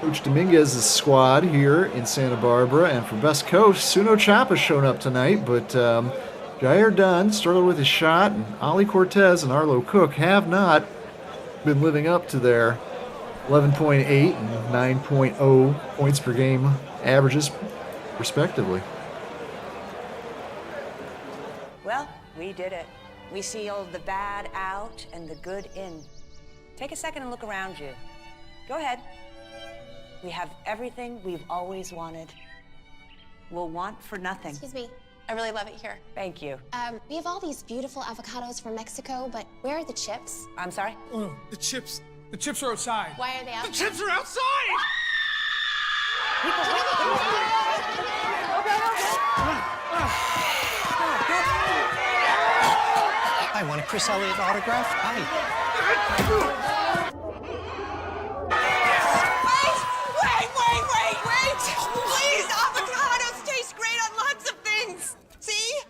Coach Dominguez's squad here in Santa Barbara, and for best coach, Suno Chapa's shown up tonight, but Jair Dunn struggled with his shot, and Ali Cortez and Arlo Cook have not been living up to their 11.8 and 9.0 points per game averages, respectively. Well, we did it. We sealed the bad out and the good in. Take a second and look around you. Go ahead. We have everything we've always wanted. We'll want for nothing. Excuse me. I really love it here. Thank you. We have all these beautiful avocados from Mexico, but where are the chips? I'm sorry? The chips. The chips are outside. Why are they outside? The chips are outside! I want a Chris Elliott autograph. Wait! Please, avocados taste great on lots of things. See?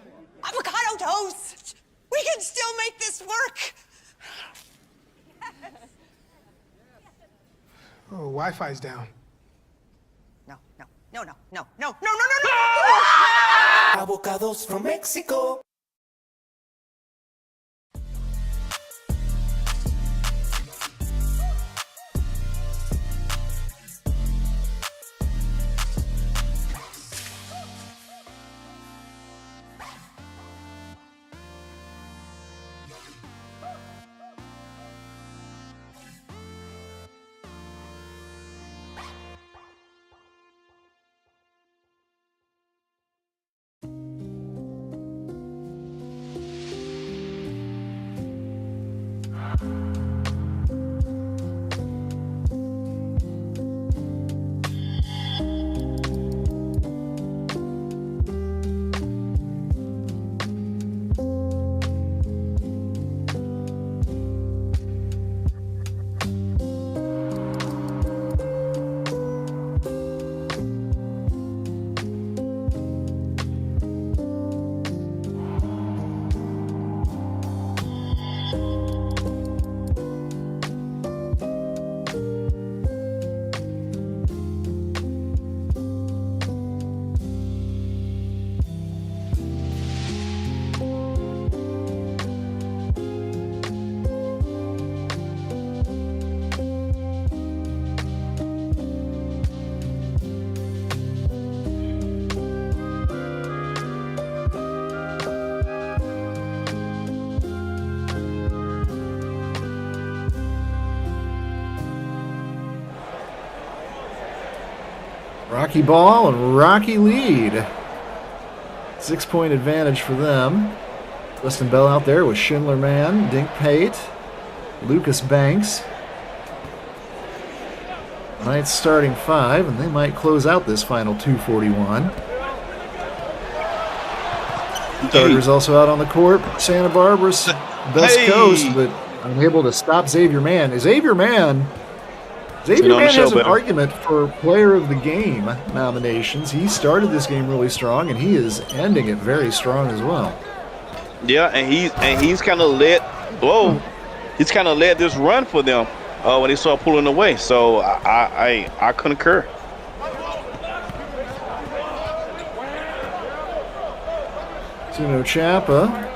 Avocado toast. We can still make this work. Oh, Wi-Fi's down. No. Avocados from Mexico. Rocky ball and Rocky lead. 6-point advantage for them. Weston Bell out there with Schindler Man, Dink Pate, Lucas Banks. Tonight's starting 5, and they might close out this final 2:41. Starters also out on the court. Santa Barbara's best coast, but unable to stop Xavier Mann. Xavier Mann has an argument for Player of the Game nominations. He started this game really strong, and he is ending it very strong as well. Yeah, and he's kind of led. He's kind of led this run for them. when they started pulling away. So I concur. Suno Chapa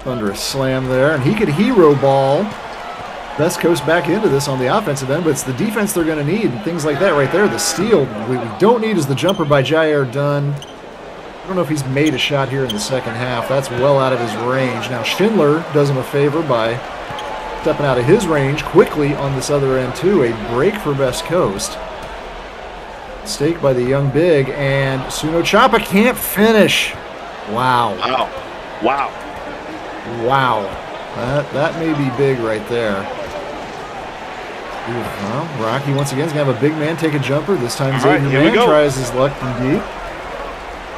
under a slam there, and he could hero ball Best Coast back into this on the offensive end, but it's the defense they're going to need, and things like that right there. The steal we don't need is the jumper by Jair Dunn. I don't know if he's made a shot here in the second half. That's well out of his range. Now Schindler does him a favor by stepping out of his range quickly on this other end too. A break for Best Coast. Mistake by the young big, and Suno Chapa can't finish. Wow. That may be big right there. Well, Rocky once again is going to have a big man take a jumper. This time Xavier Man tries his luck from deep.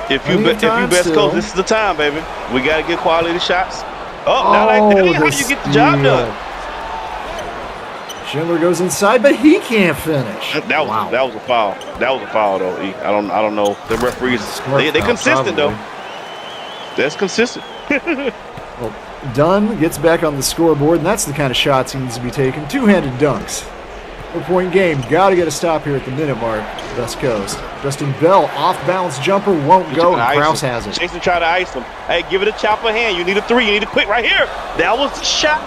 If you Best Coast, this is the time, baby. We got to get quality shots. Now that ain't how you get the job done. Schindler goes inside, but he can't finish. That was a foul. That was a foul, though. I don't know. The referees, they consistent, though. That's consistent. Well, Dunn gets back on the scoreboard, and that's the kind of shots he needs to be taking. Two-handed dunks. 4-point game. Got to get a stop here at the minute mark. Best Coast. Justin Bell, off-balance jumper, won't go, and Krause has it. Jason tried to ice him. Hey, give it a chopper hand. You need a three. You need a quick right here. That was the shot.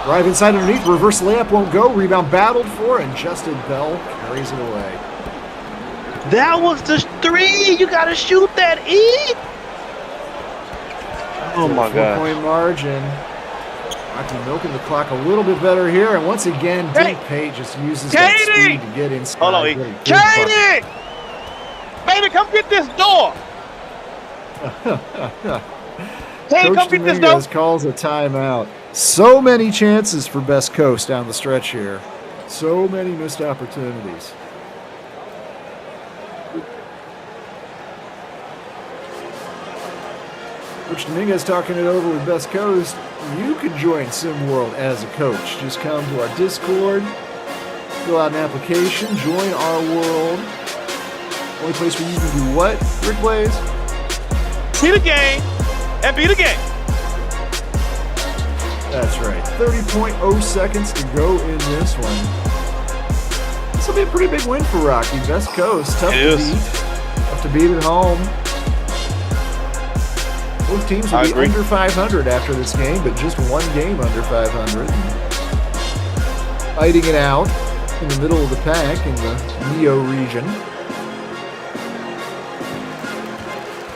Drive inside underneath. Reverse layup won't go. Rebound battled for, and Justin Bell carries it away. That was the three. You got to shoot that, E. Oh, my God. 4-point margin. Rocky milking the clock a little bit better here. And once again, Dink Pate just uses that speed to get inside. Hold on, Katie! Baby, come get this door. Coach Dominguez calls a timeout. So many chances for Best Coast down the stretch here. So many missed opportunities. Coach Dominguez talking it over with Best Coast. You could join SimWorld as a coach. Just come to our Discord, fill out an application, join our world. Only place where you can do what, Rick Blaze? See the game and be the game. That's right. 30.0 seconds to go in this one. This will be a pretty big win for Rocky. Best Coast, tough to beat. Tough to beat at home. Both teams will be under 500 after this game, but just one game under 500. Fighting it out in the middle of the pack in the Neo region.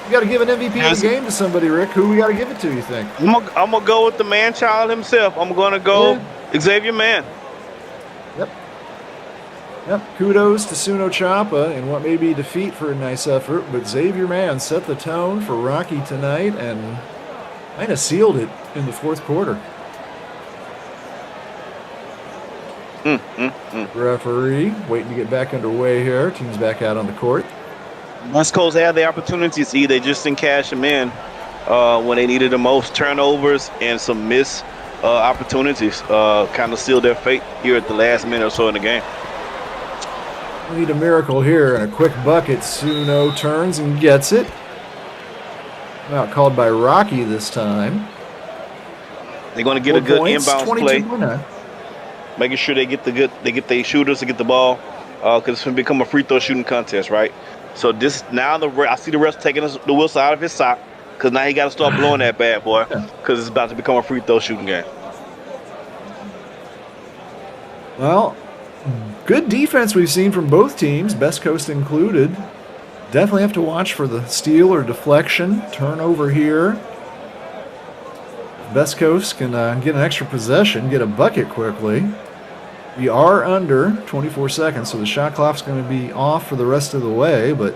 You got to give an MVP of the game to somebody, Rick. Who we got to give it to, you think? I'm gonna go with the man-child himself. I'm going to go Xavier Man. Yep, kudos to Suno Chapa in what may be defeat for a nice effort, but Xavier Man set the tone for Rocky tonight and kind of sealed it in the fourth quarter. Referee waiting to get back underway here. Team's back out on the court. West Coast had the opportunities. They just didn't cash them in when they needed the most. Turnovers and some missed opportunities kind of sealed their fate here at the last minute or so in the game. We need a miracle here and a quick bucket. Suno turns and gets it. Out called by Rocky this time. They're going to get a good inbounds play. Making sure they get their shooters to get the ball because it's going to become a free throw shooting contest, right? So this now I see the refs taking the whistle out of his sock because now he got to start blowing that bad boy because it's about to become a free throw shooting game. Well, good defense we've seen from both teams, Best Coast included. Definitely have to watch for the steal or deflection. Turnover here. Best Coast can get an extra possession, get a bucket quickly. We are under 24 seconds, so the shot clock's going to be off for the rest of the way, but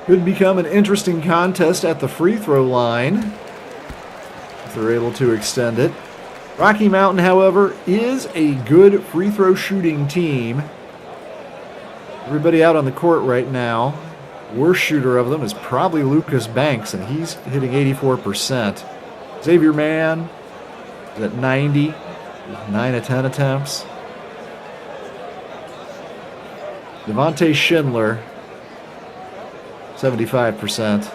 could become an interesting contest at the free throw line if they're able to extend it. Rocky Mountain, however, is a good free throw shooting team. Everybody out on the court right now. Worst shooter of them is probably Lucas Banks, and he's hitting 84%. Xavier Man is at 90, 9 of 10 attempts. Devontae Schindler, 75%.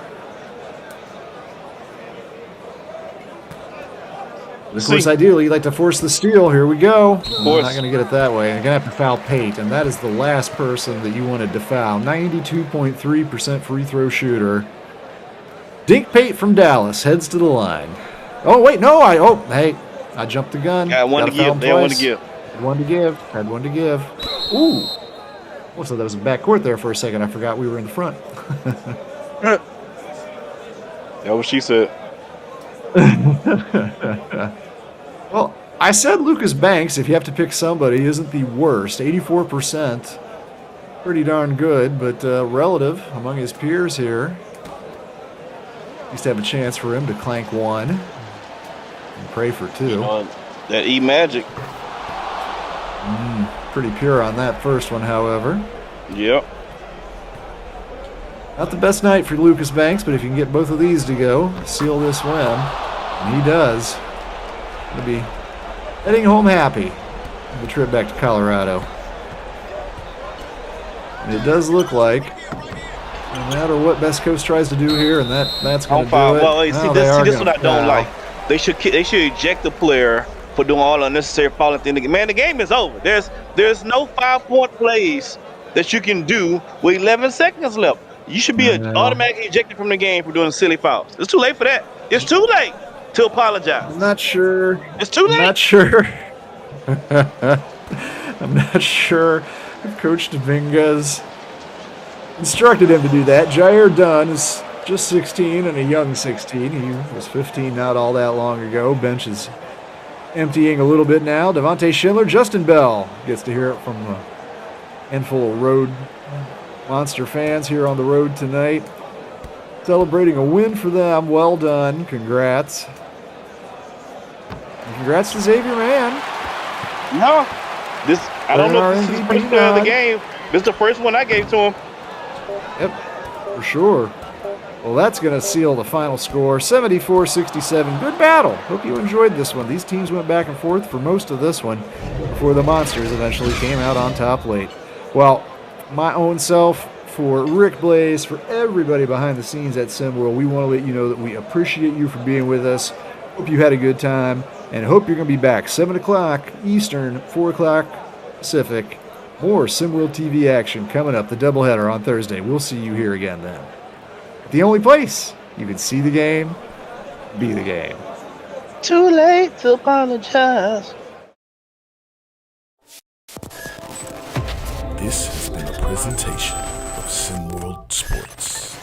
Of course, ideally, you'd like to force the steal. Here we go. I'm course. not going to get it that way. You're going to have to foul Pate, and that is the last person that you wanted to foul. 92.3% free throw shooter. Dink Pate from Dallas heads to the line. Oh, wait, no. Hey, I jumped the gun. Got one to give. They one to give. Had one to give. Had one to give. Ooh. Looks like that was a backcourt there for a second. I forgot we were in the front. That's what she said. Well, I said Lucas Banks, if you have to pick somebody, isn't the worst. 84%. Pretty darn good, but relative among his peers here. Used to have a chance for him to clank one and pray for two. That E-Magic. Pretty pure on that first one, however. Yep. Not the best night for Lucas Banks, but if you can get both of these to go, seal this win. And he does. He'll be heading home happy on the trip back to Colorado. And it does look like, no matter what Best Coast tries to do here, and that's going to do it. Well, see, this one I don't like. They should eject the player for doing all unnecessary fouling things. Man, the game is over. There's no 5-point plays that you can do with 11 seconds left. You should be automatically ejected from the game for doing silly fouls. It's too late for that. It's too late to apologize. I'm not sure. It's too late. I'm not sure. I'm not sure if Coach Dominguez instructed him to do that. Jair Dunn is just 16 and a young 16. He was 15 not all that long ago. Bench is emptying a little bit now. Devontae Schindler, Justin Bell gets to hear it from a handful of road Monster fans here on the road tonight. Celebrating a win for them. Well done. Congrats. And congrats to Xavier Mann. No. I don't know if this is the first player of the game. This is the first one I gave to him. Yep, for sure. Well, that's going to seal the final score, 74-67. Good battle. Hope you enjoyed this one. These teams went back and forth for most of this one before the Monsters eventually came out on top late. Well, my own self, for Rick Blaze, for everybody behind the scenes at SimWorld, we want to let you know that we appreciate you for being with us. Hope you had a good time, and hope you're going to be back 7 o'clock Eastern, 4 o'clock Pacific. More SimWorld TV action coming up, the doubleheader on Thursday. We'll see you here again then. The only place you can see the game, be the game. Too late to apologize. This has been a presentation of SimWorld Sports.